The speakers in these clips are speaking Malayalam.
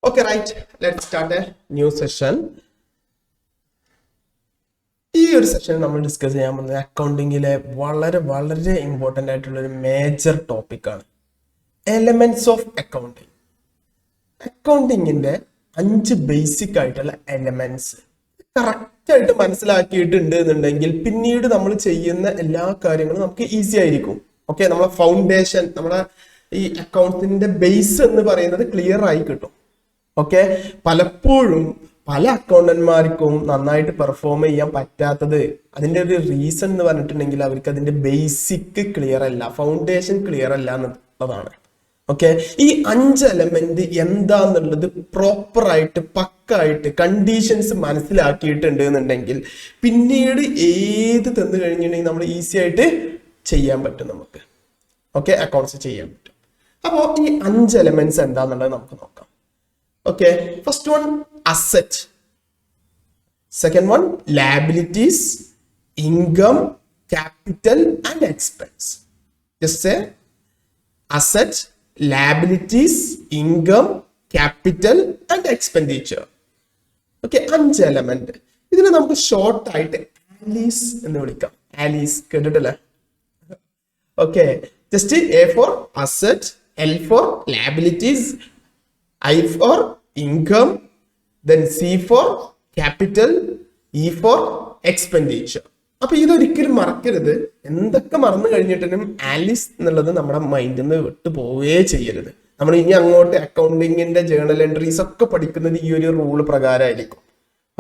Okay, right. Let's start a new session. ഈ ഒരു സെഷൻ നമ്മൾ ഡിസ്കസ് ചെയ്യാൻ പോകുന്നത് അക്കൗണ്ടിങ്ങിലെ വളരെ വളരെ ഇമ്പോർട്ടൻ്റ് ആയിട്ടുള്ള ഒരു മേജർ ടോപ്പിക്കാണ് എലമെന്റ്സ് ഓഫ് അക്കൗണ്ടിങ്. അക്കൗണ്ടിങ്ങിന്റെ 5 ബേസിക് ആയിട്ടുള്ള എലമെന്റ്സ് കറക്റ്റ് ആയിട്ട് മനസ്സിലാക്കിയിട്ടുണ്ട് എന്നുണ്ടെങ്കിൽ പിന്നീട് നമ്മൾ ചെയ്യുന്ന എല്ലാ കാര്യങ്ങളും നമുക്ക് ഈസി ആയിരിക്കും. ഓക്കെ, നമ്മളെ ഫൗണ്ടേഷൻ, നമ്മുടെ ഈ അക്കൗണ്ടിന്റെ ബേസ് എന്ന് പറയുന്നത് ക്ലിയർ ആയി കിട്ടും. ഓക്കെ, പലപ്പോഴും പല അക്കൗണ്ടന്മാർക്കും നന്നായിട്ട് പെർഫോം ചെയ്യാൻ പറ്റാത്തത് അതിന്റെ ഒരു റീസൺ എന്ന് പറഞ്ഞിട്ടുണ്ടെങ്കിൽ അവർക്ക് അതിന്റെ ബേസിക് ക്ലിയർ അല്ല, ഫൗണ്ടേഷൻ ക്ലിയർ അല്ല എന്നുള്ളതാണ്. ഓക്കെ, ഈ 5 എലമെന്റ് എന്താന്നുള്ളത് പ്രോപ്പറായിട്ട് പക്കായിട്ട് കണ്ടീഷൻസ് മനസ്സിലാക്കിയിട്ടുണ്ട് എന്നുണ്ടെങ്കിൽ പിന്നീട് ഏത് തന്നു കഴിഞ്ഞിട്ടുണ്ടെങ്കിൽ നമ്മൾ ഈസി ആയിട്ട് ചെയ്യാൻ പറ്റും നമുക്ക്. ഓക്കെ, അക്കൗണ്ട്സ് ചെയ്യാൻ പറ്റും. അപ്പോൾ ഈ 5 എലമെന്റ്സ് എന്താന്നുള്ളത് നമുക്ക് നോക്കാം. Okay, first one asset, second one liabilities, income, capital and expense. Just say asset, liabilities, income, capital and expenditure. Okay, 5 element. ഇതിനെ നമുക്ക് ഷോർട്ട് ആയിട്ട് ആലീസ് എന്ന് വിളിക്കാം. Alice കേട്ടിട്ടല്ലേ? Okay, just A for asset, L for liabilities, I for income, then C for capital, E for expenditure. അപ്പൊ ഇതൊരിക്കലും മറക്കരുത്. എന്തൊക്കെ മറന്നു കഴിഞ്ഞിട്ടും ആലിസ് എന്നുള്ളത് നമ്മുടെ മൈൻഡിൽ നിന്ന് വിട്ടു പോവുകയേ ചെയ്യരുത്. നമ്മൾ ഇനി അങ്ങോട്ട് അക്കൗണ്ടിങ്ങിന്റെ ജേണൽ എൻട്രീസ് ഒക്കെ പഠിക്കുന്നത് ഈ ഒരു റൂള് പ്രകാരമായിരിക്കും.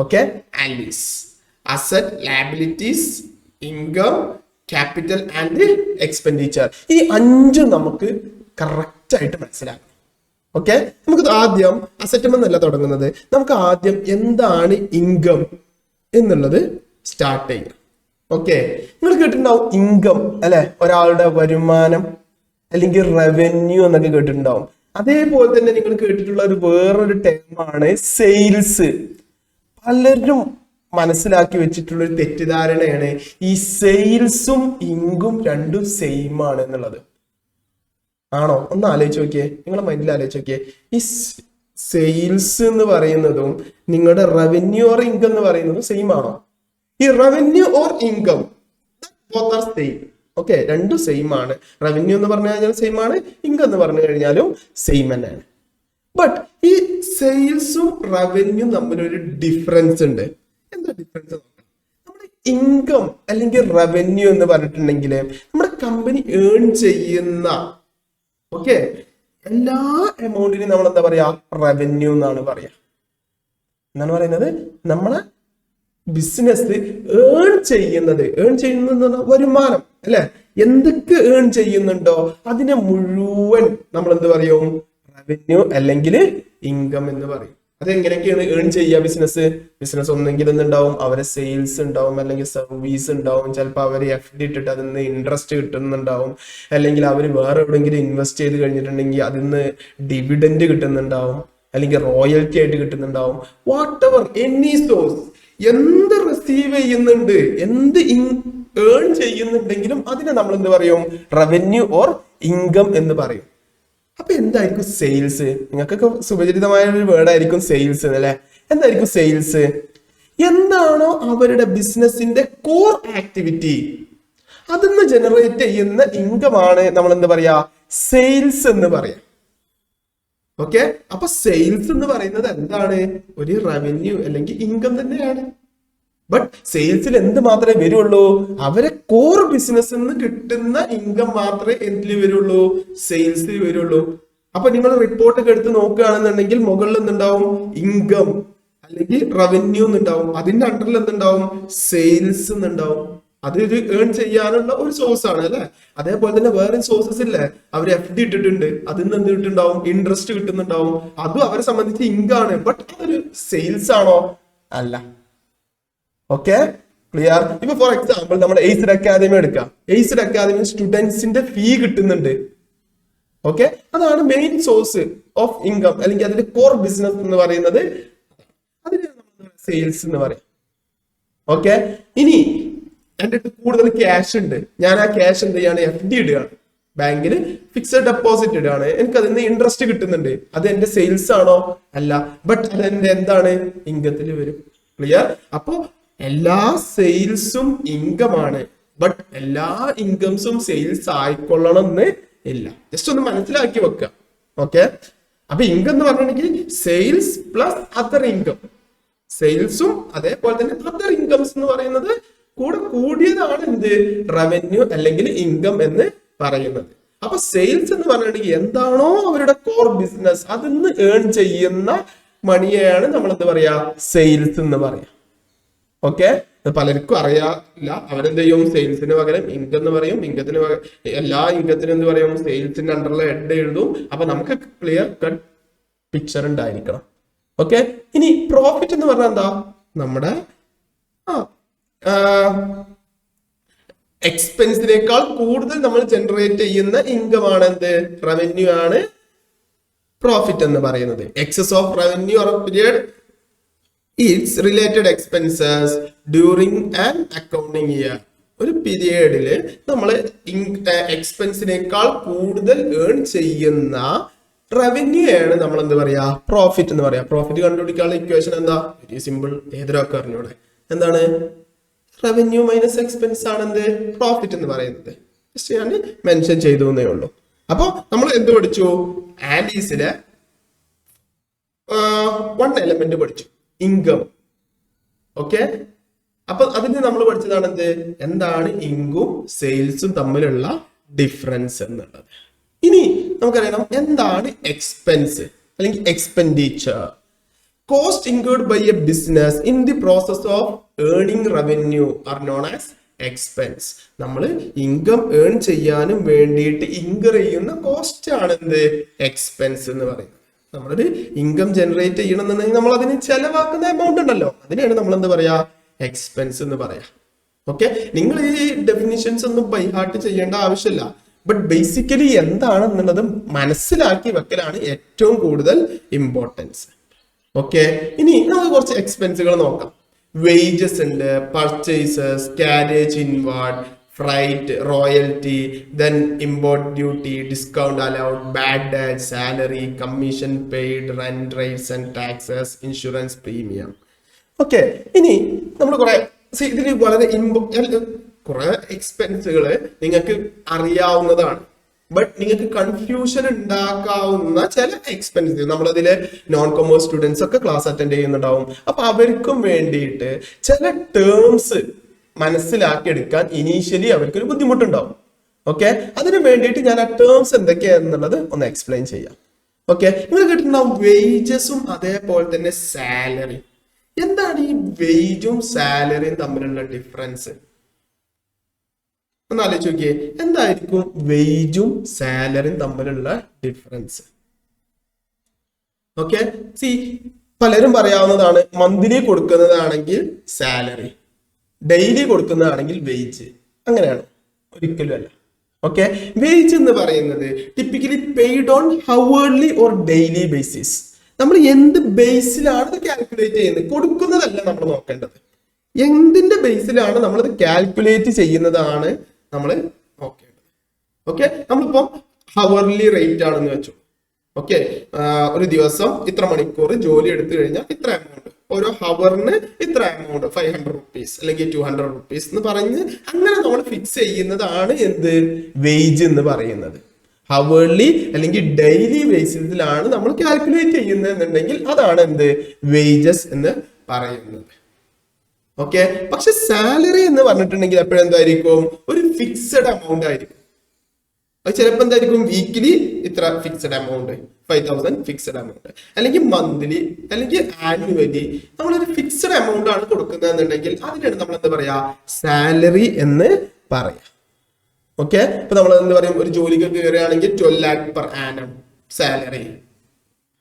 Okay, Alice, asset, liabilities, income, capital and expenditure. ഈ 5 നമുക്ക് കറക്റ്റ് ആയിട്ട് മനസ്സിലാക്കാം. ഓക്കെ, നമുക്ക് ആദ്യം അസറ്റ്മെന്നല്ല തുടങ്ങുന്നത്. നമുക്ക് ആദ്യം എന്താണ് ഇൻകം എന്നുള്ളത് സ്റ്റാർട്ട് ചെയ്യാം. ഓക്കെ, നിങ്ങൾ കേട്ടിട്ടുണ്ടാവും ഇൻകം അല്ലെ, ഒരാളുടെ വരുമാനം അല്ലെങ്കിൽ റവന്യൂ എന്നൊക്കെ കേട്ടിട്ടുണ്ടാവും. അതേപോലെ തന്നെ നിങ്ങൾ കേട്ടിട്ടുള്ള ഒരു വേറൊരു ടേമാണ് സെയിൽസ്. പലരും മനസ്സിലാക്കി വെച്ചിട്ടുള്ള ഒരു തെറ്റിദ്ധാരണയാണ് ഈ സെയിൽസും ഇൻകം രണ്ടും സെയിം ആണ് എന്നുള്ളത്. ആണോ? ഒന്ന് ആലോചിച്ച് നോക്കിയേ, നിങ്ങളുടെ മൈൻഡിൽ ആലോചിച്ച് നോക്കിയേ. ഈ സെയിൽസ് എന്ന് പറയുന്നതും നിങ്ങളുടെ റവന്യൂ ഓർ ഇൻകം എന്ന് പറയുന്നതും സെയിം ആണോ? ഈ revenue or income both are same. Okay, രണ്ടും സെയിം ആണ്. റവന്യൂ എന്ന് പറഞ്ഞു കഴിഞ്ഞാൽ സെയിം ആണ്, ഇൻകം എന്ന് പറഞ്ഞു കഴിഞ്ഞാലും സെയിം തന്നെയാണ്. ബട്ട് ഈ സെയിൽസും റവന്യൂ തമ്മിലൊരു ഡിഫറൻസ് ഉണ്ട്. എന്താ ഡിഫറൻസ് നോക്കാം. നമ്മുടെ ഇൻകം അല്ലെങ്കിൽ റവന്യൂ എന്ന് പറഞ്ഞിട്ടുണ്ടെങ്കിൽ നമ്മുടെ കമ്പനി ഏൺ ചെയ്യുന്ന ഓക്കെ എല്ലാ എമൗണ്ടിനും നമ്മൾ എന്താ പറയാ, റവന്യൂ എന്നാണ് പറയാ. എന്താണ് പറയുന്നത്? നമ്മളെ ബിസിനസ് ഏൺ ചെയ്യുന്നത് വരുമാനം അല്ലെ, എന്തൊക്കെ ഏൺ ചെയ്യുന്നുണ്ടോ അതിനെ മുഴുവൻ നമ്മൾ എന്ത് പറയും, റവന്യൂ അല്ലെങ്കിൽ ഇൻകം എന്ന് പറയും. അതെങ്ങനെയൊക്കെയാണ് ഏൺ ചെയ്യുക ബിസിനസ് ഒന്നെങ്കിൽ എന്തുണ്ടാവും, അവരെ സെയിൽസ് ഉണ്ടാവും, അല്ലെങ്കിൽ സർവീസ് ഉണ്ടാവും, ചിലപ്പോൾ അവർ FD ഇട്ടിട്ട് അതിൽ നിന്ന് ഇൻട്രസ്റ്റ് കിട്ടുന്നുണ്ടാവും, അല്ലെങ്കിൽ അവർ വേറെ എവിടെയെങ്കിലും ഇൻവെസ്റ്റ് ചെയ്ത് കഴിഞ്ഞിട്ടുണ്ടെങ്കിൽ അതിൽ നിന്ന് ഡിവിഡൻഡ് കിട്ടുന്നുണ്ടാവും, അല്ലെങ്കിൽ റോയൽറ്റി ആയിട്ട് കിട്ടുന്നുണ്ടാവും. വാട്ട് എവർ എനി സോഴ്സ്, എന്ത് റിസീവ് ചെയ്യുന്നുണ്ട്, എന്ത് ഏൺ ചെയ്യുന്നുണ്ടെങ്കിലും അതിനെ നമ്മൾ എന്ത് പറയും, റവന്യൂ ഓർ ഇൻകം എന്ന് പറയും. അപ്പൊ എന്തായിരിക്കും സെയിൽസ്? നിങ്ങൾക്കൊക്കെ സുപരിചിതമായ ഒരു വേർഡ് ആയിരിക്കും സെയിൽസ് അല്ലെ. എന്തായിരിക്കും സെയിൽസ്? എന്താണോ അവരുടെ ബിസിനസിന്റെ കോർ ആക്ടിവിറ്റി, അതിന്ന് ജനറേറ്റ് ചെയ്യുന്ന ഇൻകം ആണ് നമ്മൾ എന്ത് പറയാ, സെയിൽസ് എന്ന് പറയാം. ഓക്കെ, അപ്പൊ സെയിൽസ് എന്ന് പറയുന്നത് എന്താണ്, ഒരു റവന്യൂ അല്ലെങ്കിൽ ഇൻകം തന്നെയാണ്. ബട്ട് സെയിൽസിൽ എന്ത് മാത്രമേ വരുള്ളൂ, അവരെ കോർ ബിസിനസ് നിന്ന് കിട്ടുന്ന ഇൻകം മാത്രമേ എന്തിൽ വരുള്ളൂ, സെയിൽസിൽ വരുള്ളൂ. അപ്പൊ നിങ്ങൾ റിപ്പോർട്ട് ഒക്കെ എടുത്ത് നോക്കുകയാണെന്നുണ്ടെങ്കിൽ മുകളിൽ എന്തുണ്ടാവും, ഇൻകം അല്ലെങ്കിൽ റവന്യൂ എന്നുണ്ടാവും, അതിന്റെ അണ്ടറിൽ എന്തുണ്ടാവും, സെയിൽസ് എന്നുണ്ടാവും. അതൊരു ഏൺ ചെയ്യാനുള്ള ഒരു സോഴ്സ് ആണ് അല്ലെ. അതേപോലെ തന്നെ വേറെ സോഴ്സസ് ഇല്ലേ, അവർ FD ഇട്ടിട്ടുണ്ട്, അതിൽ നിന്ന് എന്ത് കിട്ടുന്നുണ്ടാവും, ഇൻട്രസ്റ്റ് കിട്ടുന്നുണ്ടാവും, അതും അവരെ സംബന്ധിച്ച് ഇൻകം ആണ്. ബട്ട് അതൊരു സെയിൽസ് ആണോ? അല്ല. Okay, clear? ഇപ്പൊ ഫോർ എക്സാമ്പിൾ നമ്മുടെ എയ്സ്ഡ് അക്കാദമി എടുക്കാം. എയ്സ്ഡ് അക്കാദമി സ്റ്റുഡൻസിന്റെ ഫീ കിട്ടുന്നുണ്ട്. ഓക്കെ, അതാണ് മെയിൻ സോഴ്സ് ഓഫ് ഇൻകം, അല്ലെങ്കിൽ അതിന്റെ കോർ ബിസിനസ് എന്ന് പറയുന്നത്. അതിന് നമ്മൾ സെയിൽസ് എന്ന് പറയാം. ഓക്കെ, ഇനി എന്റെ അടുത്ത് കൂടുതൽ ക്യാഷ് ഉണ്ട്, ഞാൻ ആ ക്യാഷ് എന്ത് ചെയ്യാണ്, FD ഇടുകയാണ്. ബാങ്കിൽ ഫിക്സഡ് ഡെപ്പോസിറ്റ് ഇടാണ്, എനിക്ക് അതിൽ നിന്ന് ഇൻട്രസ്റ്റ് കിട്ടുന്നുണ്ട്, അത് എന്റെ സെയിൽസ് ആണോ? അല്ല, ബട്ട് അതെന്റെ എന്താണ്? ഇൻകത്തിൽ വരും. ക്ലിയർ? അപ്പോ എല്ലാ സെയിൽസും ഇൻകം ആണ്, ബട്ട് എല്ലാ ഇൻകംസും സെയിൽസ് ആയിക്കൊള്ളണം എന്ന് ഇല്ല. ജസ്റ്റ് ഒന്ന് മനസ്സിലാക്കി വെക്കുക. ഓക്കെ, അപ്പൊ ഇൻകം എന്ന് പറഞ്ഞിട്ടുണ്ടെങ്കിൽ സെയിൽസ് പ്ലസ് അതർ ഇൻകം, സെയിൽസും അതേപോലെ തന്നെ അതർ ഇൻകംസ് എന്ന് പറയുന്നത് കൂടെ കൂടിയതാണ് എന്ത്? റവന്യൂ അല്ലെങ്കിൽ ഇൻകം എന്ന് പറയുന്നത്. അപ്പൊ സെയിൽസ് എന്ന് പറഞ്ഞിട്ടുണ്ടെങ്കിൽ എന്താണോ അവരുടെ കോർ ബിസിനസ് അതിന്ന് ഏൺ ചെയ്യുന്ന മണിയെയാണ് നമ്മൾ എന്ത് പറയാ? സെയിൽസ് എന്ന് പറയാം. ഓക്കെ, പലർക്കും അറിയാറില്ല. അവരെന്ത് ചെയ്യും? സെയിൽസിന് പകരം ഇൻകം എന്ന് പറയും. ഇൻകത്തിന് പകരം എല്ലാ ഇൻകത്തിനും എന്ത് പറയും? സെയിൽസിന്റെ അണ്ടറിൽ ഹെഡ് എഴുതും. അപ്പൊ നമുക്ക് ക്ലിയർ കട്ട് പിക്ചർ ഉണ്ടായിരിക്കണം. ഓക്കെ, ഇനി പ്രോഫിറ്റ് എന്ന് പറഞ്ഞാൽ എന്താ? നമ്മുടെ എക്സ്പെൻസിനേക്കാൾ കൂടുതൽ നമ്മൾ ജനറേറ്റ് ചെയ്യുന്ന ഇൻകം ആണ് എന്ത്? റവന്യൂ ആണ് പ്രോഫിറ്റ് എന്ന് പറയുന്നത്. Excess of revenue or period is related expenses during an accounting year. ഒരു പീരിയഡില് നമ്മൾ എക്സ്പെൻസിനേക്കാൾ കൂടുതൽ ഏൺ ചെയ്യുന്ന റവന്യൂ ആണ് നമ്മൾ എന്ത് പറയാ? പ്രോഫിറ്റ് എന്ന് പറയാ. പ്രോഫിറ്റ് കണ്ടുപിടിക്കാനുള്ള ഇക്വേഷൻ എന്താ? വെരി സിമ്പിൾ, ഏതൊരാൾക്ക് അറിഞ്ഞൂടെ? എന്താണ്? റവന്യൂ മൈനസ് എക്സ്പെൻസ് ആണ് എന്ത്? പ്രോഫിറ്റ് എന്ന് പറയുന്നത്. ജസ്റ്റ് ഞാൻ മെൻഷൻ ചെയ്തു എന്നേ ഉള്ളൂ. അപ്പൊ നമ്മൾ എന്ത് പഠിച്ചു? ആൻഡീസിലെ 1 എലമെന്റ് പഠിച്ചു, ഇൻകം. ഓക്കെ, അപ്പൊ അതിന് നമ്മൾ പഠിച്ചതാണ് എന്ത്? എന്താണ് ഇൻകും സെയിൽസും തമ്മിലുള്ള ഡിഫറൻസ് എന്നുള്ളത്. ഇനി നമുക്കറിയണം എന്താണ് എക്സ്പെൻസ് അല്ലെങ്കിൽ expenditure. Cost include by a business in the process of earning revenue are known as expense. നമ്മൾ ഇൻകം ഏൺ ചെയ്യാനും വേണ്ടിയിട്ട് ഇൻകർ ചെയ്യുന്ന കോസ്റ്റ് ആണ് എന്ത്? എക്സ്പെൻസ് എന്ന് പറയുന്നത്. നമ്മളൊരു ഇൻകം ജനറേറ്റ് ചെയ്യണമെന്നുണ്ടെങ്കിൽ നമ്മൾ അതിന് ചെലവാക്കുന്ന എമൗണ്ട് ഉണ്ടല്ലോ, അതിനെയാണ് നമ്മൾ എന്ത് പറയാ? എക്സ്പെൻസ് എന്ന് പറയാ. ഓക്കെ, നിങ്ങൾ ഈ ഡെഫിനിഷൻസ് ഒന്നും ബൈ ഹാർട്ട് ചെയ്യേണ്ട ആവശ്യമില്ല. ബട്ട് ബേസിക്കലി എന്താണെന്നുള്ളത് മനസ്സിലാക്കി വെക്കലാണ് ഏറ്റവും കൂടുതൽ ഇമ്പോർട്ടൻസ്. ഓക്കെ, ഇനി നമുക്ക് കുറച്ച് എക്സ്പെൻസുകൾ നോക്കാം. വേജസ് ഉണ്ട്, purchases, carriage inward, freight, royalty, then import duty, discount allowed, bad debt, salary, commission paid, rent, rates and taxes, insurance premium. Okay, ഇനി നമ്മൾ കുറെ ഇതിൽ വളരെ കുറെ എക്സ്പെൻസുകൾ നിങ്ങൾക്ക് അറിയാവുന്നതാണ്. ബട്ട് നിങ്ങൾക്ക് കൺഫ്യൂഷൻ ഉണ്ടാക്കാവുന്ന ചില എക്സ്പെൻസ് നമ്മളതിലെ നോൺ കൊമേഴ്സ് സ്റ്റുഡൻസ് ഒക്കെ ക്ലാസ് അറ്റൻഡ് ചെയ്യുന്നുണ്ടാവും. അപ്പൊ അവർക്കും വേണ്ടിയിട്ട് ചില ടേംസ് മനസ്സിലാക്കിയെടുക്കാൻ ഇനീഷ്യലി അവർക്കൊരു ബുദ്ധിമുട്ടുണ്ടാവും. ഓക്കെ, അതിനു വേണ്ടിയിട്ട് ഞാൻ ആ ടേംസ് എന്തൊക്കെയാണെന്നുള്ളത് ഒന്ന് എക്സ്പ്ലെയിൻ ചെയ്യാം. ഓക്കെ, നിങ്ങൾ കേട്ടിട്ടുണ്ടാവും വേജസും അതേപോലെ തന്നെ സാലറി. എന്താണ് ഈ വേജും സാലറിയും തമ്മിലുള്ള ഡിഫറൻസ്? ഒന്ന് ആലോചിച്ച് നോക്കിയേ, എന്തായിരിക്കും വേജും സാലറിയും തമ്മിലുള്ള ഡിഫറൻസ്? ഓക്കെ, സി പലരും പറയാവുന്നതാണ് മന്ത്ലി കൊടുക്കുന്നതാണെങ്കിൽ സാലറി, ഡെയിലി കൊടുക്കുന്നതാണെങ്കിൽ വേജ്. അങ്ങനെയാണ്? ഒരിക്കലും അല്ല. ഓക്കെ, വേജ് എന്ന് പറയുന്നത് typically paid on hourly or daily basis. നമ്മൾ എന്ത് ബേസിലാണ് ഇത് കാൽക്കുലേറ്റ് ചെയ്യുന്നത്? കൊടുക്കുന്നതല്ല നമ്മൾ നോക്കേണ്ടത്, എന്തിന്റെ ബേസിലാണ് നമ്മളത് കാൽക്കുലേറ്റ് ചെയ്യുന്നതാണ് നമ്മൾ നോക്കേണ്ടത്. ഓക്കെ, നമ്മളിപ്പോ ഹവർലി റേറ്റ് ആണെന്ന് വെച്ചു. ഓക്കെ, ഒരു ദിവസം ഇത്ര മണിക്കൂർ ജോലി എടുത്തു കഴിഞ്ഞാൽ ഇത്ര എമൗണ്ട്, ഓരോ ഹവറിന് ഇത്ര എമൗണ്ട്, 500 rupees അല്ലെങ്കിൽ 200 rupees എന്ന് പറഞ്ഞ് അങ്ങനെ നമ്മൾ ഫിക്സ് ചെയ്യുന്നതാണ് എന്ത്? വേജ് എന്ന് പറയുന്നത്. ഹവർലി അല്ലെങ്കിൽ ഡെയിലി ബേസിസിലാണ് നമ്മൾ കാൽക്കുലേറ്റ് ചെയ്യുന്നത് എന്നുണ്ടെങ്കിൽ അതാണ് എന്ത്? വേജസ് എന്ന് പറയുന്നത്. ഓക്കെ, പക്ഷെ സാലറി എന്ന് പറഞ്ഞിട്ടുണ്ടെങ്കിൽ എപ്പോഴെന്തായിരിക്കും? ഒരു ഫിക്സഡ് എമൗണ്ട് ആയിരിക്കും. അത് ചിലപ്പോൾ എന്തായിരിക്കും? വീക്കിലി ഇത്ര ഫിക്സഡ് എമൗണ്ട്, 5000 ഫിക്സഡ് എമൗണ്ട്, അല്ലെങ്കിൽ മന്ത്ലി അല്ലെങ്കിൽ ആനുവലി നമ്മളൊരു ഫിക്സഡ് എമൗണ്ട് ആണ് കൊടുക്കുന്നത് എന്നുണ്ടെങ്കിൽ അതിനാണ് നമ്മൾ എന്താ പറയാ? സാലറി എന്ന് പറയാം. ഓക്കെ, ഇപ്പൊ നമ്മൾ എന്ത് പറയും? ഒരു ജോലിക്ക് കയറുകയാണെങ്കിൽ 12 lakh per annum സാലറി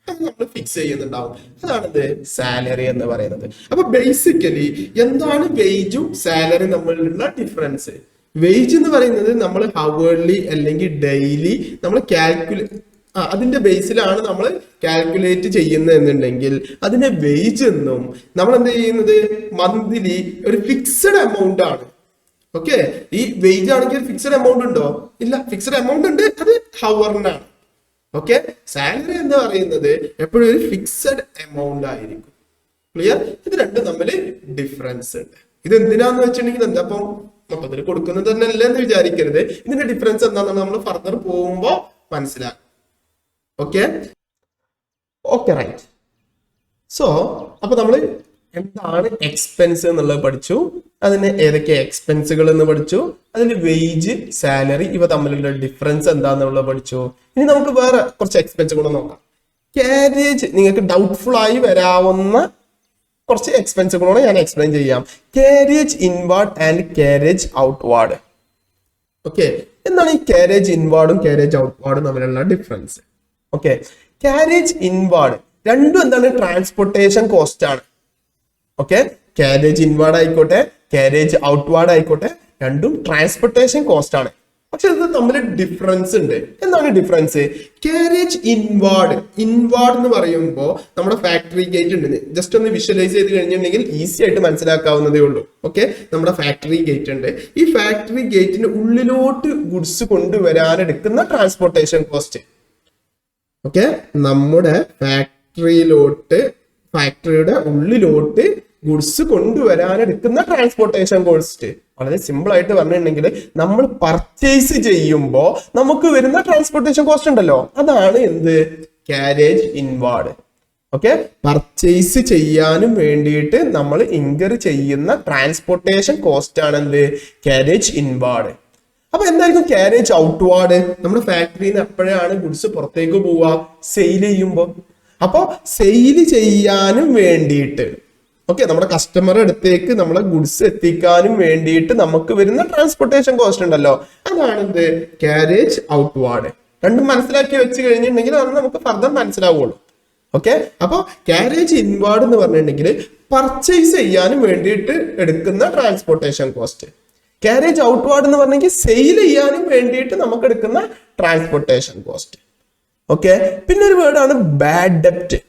നമ്മൾ ഫിക്സ് ചെയ്യുന്നുണ്ടാവും. അതാണത് സാലറി എന്ന് പറയുന്നത്. അപ്പൊ ബേസിക്കലി എന്താണ് വേജും സാലറി തമ്മിലുള്ള ഡിഫറൻസ്? വേജ് എന്ന് പറയുന്നത് നമ്മൾ ഹവർലി അല്ലെങ്കിൽ ഡെയിലി നമ്മൾ അതിന്റെ ബേസിലാണ് നമ്മൾ കാൽക്കുലേറ്റ് ചെയ്യുന്നത് എന്നുണ്ടെങ്കിൽ അതിന്റെ വേജ് എന്നും, നമ്മൾ എന്താ ചെയ്യുന്നത്? മന്ത്ലി ഒരു ഫിക്സഡ് എമൗണ്ട് ആണ്. ഓക്കെ, ഈ വേജ് ആണെങ്കിൽ ഫിക്സഡ് എമൗണ്ട് ഉണ്ടോ? ഇല്ല, ഫിക്സഡ് എമൗണ്ട് ഉണ്ട്, അത് ഹവറിനാണ്. ഓക്കെ, സാലറി എന്ന് പറയുന്നത് എപ്പോഴും ഒരു ഫിക്സഡ് എമൗണ്ട് ആയിരിക്കും. ക്ലിയർ? ഇത് രണ്ടും തമ്മിൽ ഡിഫറൻസ് ഉണ്ട്. ഇത് എന്തിനാന്ന് വെച്ചിട്ടുണ്ടെങ്കിൽ എന്താ, അപ്പം മൊത്തത്തിൽ കൊടുക്കുന്നത് തന്നെ അല്ല എന്ന് വിചാരിക്കരുത്. ഇതിന്റെ ഡിഫറൻസ് എന്താണെന്ന് നമ്മൾ ഫർദർ പോകുമ്പോ മനസ്സിലാക്കും. Okay okay right. സോ അപ്പൊ നമ്മൾ എന്താണ് എക്സ്പെൻസ് എന്നുള്ളത് പഠിച്ചു, അതിന് ഏതൊക്കെ എക്സ്പെൻസുകൾ എന്ന് പഠിച്ചു, അതിന് വേജ്, സാലറി ഇവ തമ്മിലുള്ള ഡിഫറൻസ് എന്താന്നുള്ളത് പഠിച്ചു. ഇനി നമുക്ക് വേറെ കുറച്ച് എക്സ്പെൻസ് കൂടെ നോക്കാം. കാരേജ്, നിങ്ങൾക്ക് ഡൗട്ട്ഫുൾ ആയി വരാവുന്ന കുറച്ച് എക്സ്പെൻസുകളോട് ഞാൻ എക്സ്പ്ലെയിൻ ചെയ്യാം. Carriage inward and carriage outward. Okay, എന്താണ് ഈ കാരേജ് ഇൻവാർഡും കാരേജ് ഔട്ട്വാർഡും തമ്മിലുള്ള ഡിഫറൻസ്? ഓക്കെ, കാരേജ് ഇൻവാർഡ് രണ്ടും എന്താണ്, ട്രാൻസ്പോർട്ടേഷൻ കോസ്റ്റ് ആണ്. ഓക്കെ, കാരേജ് ഇൻവാർഡ് ആയിക്കോട്ടെ കാരേജ് ഔട്ട്വാർഡ് ആയിക്കോട്ടെ, രണ്ടും ട്രാൻസ്പോർട്ടേഷൻ കോസ്റ്റ് ആണ്. പക്ഷെ ഇത് തമ്മിൽ ഡിഫറൻസ് ഉണ്ട്. എന്താണ് ഡിഫറൻസ്? കാരേജ് ഇൻവാർഡ്, ഇൻവാർഡ് എന്ന് പറയുമ്പോൾ നമ്മുടെ ഫാക്ടറി ഗേറ്റ് ഉണ്ട്. ജസ്റ്റ് ഒന്ന് വിഷ്വലൈസ് ചെയ്ത് കഴിഞ്ഞിട്ടുണ്ടെങ്കിൽ ഈസി ആയിട്ട് മനസ്സിലാക്കാവുന്നതേ ഉള്ളൂ. ഓക്കെ, നമ്മുടെ ഫാക്ടറി ഗേറ്റ് ഉണ്ട്. ഈ ഫാക്ടറി ഗേറ്റിന് ഉള്ളിലോട്ട് ഗുഡ്സ് കൊണ്ടുവരാനെടുക്കുന്ന ട്രാൻസ്പോർട്ടേഷൻ കോസ്റ്റ്. ഓക്കെ, നമ്മുടെ ഫാക്ടറിയുടെ ഉള്ളിലോട്ട് ഗുഡ്സ് കൊണ്ടുവരാനെടുക്കുന്ന ട്രാൻസ്പോർട്ടേഷൻ കോസ്റ്റ്. വളരെ സിമ്പിൾ ആയിട്ട് പറഞ്ഞിട്ടുണ്ടെങ്കിൽ നമ്മൾ പർച്ചേസ് ചെയ്യുമ്പോൾ നമുക്ക് വരുന്ന ട്രാൻസ്പോർട്ടേഷൻ കോസ്റ്റ് ഉണ്ടല്ലോ, അതാണ് എന്ത്, കാരേജ് ഇൻവാർഡ്. ഓക്കെ, പർച്ചേസ് ചെയ്യാനും വേണ്ടിയിട്ട് നമ്മൾ ഇൻകർ ചെയ്യുന്ന ട്രാൻസ്പോർട്ടേഷൻ കോസ്റ്റ് ആണ് എന്ത്, കാരേജ് ഇൻവാർഡ്. അപ്പൊ എന്തായിരിക്കും കാരേജ് ഔട്ട്വാർഡ്? നമ്മുടെ ഫാക്ടറിയിൽ നിന്ന് എപ്പോഴാണ് ഗുഡ്സ് പുറത്തേക്ക് പോവുക? സെയിൽ ചെയ്യുമ്പോൾ. അപ്പൊ സെയിൽ ചെയ്യാനും വേണ്ടിയിട്ട്, ഓക്കെ, നമ്മുടെ കസ്റ്റമർ അടുത്തേക്ക് നമ്മളെ ഗുഡ്സ് എത്തിക്കാനും വേണ്ടിയിട്ട് നമുക്ക് വരുന്ന ട്രാൻസ്പോർട്ടേഷൻ കോസ്റ്റ് ഉണ്ടല്ലോ, അതാണ് എന്ത്, കാരേജ് ഔട്ട്വാർഡ്. രണ്ടും മനസ്സിലാക്കി വെച്ച് കഴിഞ്ഞിട്ടുണ്ടെങ്കിൽ അത് നമുക്ക് ഫർദർ മനസ്സിലാവുള്ളൂ. ഓക്കെ, അപ്പൊ കാരേജ് ഇൻവാർഡ് എന്ന് പറഞ്ഞിട്ടുണ്ടെങ്കിൽ പർച്ചേസ് ചെയ്യാനും വേണ്ടിയിട്ട് എടുക്കുന്ന ട്രാൻസ്പോർട്ടേഷൻ കോസ്റ്റ്. കാരേജ് ഔട്ട്വാർഡ് എന്ന് പറഞ്ഞെങ്കിൽ സെയിൽ ചെയ്യാനും വേണ്ടിയിട്ട് നമുക്ക് എടുക്കുന്ന ട്രാൻസ്പോർട്ടേഷൻ കോസ്റ്റ്. ഓക്കെ, പിന്നെ ഒരു വേർഡാണ് ബാഡ് ഡെപ്റ്റ്.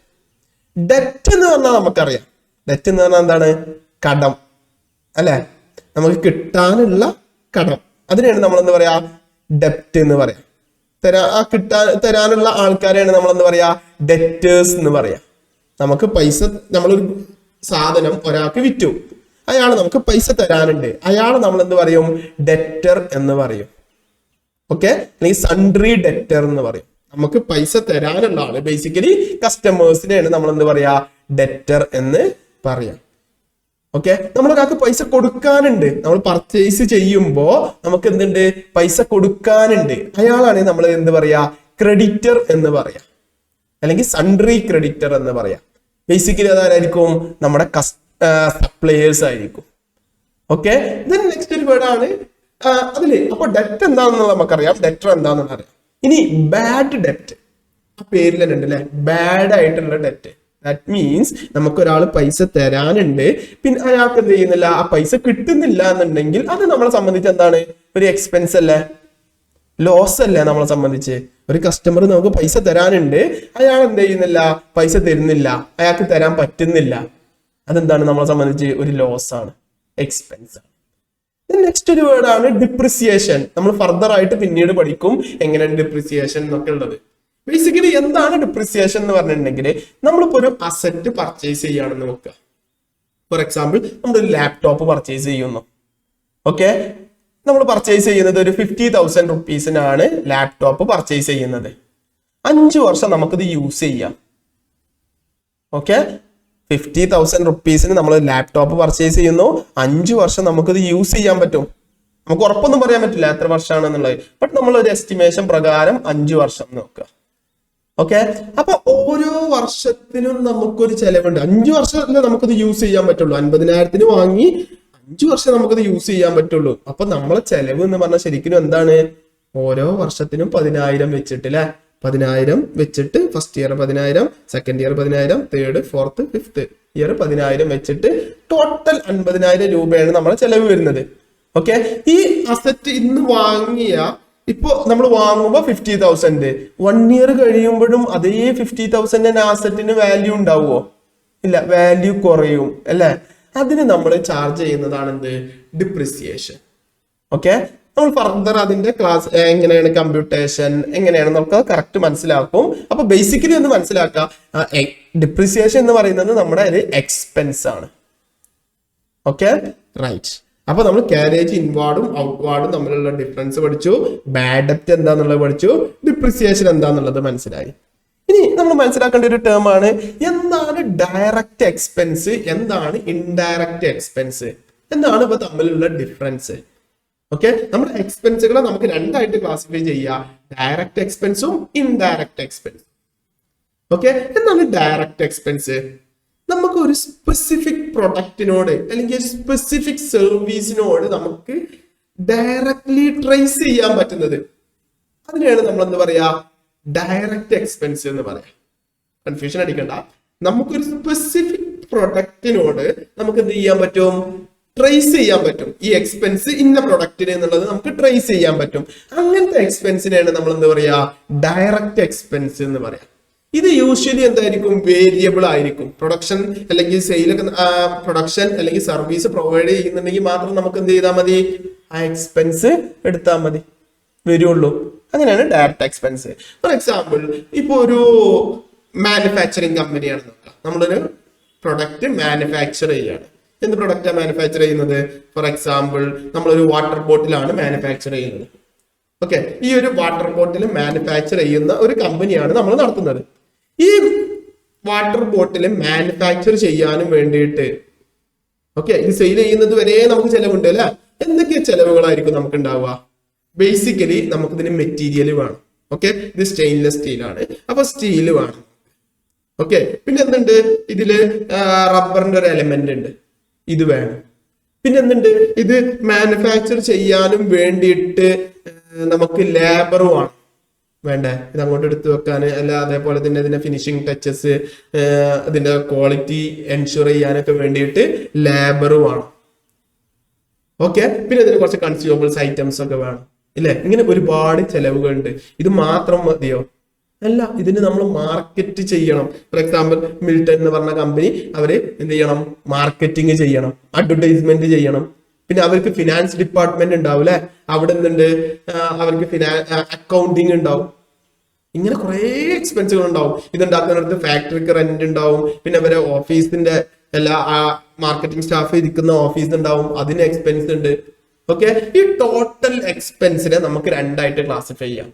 ഡെപ്റ്റ് എന്ന് പറഞ്ഞാൽ നമുക്കറിയാം, ഡെപ്റ്റ് എന്ന് പറഞ്ഞാൽ എന്താണ്, കടം അല്ലെ, നമുക്ക് കിട്ടാനുള്ള കടം, അതിനെയാണ് നമ്മൾ എന്താ പറയാ, ഡെപ്റ്റ് എന്ന് പറയാം. തരാനുള്ള ആൾക്കാരെയാണ് നമ്മൾ എന്താ പറയാ, ഡെപ്റ്റേഴ്സ് എന്ന് പറയാം. നമുക്ക് പൈസ, നമ്മളൊരു സാധനം ഒരാൾക്ക് വിറ്റു, അയാൾ നമുക്ക് പൈസ തരാനുണ്ട്, അയാൾ നമ്മൾ എന്ത് പറയും, ഡെപ്റ്റർ എന്ന് പറയും. ഓക്കെ, അല്ലെങ്കിൽ സൺട്രി ഡെപ്റ്റർ എന്ന് പറയും. നമുക്ക് പൈസ തരാനുള്ള ആള്, ബേസിക്കലി കസ്റ്റമേഴ്സിനെയാണ് നമ്മൾ എന്ത് പറയാ, ഡെപ്റ്റർ എന്ന് പറയാം. ഓക്കെ, നമ്മളൊരാൾക്ക് പൈസ കൊടുക്കാനുണ്ട്, നമ്മൾ പർച്ചേസ് ചെയ്യുമ്പോ നമുക്ക് എന്തുണ്ട്, പൈസ കൊടുക്കാനുണ്ട്, അയാളാണ് നമ്മൾ എന്ത് പറയാ, ക്രെഡിറ്റർ എന്ന് പറയാം, അല്ലെങ്കിൽ സൺട്രി ക്രെഡിറ്റർ എന്ന് പറയാം. ബേസിക്കലി അതാരായിരിക്കും, നമ്മുടെ സപ്ലയേഴ്സ് ആയിരിക്കും. ഓക്കെ, ദെൻ നെക്സ്റ്റ് ഒരു വേർഡാണ് അതില്. അപ്പൊ ഡെറ്റ് എന്താണെന്ന് നമുക്കറിയാം, ഡെറ്റർ എന്താണെന്ന് അറിയാം. ഇനി ബാഡ് ഡെപ്റ്റ്, ആ പേരിൽ തന്നെ ഉണ്ട് അല്ലെ, ബാഡ് ആയിട്ടുള്ള ഡെറ്റ്. ദാറ്റ് മീൻസ് നമുക്ക് ഒരാൾ പൈസ തരാനുണ്ട്, പിന്നെ അയാൾക്ക് എന്ത് ചെയ്യുന്നില്ല, ആ പൈസ കിട്ടുന്നില്ല എന്നുണ്ടെങ്കിൽ അത് നമ്മളെ സംബന്ധിച്ച് എന്താണ്, ഒരു എക്സ്പെൻസ് അല്ലേ, ലോസ് അല്ലേ നമ്മളെ സംബന്ധിച്ച്. ഒരു കസ്റ്റമർ നമുക്ക് പൈസ തരാനുണ്ട്, അയാൾ എന്ത് ചെയ്യുന്നില്ല, പൈസ തരുന്നില്ല, അയാൾക്ക് തരാൻ പറ്റുന്നില്ല, അതെന്താണ് നമ്മളെ സംബന്ധിച്ച് ഒരു ലോസ് ആണ്, എക്സ്പെൻസ് ആണ്. നെക്സ്റ്റ് ഒരു വേർഡാണ് ഡിപ്രിസിയേഷൻ. നമ്മൾ ഫർദർ ആയിട്ട് പിന്നീട് പഠിക്കും എങ്ങനെയാണ് ഡിപ്രിസിയേഷൻ എന്നൊക്കെ ഉള്ളത്. ബേസിക്കലി എന്താണ് ഡിപ്രിസിയേഷൻ എന്ന് പറഞ്ഞിട്ടുണ്ടെങ്കിൽ, നമ്മളിപ്പോ ഒരു അസറ്റ് പർച്ചേസ് ചെയ്യുകയാണെന്ന് നോക്കുക. ഫോർ എക്സാമ്പിൾ, നമ്മളൊരു ലാപ്ടോപ്പ് പർച്ചേസ് ചെയ്യുന്നു. ഓക്കെ, നമ്മൾ പർച്ചേസ് ചെയ്യുന്നത് ഒരു 50,000 റുപ്പീസിനാണ് ലാപ്ടോപ്പ് പർച്ചേസ് ചെയ്യുന്നത്. 5 വർഷം നമുക്കിത് യൂസ് ചെയ്യാം. ഓക്കെ, 50,000 റുപ്പീസിന് നമ്മൾ ലാപ്ടോപ്പ് പർച്ചേസ് ചെയ്യുന്നു, 5 വർഷം നമുക്കിത് യൂസ് ചെയ്യാൻ പറ്റും. നമുക്ക് ഉറപ്പൊന്നും പറയാൻ പറ്റില്ല എത്ര വർഷമാണെന്നുള്ളത്, ബട്ട് നമ്മൾ ഒരു എസ്റ്റിമേഷൻ പ്രകാരം 5 വർഷം നോക്കുക. ഓക്കെ, അപ്പൊ ഓരോ വർഷത്തിനും നമുക്കൊരു ചെലവുണ്ട്. 5 വർഷത്തില് നമുക്കിത് യൂസ് ചെയ്യാൻ പറ്റുള്ളൂ. 50,000 വാങ്ങി 5 വർഷം നമുക്കിത് യൂസ് ചെയ്യാൻ പറ്റുള്ളൂ. അപ്പൊ നമ്മളെ ചെലവ് എന്ന് പറഞ്ഞാൽ ശരിക്കും എന്താണ്, ഓരോ വർഷത്തിനും 10,000 വെച്ചിട്ട് അല്ലെ, 10,000 വെച്ചിട്ട് first year 10,000, second year 10,000, third fourth fifth year 10,000 വെച്ചിട്ട് ടോട്ടൽ 50,000 രൂപയാണ് നമ്മുടെ ചെലവ് വരുന്നത്. ഓക്കെ, ഈ അസറ്റ് ഇന്ന് വാങ്ങിയ, ഇപ്പൊ നമ്മൾ വാങ്ങുമ്പോ 50,000, 1 ഇയർ കഴിയുമ്പോഴും അതേ 50,000 അസറ്റിന് വാല്യൂ ഉണ്ടാവുമോ? ഇല്ല, വാല്യൂ കുറയും അല്ലെ. അതിന് നമ്മൾ ചാർജ് ചെയ്യുന്നതാണ് എന്ത്, ഡിപ്രിസിയേഷൻ. ഓക്കെ, നമ്മൾ ഫർദർ അതിന്റെ ക്ലാസ് എങ്ങനെയാണ് കമ്പ്യൂട്ടേഷൻ എങ്ങനെയാണ് നമുക്ക് കറക്റ്റ് മനസ്സിലാക്കും. അപ്പൊ ബേസിക്കലി ഒന്ന് മനസ്സിലാക്കാം, ഡിപ്രിസിയേഷൻ എന്ന് പറയുന്നത് നമ്മുടെ ഒരു എക്സ്പെൻസ് ആണ്. Okay, right. അപ്പൊ നമ്മൾ ക്യാരേജ് ഇൻവാർഡും ഔട്ട്വാർഡും തമ്മിലുള്ള ഡിഫറൻസ് പഠിച്ചു, ബാഡ് ഡെപ്റ്റ് എന്താന്നുള്ളത് പഠിച്ചു, ഡിപ്രിസിയേഷൻ എന്താന്നുള്ളത് മനസ്സിലായി. ഇനി നമ്മൾ മനസ്സിലാക്കേണ്ട ഒരു ടേം ആണ് എന്താണ് ഡയറക്റ്റ് എക്സ്പെൻസ്, എന്താണ് ഇൻഡയറക്റ്റ് എക്സ്പെൻസ്, എന്താണ് ഇപ്പൊ തമ്മിലുള്ള ഡിഫറൻസ്. ഓക്കെ, നമ്മുടെ എക്സ്പെൻസുകളെ നമുക്ക് രണ്ടായിട്ട് ക്ലാസിഫൈ ചെയ്യാം, ഡയറക്റ്റ് എക്സ്പെൻസും ഇൻഡയറക്റ്റ് എക്സ്പെൻസ്. ഓക്കെ, എന്താണ് ഡയറക്റ്റ് എക്സ്പെൻസ്? നമുക്ക് ഒരു സ്പെസിഫിക് പ്രൊഡക്റ്റിനോട് അല്ലെങ്കിൽ സ്പെസിഫിക് സർവീസിനോട് നമുക്ക് ഡയറക്ട്ലി ട്രേസ് ചെയ്യാൻ പറ്റുന്നത്, അതിനെയാണ് നമ്മൾ എന്ത് പറയാ, ഡയറക്റ്റ് എക്സ്പെൻസ് എന്ന് പറയാം. കൺഫ്യൂഷൻ അടിക്കണ്ട. നമുക്കൊരു സ്പെസിഫിക് പ്രൊഡക്റ്റിനോട് നമുക്ക് എന്ത് ചെയ്യാൻ പറ്റും, ട്രേസ് ചെയ്യാൻ പറ്റും. ഈ എക്സ്പെൻസ് ഇന്ന പ്രൊഡക്റ്റിന് എന്നുള്ളത് നമുക്ക് ട്രേസ് ചെയ്യാൻ പറ്റും. അങ്ങനത്തെ എക്സ്പെൻസിനെയാണ് നമ്മൾ എന്ത് പറയാ, ഡയറക്റ്റ് എക്സ്പെൻസ് എന്ന് പറയാം. ഇത് യൂഷ്വലി എന്തായിരിക്കും, വേരിയബിൾ ആയിരിക്കും. പ്രൊഡക്ഷൻ അല്ലെങ്കിൽ സെയിലൊക്കെ പ്രൊഡക്ഷൻ അല്ലെങ്കിൽ സർവീസ് പ്രൊവൈഡ് ചെയ്യുന്നുണ്ടെങ്കിൽ മാത്രം നമുക്ക് എന്ത് ചെയ്താൽ മതി, ആ എക്സ്പെൻസ് എടുത്താൽ മതി, വരുള്ളൂ. അങ്ങനെയാണ് ഡയറക്റ്റ് എക്സ്പെൻസ്. ഫോർ എക്സാമ്പിൾ, ഇപ്പൊ ഒരു മാനുഫാക്ചറിങ് കമ്പനിയാണ് നോക്കാം, നമ്മളൊരു പ്രൊഡക്റ്റ് മാനുഫാക്ചർ ചെയ്യാണ്. എന്ത് പ്രൊഡക്റ്റാണ് മാനുഫാക്ചർ ചെയ്യുന്നത്? ഫോർ എക്സാമ്പിൾ, നമ്മളൊരു വാട്ടർ ബോട്ടിലാണ് മാനുഫാക്ചർ ചെയ്യുന്നത്. ഓക്കെ, ഈ ഒരു വാട്ടർ ബോട്ടിൽ മാനുഫാക്ചർ ചെയ്യുന്ന ഒരു കമ്പനിയാണ് നമ്മൾ നടത്തുന്നത്. ഈ വാട്ടർ ബോട്ടിൽ മാനുഫാക്ചർ ചെയ്യാനും വേണ്ടിയിട്ട് ഓക്കെ, ഇത് സെയിൽ ചെയ്യുന്നത് വരെ നമുക്ക് ചെലവുണ്ട് അല്ലെ. എന്തൊക്കെ ചെലവുകളായിരിക്കും നമുക്ക് ഉണ്ടാവുക? ബേസിക്കലി നമുക്ക് ഇതിന് മെറ്റീരിയൽ വേണം. ഓക്കെ, ഇത് സ്റ്റെയിൻലെസ് സ്റ്റീലാണ്, അപ്പൊ സ്റ്റീൽ വേണം. ഓക്കെ, പിന്നെ എന്തുണ്ട്, ഇതില് റബ്ബറിന്റെ ഒരു എലമെന്റ് ഉണ്ട്, ഇത് വേണം. പിന്നെ എന്തുണ്ട്, ഇത് മാനുഫാക്ചർ ചെയ്യാനും വേണ്ടിയിട്ട് നമുക്ക് ലേബറുമാണ് വേണ്ടേ, ഇത് അങ്ങോട്ട് എടുത്തു വെക്കാൻ, അല്ല അതേപോലെ തന്നെ ഇതിന്റെ ഫിനിഷിംഗ് ടച്ചസ്, ഇതിന്റെ ക്വാളിറ്റി എൻഷുർ ചെയ്യാനൊക്കെ വേണ്ടിയിട്ട് ലേബറുമാണ്. ഓക്കെ, പിന്നെ ഇതിന് കുറച്ച് കൺസ്യൂമബിൾസ് ഐറ്റംസ് ഒക്കെ വേണം ഇല്ലേ. ഇങ്ങനെ ഒരുപാട് ചെലവുകളുണ്ട്. ഇത് മാത്രം മതിയോ? അല്ല, ഇതിന് നമ്മൾ മാർക്കറ്റ് ചെയ്യണം. ഫോർ എക്സാമ്പിൾ, മിൽട്ടൺ എന്ന് പറഞ്ഞ കമ്പനി അവര് എന്ത് ചെയ്യണം, മാർക്കറ്റിംഗ് ചെയ്യണം, അഡ്വർടൈസ്മെന്റ് ചെയ്യണം. പിന്നെ അവർക്ക് ഫിനാൻസ് ഡിപ്പാർട്ട്മെന്റ് ഉണ്ടാവും അല്ലെ, അവിടെ നിന്നുണ്ട് അവർക്ക് അക്കൗണ്ടിങ് ഉണ്ടാവും. ഇങ്ങനെ കുറെ എക്സ്പെൻസുകൾ ഉണ്ടാവും. ഇതുണ്ടാക്കുന്നിടത്ത് ഫാക്ടറിക്ക് റെന്റ് ഉണ്ടാവും, പിന്നെ അവരെ ഓഫീസിന്റെ എല്ലാ മാർക്കറ്റിംഗ് സ്റ്റാഫ് ഇരിക്കുന്ന ഓഫീസ് ഉണ്ടാവും, അതിന് എക്സ്പെൻസ് ഉണ്ട്. ഓക്കെ, ഈ ടോട്ടൽ എക്സ്പെൻസിനെ നമുക്ക് രണ്ടായിട്ട് ക്ലാസിഫൈ ചെയ്യാം,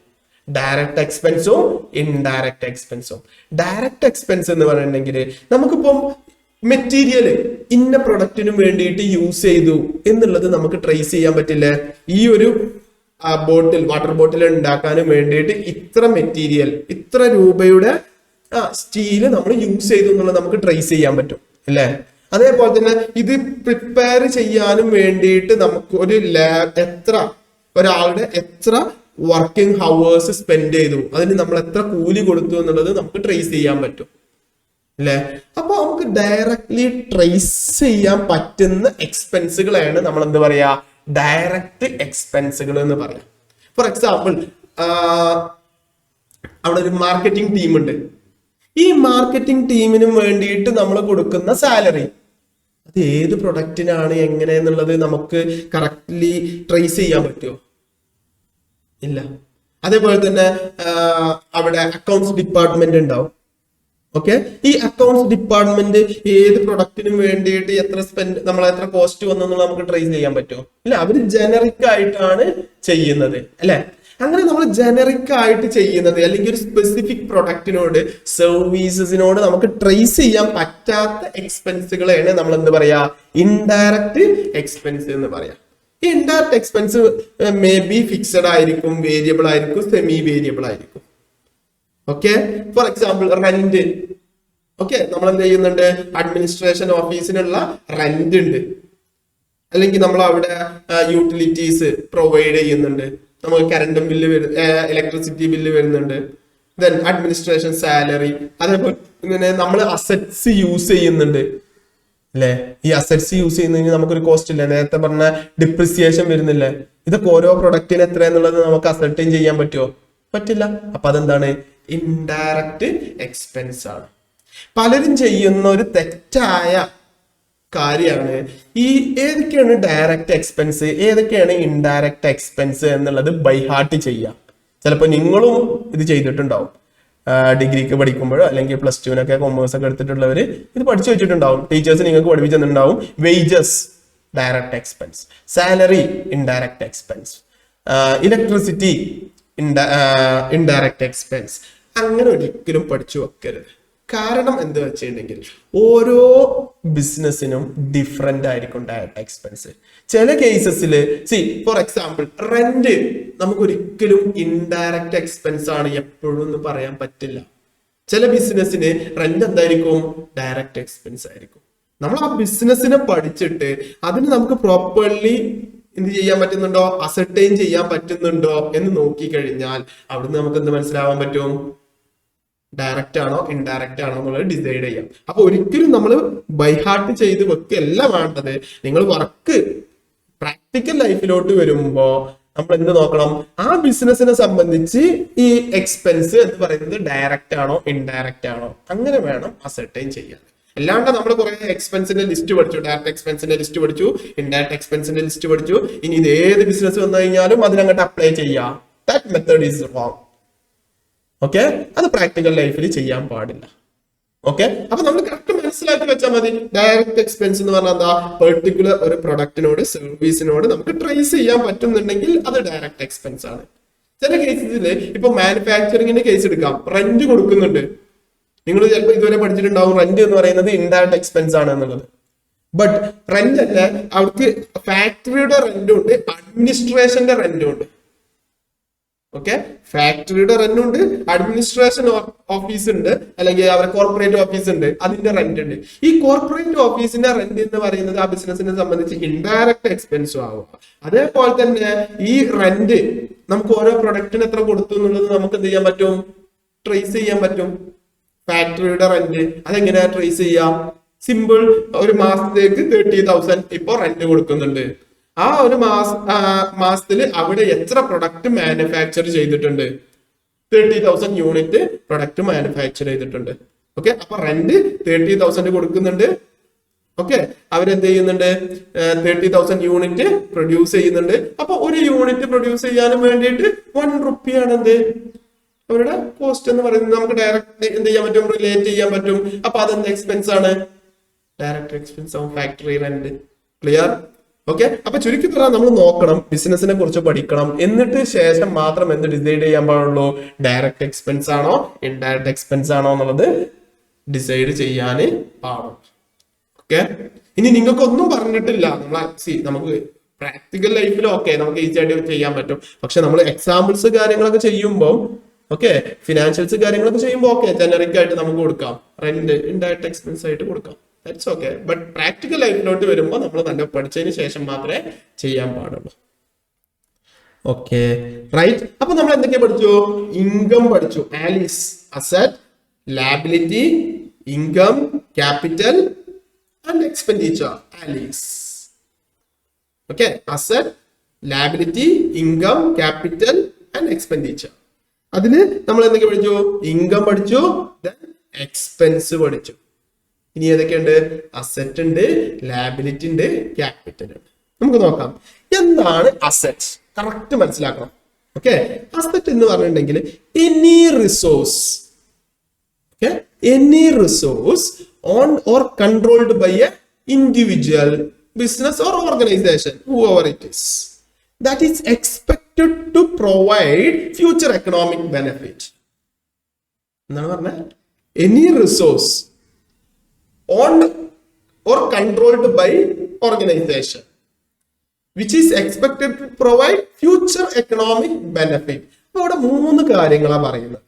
ഡയറക്റ്റ് എക്സ്പെൻസും ഇൻഡയറക്റ്റ് എക്സ്പെൻസും. ഡയറക്റ്റ് എക്സ്പെൻസ് എന്ന് പറയുന്നെങ്കിൽ നമുക്കിപ്പം മെറ്റീരിയൽ ഇന്ന പ്രൊഡക്റ്റിനും വേണ്ടിയിട്ട് യൂസ് ചെയ്തു എന്നുള്ളത് നമുക്ക് ട്രേസ് ചെയ്യാൻ പറ്റില്ല. ഈ ഒരു ബോട്ടിൽ വാട്ടർ ബോട്ടിൽ ഉണ്ടാക്കാനും വേണ്ടിയിട്ട് ഇത്ര മെറ്റീരിയൽ, ഇത്ര രൂപയുടെ സ്റ്റീല് നമ്മൾ യൂസ് ചെയ്തു എന്നുള്ളത് നമുക്ക് ട്രേസ് ചെയ്യാൻ പറ്റും അല്ലേ. അതേപോലെ തന്നെ ഇത് പ്രിപ്പയർ ചെയ്യാനും വേണ്ടിയിട്ട് നമുക്ക് ഒരു ഒരാളുടെ എത്ര വർക്കിംഗ് ഹവേഴ്സ് സ്പെൻഡ് ചെയ്തു, അതിന് നമ്മൾ എത്ര കൂലി കൊടുത്തു എന്നുള്ളത് നമുക്ക് ട്രേസ് ചെയ്യാൻ പറ്റും അല്ലെ. അപ്പൊ നമുക്ക് ഡയറക്ട്ലി ട്രേസ് ചെയ്യാൻ പറ്റുന്ന എക്സ്പെൻസുകളാണ് നമ്മൾ എന്ത് പറയാ, ഡയറക്റ്റ് എക്സ്പെൻസുകൾ എന്ന് പറയാം. ഫോർ എക്സാമ്പിൾ, അവിടെ ഒരു മാർക്കറ്റിംഗ് ടീം ഉണ്ട്. ഈ മാർക്കറ്റിംഗ് ടീമിന് വേണ്ടിയിട്ട് നമ്മൾ കൊടുക്കുന്ന സാലറി, അത് ഏത് പ്രൊഡക്റ്റിനാണ് എങ്ങനെയെന്നുള്ളത് നമുക്ക് കറക്റ്റ്ലി ട്രേസ് ചെയ്യാൻ പറ്റുമോ? ഇല്ല. അതേപോലെ തന്നെ അവിടെ അക്കൗണ്ട്സ് ഡിപ്പാർട്ട്മെന്റ് ഉണ്ടാവും. ഓക്കെ, ഈ അക്കൗണ്ട്സ് ഡിപ്പാർട്ട്മെന്റ് ഏത് പ്രൊഡക്റ്റിനും വേണ്ടിയിട്ട് നമ്മൾ എത്ര കോസ്റ്റ് വന്നു എന്നുള്ളത് നമുക്ക് ട്രേസ് ചെയ്യാൻ പറ്റുമോ? ഇല്ല, അവര് ജനറിക് ആയിട്ടാണ് ചെയ്യുന്നത് അല്ലെ. അങ്ങനെ നമ്മൾ ജനറിക് ആയിട്ട് ചെയ്യുന്നത് അല്ലെങ്കിൽ ഒരു സ്പെസിഫിക് പ്രൊഡക്റ്റിനോട് സർവീസസിനോട് നമുക്ക് ട്രേസ് ചെയ്യാൻ പറ്റാത്ത എക്സ്പെൻസുകളെയാണ് നമ്മൾ എന്ത് പറയാ, ഇൻഡയറക്റ്റ് എക്സ്പെൻസ് എന്ന് പറയാം. ഈ indirect expense may be fixed ആയിരിക്കും, വേരിയബിൾ ആയിരിക്കും, സെമി വേരിയബിൾ ആയിരിക്കും. Okay, for example rent. Okay, നമ്മൾ എന്ത് ചെയ്യുന്നുണ്ട്, അഡ്മിനിസ്ട്രേഷൻ ഓഫീസിനുള്ള റെന്റ് ഉണ്ട്, അല്ലെങ്കിൽ നമ്മൾ അവിടെ യൂട്ടിലിറ്റീസ് പ്രൊവൈഡ് ചെയ്യുന്നുണ്ട്, നമുക്ക് കറണ്ട് ബില്ല് ഇലക്ട്രിസിറ്റി ബില്ല് വരുന്നുണ്ട്, ദെൻ അഡ്മിനിസ്ട്രേഷൻ സാലറി. അതേപോലെ ഇങ്ങനെ നമ്മൾ അസറ്റ്സ് യൂസ് ചെയ്യുന്നുണ്ട് അല്ലെ. ഈ അസറ്റ്സ് യൂസ് ചെയ്യുന്നതിന് നമുക്കൊരു കോസ്റ്റ് ഇല്ല. നേരത്തെ പറഞ്ഞ ഡിപ്രിസിയേഷൻ വരുന്നില്ലേ. ഇതൊക്കെ ഓരോ പ്രൊഡക്റ്റിന് എത്ര എന്നുള്ളത് നമുക്ക് അസർട്ടൈൻ ചെയ്യാൻ പറ്റുമോ? പറ്റില്ല. അപ്പൊ അതെന്താണ്, ഇൻഡയറക്റ്റ് എക്സ്പെൻസ് ആണ്. പലരും ചെയ്യുന്ന ഒരു തെറ്റായ കാര്യമാണ് ഈ ഏതൊക്കെയാണ് ഡയറക്റ്റ് എക്സ്പെൻസ്, ഏതൊക്കെയാണ് ഇൻഡയറക്റ്റ് എക്സ്പെൻസ് എന്നുള്ളത് ബൈ ഹാർട്ട് ചെയ്യുക. ചിലപ്പോൾ നിങ്ങളും ഇത് ചെയ്തിട്ടുണ്ടാവും. ഡിഗ്രിക്ക് പഠിക്കുമ്പോഴോ അല്ലെങ്കിൽ പ്ലസ് ടുവിനൊക്കെ കൊമേഴ്സ് ഒക്കെ എടുത്തിട്ടുള്ളവർ ഇത് പഠിച്ചു വെച്ചിട്ടുണ്ടാവും. ടീച്ചേഴ്സ് നിങ്ങൾക്ക് പഠിപ്പിച്ചു തന്നിട്ടുണ്ടാവും. Wages direct expense, salary indirect expense, electricity indirect expense. അങ്ങനെ ഒരിക്കലും പഠിച്ചു വെക്കരുത്. കാരണം എന്ത് വെച്ചിട്ടുണ്ടെങ്കിൽ ഓരോ ബിസിനസ്സിനും ഡിഫറെന്റ് ആയിരിക്കും ഡയറക്റ്റ് എക്സ്പെൻസ്. ചില കേസസിൽ ഫോർ എക്സാമ്പിൾ റെന്റ് നമുക്ക് ഒരിക്കലും ഇൻഡയറക്റ്റ് എക്സ്പെൻസ് ആണ് എപ്പോഴും എന്ന് പറയാൻ പറ്റില്ല. ചില ബിസിനസ്സിന് റെന്റ് എന്തായിരിക്കും? ഡയറക്റ്റ് എക്സ്പെൻസ് ആയിരിക്കും. നമ്മൾ ആ ബിസിനസ്സിനെ പഠിച്ചിട്ട് അതിന് നമുക്ക് പ്രോപ്പർലി എന്ത് ചെയ്യാൻ പറ്റുന്നുണ്ടോ, അസർട്ടൈൻ ചെയ്യാൻ പറ്റുന്നുണ്ടോ എന്ന് നോക്കിക്കഴിഞ്ഞാൽ അവിടുന്ന് നമുക്ക് എന്ത് മനസ്സിലാവാൻ പറ്റും? ഡയറക്റ്റ് ആണോ ഇൻഡയറക്റ്റ് ആണോ എന്നുള്ളത് ഡിസൈഡ് ചെയ്യാം. അപ്പൊ ഒരിക്കലും നമ്മൾ ബൈഹാർട്ട് ചെയ്ത് വെക്കല്ല വേണ്ടത്. നിങ്ങൾ വർക്ക് പ്രാക്ടിക്കൽ ലൈഫിലോട്ട് വരുമ്പോ നമ്മൾ എന്ത് നോക്കണം? ആ ബിസിനസിനെ സംബന്ധിച്ച് ഈ എക്സ്പെൻസ് എന്ന് പറയുന്നത് ഡയറക്റ്റ് ആണോ ഇൻഡയറക്റ്റ് ആണോ അങ്ങനെ വേണം അസർട്ടൈൻ ചെയ്യാൻ. അല്ലാണ്ട് നമ്മൾ കുറെ എക്സ്പെൻസിന്റെ ലിസ്റ്റ് പഠിച്ചു, ഡയറക്റ്റ് എക്സ്പെൻസിന്റെ ലിസ്റ്റ് പഠിച്ചു, ഇൻഡയറക്റ്റ് എക്സ്പെൻസിന്റെ ലിസ്റ്റ് പഠിച്ചു, ഇനി ഇത് ഏത് ബിസിനസ് വന്നു കഴിഞ്ഞാലും അതിനങ്ങോട്ട് അപ്ലൈ ചെയ്യാം. That method is wrong. Okay, അത് പ്രാക്ടിക്കൽ ലൈഫിൽ ചെയ്യാൻ പാടില്ല. ഓക്കെ, അപ്പൊ നമ്മൾ കറക്റ്റ് മനസ്സിലാക്കി വെച്ചാൽ മതി. ഡയറക്റ്റ് എക്സ്പെൻസ് എന്ന് പറഞ്ഞാൽ എന്താ? പെർട്ടിക്കുലർ ഒരു പ്രൊഡക്റ്റിനോട് സർവീസിനോട് നമുക്ക് ട്രേസ് ചെയ്യാൻ പറ്റുന്നുണ്ടെങ്കിൽ അത് ഡയറക്റ്റ് എക്സ്പെൻസ് ആണ്. ചില കേസിൽ ഇപ്പൊ മാനുഫാക്ചറിങ്ങിന്റെ കേസ് എടുക്കാം, റെന്റ് കൊടുക്കുന്നുണ്ട്. നിങ്ങൾ ചിലപ്പോൾ ഇതുവരെ പഠിച്ചിട്ടുണ്ടാവും റെന്റ് എന്ന് പറയുന്നത് ഇൻഡയറക്റ്റ് എക്സ്പെൻസ് ആണ് എന്നുള്ളത്. ബട്ട് റെന്റ് അല്ല, അവർക്ക് ഫാക്ടറിയുടെ റെന്റും ഉണ്ട്, അഡ്മിനിസ്ട്രേഷന്റെ റെന്റും ഉണ്ട്. ഓക്കെ, ഫാക്ടറിയുടെ റെന്റ് ഉണ്ട്, അഡ്മിനിസ്ട്രേഷൻ ഓഫീസ് ഉണ്ട്, അല്ലെങ്കിൽ അവരുടെ കോർപ്പറേറ്റ് ഓഫീസ് ഉണ്ട്, അതിന്റെ റെന്റ് ഉണ്ട്. ഈ കോർപ്പറേറ്റ് ഓഫീസിന്റെ റെന്റ് എന്ന് പറയുന്നത് ആ ബിസിനസിനെ സംബന്ധിച്ച് ഇൻഡയറക്റ്റ് എക്സ്പെൻസും ആവുക. അതേപോലെ തന്നെ ഈ റെന്റ് നമുക്ക് ഓരോ പ്രൊഡക്റ്റിന് എത്ര കൊടുത്തു എന്നുള്ളത് നമുക്ക് എന്ത് ചെയ്യാൻ പറ്റും? ട്രേസ് ചെയ്യാൻ പറ്റും. ഫാക്ടറിയുടെ റെന്റ് അതെങ്ങനെയാ ട്രേസ് ചെയ്യാം? സിമ്പിൾ, ഒരു മാസത്തേക്ക് 30,000 ഇപ്പൊ റെന്റ് കൊടുക്കുന്നുണ്ട്. ആ ഒരു മാസത്തിൽ അവിടെ എത്ര പ്രൊഡക്റ്റ് മാനുഫാക്ചർ ചെയ്തിട്ടുണ്ട്? 30,000 യൂണിറ്റ് പ്രൊഡക്റ്റ് മാനുഫാക്ചർ ചെയ്തിട്ടുണ്ട്. ഓക്കെ, അപ്പൊ റെന്റ് 30,000 കൊടുക്കുന്നുണ്ട്. ഓക്കെ, അവരെന്ത് ചെയ്യുന്നുണ്ട്? 30,000 യൂണിറ്റ് പ്രൊഡ്യൂസ് ചെയ്യുന്നുണ്ട്. അപ്പൊ ഒരു യൂണിറ്റ് പ്രൊഡ്യൂസ് ചെയ്യാനും വേണ്ടിയിട്ട് 1 റുപ്പിയാണ് എന്ത് അവരുടെ കോസ്റ്റ് എന്ന് പറയുന്നത്. നമുക്ക് ഡയറക്റ്റ് എന്ത് ചെയ്യാൻ പറ്റും? റിലേറ്റ് ചെയ്യാൻ പറ്റും. അപ്പൊ അതെന്ത് എക്സ്പെൻസ് ആണ്? Direct expense of factory rent. Clear? Okay, അപ്പൊ ചുരുക്കി പറഞ്ഞാൽ നമ്മൾ നോക്കണം, ബിസിനസിനെ കുറിച്ച് പഠിക്കണം, എന്നിട്ട് ശേഷം മാത്രം എന്ത് ഡിസൈഡ് ചെയ്യാൻ പാടുള്ളൂ? ഡയറക്റ്റ് എക്സ്പെൻസ് ആണോ ഇൻഡയറക്റ്റ് എക്സ്പെൻസ് ആണോ എന്നുള്ളത് ഡിസൈഡ് ചെയ്യാന് പാടും. ഓക്കെ, ഇനി നിങ്ങൾക്കൊന്നും പറഞ്ഞിട്ടില്ല. നമുക്ക് പ്രാക്ടിക്കൽ ലൈഫിൽ ഓക്കെ നമുക്ക് ഈസി ആയിട്ട് ചെയ്യാൻ പറ്റും. പക്ഷെ നമ്മൾ എക്സാമ്പിൾസ് കാര്യങ്ങളൊക്കെ ചെയ്യുമ്പോൾ ഓക്കെ, ഫിനാൻഷ്യൽസ് കാര്യങ്ങളൊക്കെ ചെയ്യുമ്പോൾ ഓക്കെ ജനറിക് ആയിട്ട് നമുക്ക് കൊടുക്കാം, റെന്റ് ഇൻഡയറക്റ്റ് എക്സ്പെൻസ് ആയിട്ട് കൊടുക്കാം. That's okay. ബട്ട് പ്രാക്ടിക്കൽ ലൈഫിലോട്ട് വരുമ്പോൾ നമ്മൾ നല്ല പഠിച്ചതിന് ശേഷം മാത്രമേ ചെയ്യാൻ പാടുള്ളൂ. Okay, right. അപ്പൊ നമ്മൾ എന്തൊക്കെ പഠിച്ചു? ഇൻകം പഠിച്ചു. ALICE asset, liability, income, capital and expenditure. ALICE. Okay, asset, liability, income, capital and expenditure. അതില് നമ്മൾ എന്തൊക്കെ പഠിച്ചു? ഇൻകം പഠിച്ചു, എക്സ്പെൻസ് പഠിച്ചു. ഇനി ഏതൊക്കെയുണ്ട്? അസറ്റ് ഉണ്ട്, ലയബിലിറ്റി ഉണ്ട്, ക്യാപിറ്റൽ ഉണ്ട്. നമുക്ക് നോക്കാം എന്താണ് അസറ്റ്. കറക്റ്റ് മനസ്സിലാക്കണം. ഓക്കെ, അസറ്റ് എന്ന് പറഞ്ഞിട്ടുണ്ടെങ്കിൽ any resource, okay, any resource owned or controlled by a individual, business or organisation, whoever it is, that is expected to provide future economic benefit. എന്താണ് പറഞ്ഞത്? Any resource owned or controlled by organisation which is expected to provide future economic benefit. അപ്പൊ അവിടെ 3 കാര്യങ്ങളാണ് പറയുന്നത്.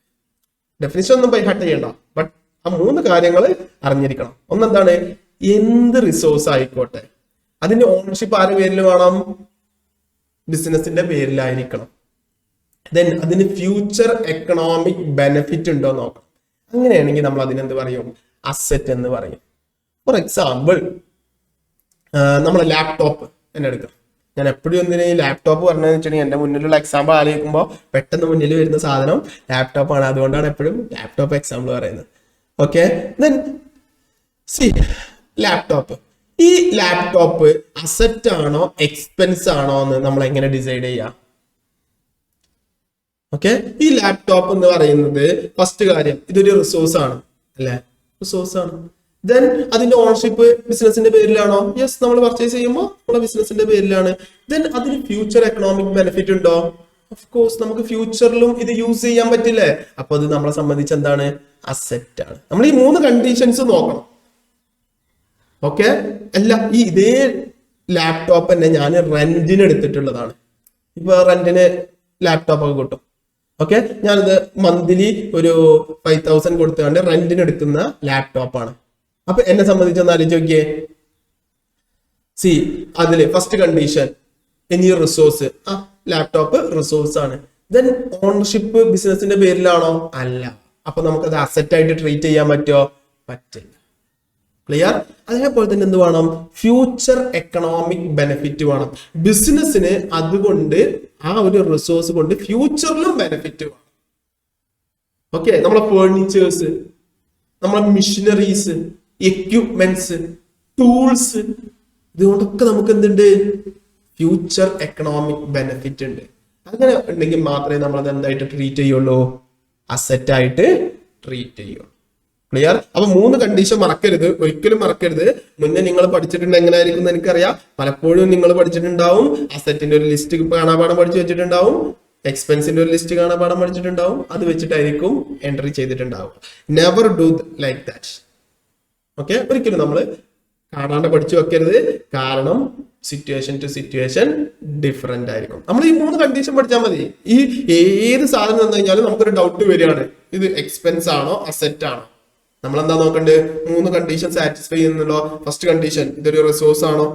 ഡെഫിനിഷൻ ഒന്നും ബൈഹാർട്ട് ചെയ്യണ്ട, ബട്ട് ആ 3 കാര്യങ്ങൾ അറിഞ്ഞിരിക്കണം. ഒന്നെന്താണ്? എന്ത് റിസോഴ്സ് ആയിക്കോട്ടെ അതിന്റെ ഓണർഷിപ്പ് ആരുടെ പേരിൽ വേണം? ബിസിനസിന്റെ പേരിലായിരിക്കണം. ദെൻ അതിന് ഫ്യൂച്ചർ എക്കണോമിക് ബെനിഫിറ്റ് ഉണ്ടോ നോക്കണം. അങ്ങനെയാണെങ്കിൽ നമ്മൾ അതിനെന്ത് പറയും? അസറ്റ് എന്ന് പറയും. ഫോർ എക്സാമ്പിൾ നമ്മളെ ലാപ്ടോപ്പ് എന്നെ എടുക്കാം. ഞാൻ എപ്പോഴും എന്തിനാ ഈ ലാപ്ടോപ്പ് പറഞ്ഞതെന്ന് വെച്ചിട്ടുണ്ടെങ്കിൽ എന്റെ മുന്നിലുള്ള എക്സാമ്പിൾ ആലോചിക്കുമ്പോൾ പെട്ടെന്ന് മുന്നിൽ വരുന്ന സാധനം ലാപ്ടോപ്പ് ആണ്. അതുകൊണ്ടാണ് എപ്പോഴും ലാപ്ടോപ്പ് എക്സാമ്പിൾ പറയുന്നത്. ഓക്കെ, ദെൻ സി ലാപ്ടോപ്പ് ഈ ലാപ്ടോപ്പ് അസറ്റ് ആണോ എക്സ്പെൻസ് ആണോ എന്ന് നമ്മൾ എങ്ങനെ ഡിസൈഡ് ചെയ്യാം? ഓക്കെ, ഈ ലാപ്ടോപ്പ് എന്ന് പറയുന്നത് ഫസ്റ്റ് കാര്യം ഇതൊരു റിസോഴ്സ് ആണ് അല്ലെ, റിസോഴ്സ് ആണ്. ദെൻ അതിന്റെ ഓണർഷിപ്പ് ബിസിനസിന്റെ പേരിലാണോ? യെസ്, നമ്മൾ പർച്ചേസ് ചെയ്യുമ്പോൾ നമ്മുടെ ബിസിനസിന്റെ പേരിലാണ്. ദെൻ അതിന് ഫ്യൂച്ചർ എക്കണോമിക് ബെനിഫിറ്റ് ഉണ്ടോ? ഓഫ് കോഴ്സ്, നമുക്ക് ഫ്യൂച്ചറിലും ഇത് യൂസ് ചെയ്യാൻ പറ്റില്ലേ? അപ്പൊ അത് നമ്മളെ സംബന്ധിച്ച് എന്താണ്? അസെറ്റ് ആണ്. നമ്മൾ ഈ 3 കണ്ടീഷൻസ് നോക്കണം. ഓക്കെ, അല്ല ഈ ഇതേ ലാപ്ടോപ്പ് തന്നെ ഞാൻ റെന്റിന് എടുത്തിട്ടുള്ളതാണ്. ഇപ്പൊ റെന്റിന് ലാപ്ടോപ്പ് ഒക്കെ കിട്ടും. ഓക്കെ, ഞാനിത് മന്ത്ലി ഒരു 5,000 കൊടുത്തുകൊണ്ട് റെന്റിന് എടുക്കുന്ന ലാപ്ടോപ്പാണ്. അപ്പൊ എന്നെ സംബന്ധിച്ചൊന്ന് ആലോചിച്ച് നോക്കിയേ. സി, അതില് first condition any resource, laptop resource ആണ്. ദെൻ ഓണർഷിപ്പ് ബിസിനസിന്റെ പേരിലാണോ? അല്ല. അപ്പൊ നമുക്കത് അസറ്റ് ആയിട്ട് ട്രീറ്റ് ചെയ്യാൻ പറ്റുമോ? പറ്റില്ല. ക്ലിയർ? അതേപോലെ തന്നെ എന്ത് വേണം? ഫ്യൂച്ചർ എക്കണോമിക് ബെനിഫിറ്റ് വേണം. ബിസിനസ്സിന് അതുകൊണ്ട് ആ ഒരു റിസോഴ്സ് കൊണ്ട് ഫ്യൂച്ചറിലും ബെനിഫിറ്റ് വേണം. ഓക്കെ, നമ്മളെ ഫേർണിച്ചേഴ്സ്, നമ്മളെ മിഷനറീസ്, എക്യുപ്മെന്റ്സ്, ടൂൾസ്, ഇതുകൊണ്ടൊക്കെ നമുക്ക് എന്തുണ്ട്? ഫ്യൂച്ചർ എക്കണോമിക് ബെനിഫിറ്റ് ഉണ്ട്. അങ്ങനെ ഉണ്ടെങ്കിൽ മാത്രമേ നമ്മൾ അത് എന്തായിട്ട് ട്രീറ്റ് ചെയ്യുള്ളൂ? അസറ്റ് ആയിട്ട് ട്രീറ്റ് ചെയ്യുള്ളൂ. ക്ലിയർ? അപ്പൊ 3 കണ്ടീഷൻ മറക്കരുത്, ഒരിക്കലും മറക്കരുത്. മുന്നേ നിങ്ങൾ പഠിച്ചിട്ടുണ്ട്, എങ്ങനെയായിരിക്കും എനിക്കറിയാം. പലപ്പോഴും നിങ്ങൾ പഠിച്ചിട്ടുണ്ടാവും, അസറ്റിന്റെ ഒരു ലിസ്റ്റ് കാണാപാഠം പഠിച്ചു വെച്ചിട്ടുണ്ടാവും, എക്സ്പെൻസിന്റെ ഒരു ലിസ്റ്റ് കാണാപാഠം പഠിച്ചിട്ടുണ്ടാവും. അത് വെച്ചിട്ടായിരിക്കും എൻട്രി ചെയ്തിട്ടുണ്ടാവും. Never do like that. Okay, ഒരിക്കലും നമ്മൾ കാണാണ്ട് പഠിച്ചു വെക്കരുത്. കാരണം സിറ്റുവേഷൻ ടു സിറ്റുവേഷൻ ഡിഫറെന്റ് ആയിരിക്കും. നമ്മൾ ഈ 3 കണ്ടീഷൻ പഠിച്ചാൽ മതി. ഈ ഏത് സാധനം തന്നു കഴിഞ്ഞാലും നമുക്കൊരു ഡൗട്ട് വരികയാണ്, ഇത് എക്സ്പെൻസ് ആണോ അസറ്റ് ആണോ? നമ്മൾ എന്താ നോക്കണ്ടേ? 3 കണ്ടീഷൻ സാറ്റിസ്ഫൈ ചെയ്യുന്നുണ്ടോ? ഫസ്റ്റ് കണ്ടീഷൻ ഇതൊരു റിസോഴ്സ് ആണോ?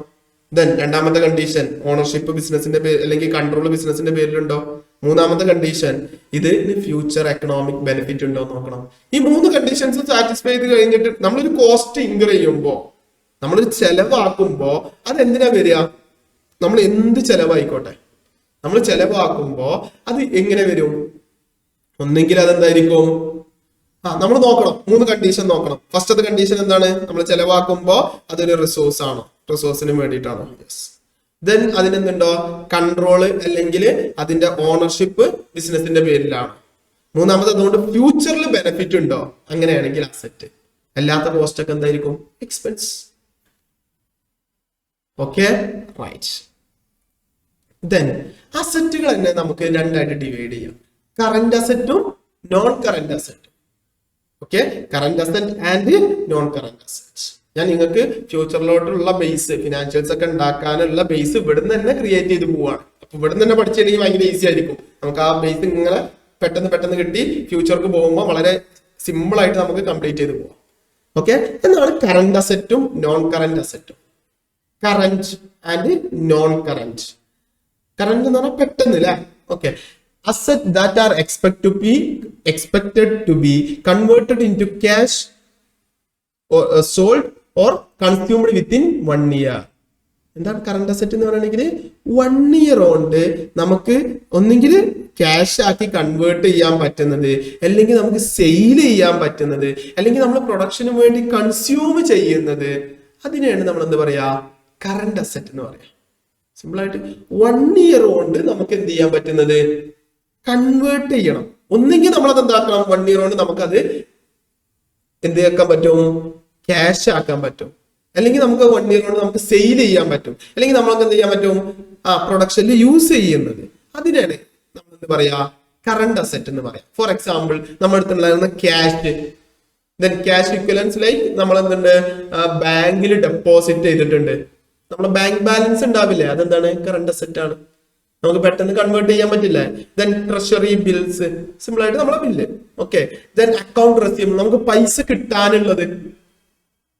ദെൻ രണ്ടാമത്തെ കണ്ടീഷൻ ഓണർഷിപ്പ് ബിസിനസിന്റെ പേര് അല്ലെങ്കിൽ കൺട്രോൾ ബിസിനസിന്റെ പേരിലുണ്ടോ? മൂന്നാമത്തെ കണ്ടീഷൻ ഇതിന് ഫ്യൂച്ചർ എക്കണോമിക് ബെനിഫിറ്റ് ഉണ്ടോ നോക്കണം. ഈ 3 കണ്ടീഷൻസ് സാറ്റിസ്ഫൈ ചെയ്ത് കഴിഞ്ഞിട്ട് നമ്മളൊരു കോസ്റ്റ് ഇൻകർ ചെയ്യുമ്പോ, നമ്മളൊരു ചെലവാക്കുമ്പോ അതെന്തിനാ വരിക? നമ്മൾ എന്ത് ചെലവായിക്കോട്ടെ, നമ്മൾ ചെലവാക്കുമ്പോ അത് എങ്ങനെ വരും? ഒന്നെങ്കിൽ അതെന്തായിരിക്കും? നമ്മൾ നോക്കണം, 3 കണ്ടീഷൻ നോക്കണം. ഫസ്റ്റത്തെ കണ്ടീഷൻ എന്താണ്? നമ്മൾ ചെലവാക്കുമ്പോ അതൊരു റിസോഴ്സ് ആണോ? റിസോഴ്സിന് വേണ്ടിയിട്ടാണോ? യെസ്. ദെൻ അതിനെന്തുണ്ടോ? കൺട്രോള് അല്ലെങ്കിൽ അതിന്റെ ഓണർഷിപ്പ് ബിസിനസിന്റെ പേരിലാണ്. മൂന്നാമത് അതുകൊണ്ട് ഫ്യൂച്ചറിൽ ബെനിഫിറ്റ് ഉണ്ടോ? അങ്ങനെയാണെങ്കിൽ അസറ്റ്. അല്ലാത്ത കോസ്റ്റ് ഒക്കെ എന്തായിരിക്കും? എക്സ്പെൻസ്. Okay, right. ദെൻ അസറ്റുകൾ തന്നെ നമുക്ക് 2ആയിട്ട് ഡിവൈഡ് ചെയ്യാം. കറന്റ് അസറ്റും നോൺ കറന്റ് അസറ്റും. Okay, current asset and non current asset. ഞാൻ നിങ്ങൾക്ക് ഫ്യൂച്ചറിലോട്ടുള്ള ബേസ്, ഫിനാൻഷ്യൽസ് ഒക്കെ ഉണ്ടാക്കാനുള്ള ബേസ് ഇവിടുന്ന് തന്നെ ക്രിയേറ്റ് ചെയ്ത് പോവാണ്. അപ്പൊ ഇവിടുന്ന് തന്നെ പഠിച്ചിട്ടുണ്ടെങ്കിൽ ഭയങ്കര ഈസി ആയിരിക്കും. നമുക്ക് ആ ബേസ് ഇങ്ങനെ പെട്ടെന്ന് കിട്ടി ഫ്യൂച്ചർക്ക് പോകുമ്പോൾ വളരെ സിമ്പിൾ ആയിട്ട് നമുക്ക് കംപ്ലീറ്റ് ചെയ്ത് പോവാം. ഓക്കെ, എന്നാണ് കറന്റ് അസറ്റും നോൺ കറന്റ് അസറ്റും. Current and non current. Current എന്ന് പറഞ്ഞാൽ പെട്ടെന്ന് അല്ലേ? Okay, assets that are expected to be converted into cash or sold or consumed within 1 year. എന്താണ് കറന്റ് അസറ്റ് എന്ന് പറയുകയാണെങ്കിൽ 1 year കൊണ്ട് നമുക്ക് ഒന്നെങ്കിൽ ക്യാഷ് ആക്കി കൺവേർട്ട് ചെയ്യാൻ പറ്റുന്നത്, അല്ലെങ്കിൽ നമുക്ക് സെയിൽ ചെയ്യാൻ പറ്റുന്നത്, അല്ലെങ്കിൽ നമ്മൾ പ്രൊഡക്ഷന് വേണ്ടി കൺസ്യൂം ചെയ്യുന്നത്, അതിനെയാണ് നമ്മൾ എന്ത് പറയാ? കറന്റ് അസറ്റ് എന്ന് പറയാം. സിമ്പിൾ ആയിട്ട് 1 year കൊണ്ട് നമുക്ക് എന്ത് ചെയ്യാൻ പറ്റുന്നത്? കൺവേർട്ട് ചെയ്യണം. ഒന്നെങ്കിൽ നമ്മൾ അത് എന്താക്കണം? 1 year കൊണ്ട് നമുക്കത് എന്ത് ആക്കാൻ പറ്റും? ക്യാഷ് ആക്കാൻ പറ്റും. അല്ലെങ്കിൽ നമുക്ക് 1 year കൊണ്ട് നമുക്ക് സെയിൽ ചെയ്യാൻ പറ്റും. അല്ലെങ്കിൽ നമ്മൾക്ക് എന്ത് ചെയ്യാൻ പറ്റും? പ്രൊഡക്ഷനിൽ യൂസ് ചെയ്യുന്നത്. അതിനാണ് നമ്മൾ എന്ത് പറയാ? കറന്റ് അസറ്റ് എന്ന് പറയാം. ഫോർ എക്സാമ്പിൾ, നമ്മുടെ അടുത്തുണ്ടായിരുന്ന cash, then cash equivalence like നമ്മൾ എന്തുണ്ട്? ബാങ്കിൽ ഡെപ്പോസിറ്റ് ചെയ്തിട്ടുണ്ട്. നമ്മുടെ ബാങ്ക് ബാലൻസ് ഉണ്ടാവില്ലേ? അതെന്താണ്? കറന്റ് അസറ്റ് ആണ്. നമുക്ക് പെട്ടെന്ന് കൺവേർട്ട് ചെയ്യാൻ പറ്റില്ല. ദെൻ ട്രഷറി ബിൽസ്, സിമ്പിൾ ആയിട്ട് നമ്മളെ bill. Okay, then account receivable, നമുക്ക് പൈസ കിട്ടാനുള്ളത്.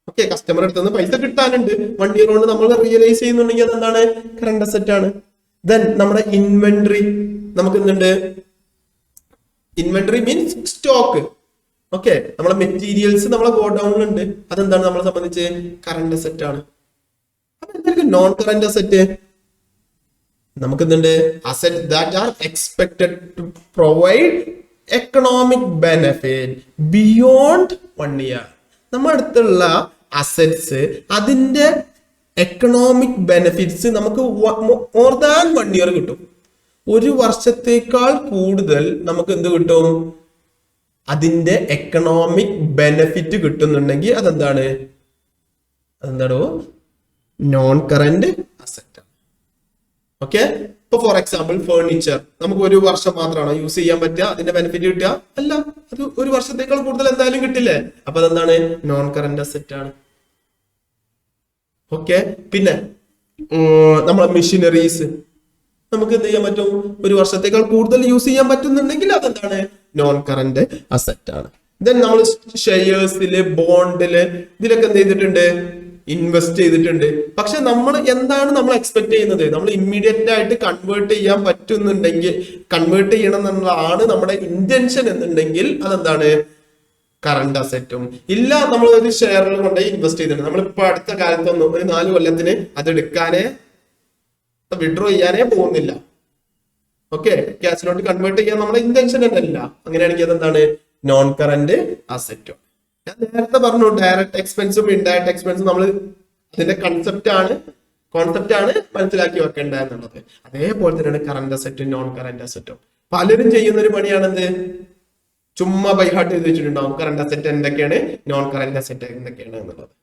ഓക്കെ, കസ്റ്റമർ അടുത്തുനിന്ന് പൈസ കിട്ടാനുണ്ട്, 1 year കൊണ്ട് നമ്മൾ റിയലൈസ് ചെയ്യുന്നുണ്ടെങ്കിൽ അതെന്താണ്? കറന്റ് അസറ്റ് ആണ്. ദെൻ നമ്മുടെ ഇൻവെന്ററി, നമുക്ക് എന്തുണ്ട്? Inventory means stock. ഓക്കെ, നമ്മളെ മെറ്റീരിയൽസ് നമ്മളെ ഗോഡൌണിലുണ്ട്, അതെന്താണ് നമ്മളെ സംബന്ധിച്ച്? കറന്റ് അസറ്റ് ആണ്. അപ്പൊ എന്തായിരിക്കും നോൺ കറന്റ് അസറ്റ്? നമുക്ക് എന്തുണ്ട്? Asset that are expected to provide economic benefit beyond 1 year. നമ്മുടെ അടുത്തുള്ള അസറ്റ്സ് അതിന്റെ എക്കണോമിക് ബെനിഫിറ്റ്സ് നമുക്ക് മോർ ദാൻ 1 ഇയർ കിട്ടും. ഒരു വർഷത്തേക്കാൾ കൂടുതൽ നമുക്ക് എന്ത് കിട്ടും? അതിന്റെ എക്കണോമിക് ബെനിഫിറ്റ് കിട്ടുന്നുണ്ടെങ്കിൽ അതെന്താണോ നോൺ കറന്റ് അസറ്റ്. ഓക്കെ, ഇപ്പൊ ഫോർ എക്സാമ്പിൾ ഫേർണിച്ചർ നമുക്ക് ഒരു വർഷം മാത്രമാണോ യൂസ് ചെയ്യാൻ പറ്റുക, അതിന്റെ ബെനിഫിറ്റ് കിട്ടുക? അല്ല, അത് ഒരു വർഷത്തേക്കാൾ കൂടുതൽ എന്തായാലും കിട്ടില്ലേ. അപ്പൊ അതെന്താണ്? നോൺ കറന്റ് അസറ്റ് ആണ്. ഓക്കെ, പിന്നെ നമ്മളെ മെഷീനറീസ് നമുക്ക് എന്ത് ചെയ്യാൻ പറ്റും? ഒരു വർഷത്തേക്കാൾ കൂടുതൽ യൂസ് ചെയ്യാൻ പറ്റുന്നുണ്ടെങ്കിൽ അതെന്താണ്? നോൺ കറന്റ് അസറ്റ് ആണ്. ദെൻ നമ്മൾ ഷെയർസില്, ബോണ്ടില്, ഇതിലൊക്കെ എന്ത് ചെയ്തിട്ടുണ്ട്? ഇൻവെസ്റ്റ് ചെയ്തിട്ടുണ്ട്. പക്ഷെ നമ്മൾ എന്താണ് നമ്മൾ എക്സ്പെക്ട് ചെയ്യുന്നത്? നമ്മൾ ഇമ്മീഡിയറ്റ് ആയിട്ട് കൺവേർട്ട് ചെയ്യാൻ പറ്റുന്നുണ്ടെങ്കിൽ, കൺവേർട്ട് ചെയ്യണം എന്നുള്ളതാണ് നമ്മുടെ ഇന്റൻഷൻ എന്നുണ്ടെങ്കിൽ അതെന്താണ്? കറന്റ് അസറ്റും. ഇല്ല, നമ്മൾ ഒരു ഷെയറിൽ കൊണ്ടുപോയി ഇൻവെസ്റ്റ് ചെയ്തിട്ടുണ്ട്, നമ്മളിപ്പോ അടുത്ത കാലത്തൊന്നും ഒരു 4 കൊല്ലത്തിന് അത് എടുക്കാനേ വിഡ്രോ ചെയ്യാനേ പോകുന്നില്ല. ഓക്കെ, ക്യാഷിലോട്ട് കൺവേർട്ട് ചെയ്യാൻ നമ്മുടെ ഇന്റൻഷൻ അല്ല. അങ്ങനെയാണെങ്കിൽ അതെന്താണ്? നോൺ കറന്റ് അസറ്റും. ഞാൻ നേരത്തെ പറഞ്ഞു, ഡയറക്റ്റ് എക്സ്പെൻസും ഇൻഡയറക്റ്റ് എക്സ്പെൻസും നമ്മൾ അതിന്റെ കോൺസെപ്റ്റ് ആണ് മനസ്സിലാക്കി വെക്കേണ്ടത് എന്നുള്ളത്. അതേപോലെ തന്നെയാണ് കറന്റ് അസറ്റും നോൺ കറന്റ് അസറ്റും. പലരും ചെയ്യുന്ന ഒരു പണിയാണെന്ത്? ചുമ്മാ ബൈഹാർട്ട് ചെയ്ത് വെച്ചിട്ടുണ്ടാവും കറന്റ് അസറ്റ് എന്തൊക്കെയാണ്, നോൺ കറന്റ് അസറ്റ് എന്തൊക്കെയാണ് എന്നുള്ളത്.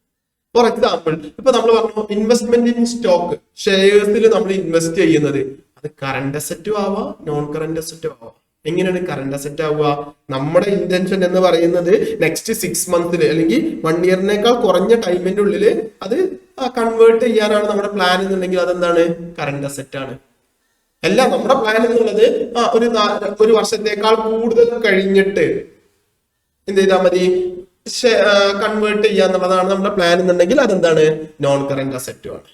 ഫോർ എക്സാമ്പിൾ, ഇപ്പൊ നമ്മൾ പറഞ്ഞു ഇൻവെസ്റ്റ്മെന്റ് ഇൻ സ്റ്റോക്ക്, ഷെയർസിൽ നമ്മൾ ഇൻവെസ്റ്റ് ചെയ്യുന്നത്, അത് കറന്റ് അസറ്റും ആവാം, നോൺ കറന്റ് അസറ്റും ആവാം. എങ്ങനെയാണ് കറന്റ് അസറ്റ് ആവുക? നമ്മുടെ ഇന്റൻഷൻ എന്ന് പറയുന്നത് നെക്സ്റ്റ് 6 മന്ത്സിൽ അല്ലെങ്കിൽ 1 ഇയറിനേക്കാൾ കുറഞ്ഞ ടൈമിന്റെ ഉള്ളിൽ അത് കൺവേർട്ട് ചെയ്യാനാണ് നമ്മുടെ പ്ലാൻ എന്നുണ്ടെങ്കിൽ അതെന്താണ്? കറന്റ് അസറ്റ് ആണ്. അല്ല, നമ്മുടെ പ്ലാൻ എന്നുള്ളത് ഒരു വർഷത്തേക്കാൾ കൂടുതൽ കഴിഞ്ഞിട്ട് എന്ത് ചെയ്താൽ മതി? കൺവേർട്ട് ചെയ്യുക എന്നുള്ളതാണ് നമ്മുടെ പ്ലാൻ എന്നുണ്ടെങ്കിൽ അതെന്താണ്? നോൺ കറന്റ് അസറ്റും ആണ്.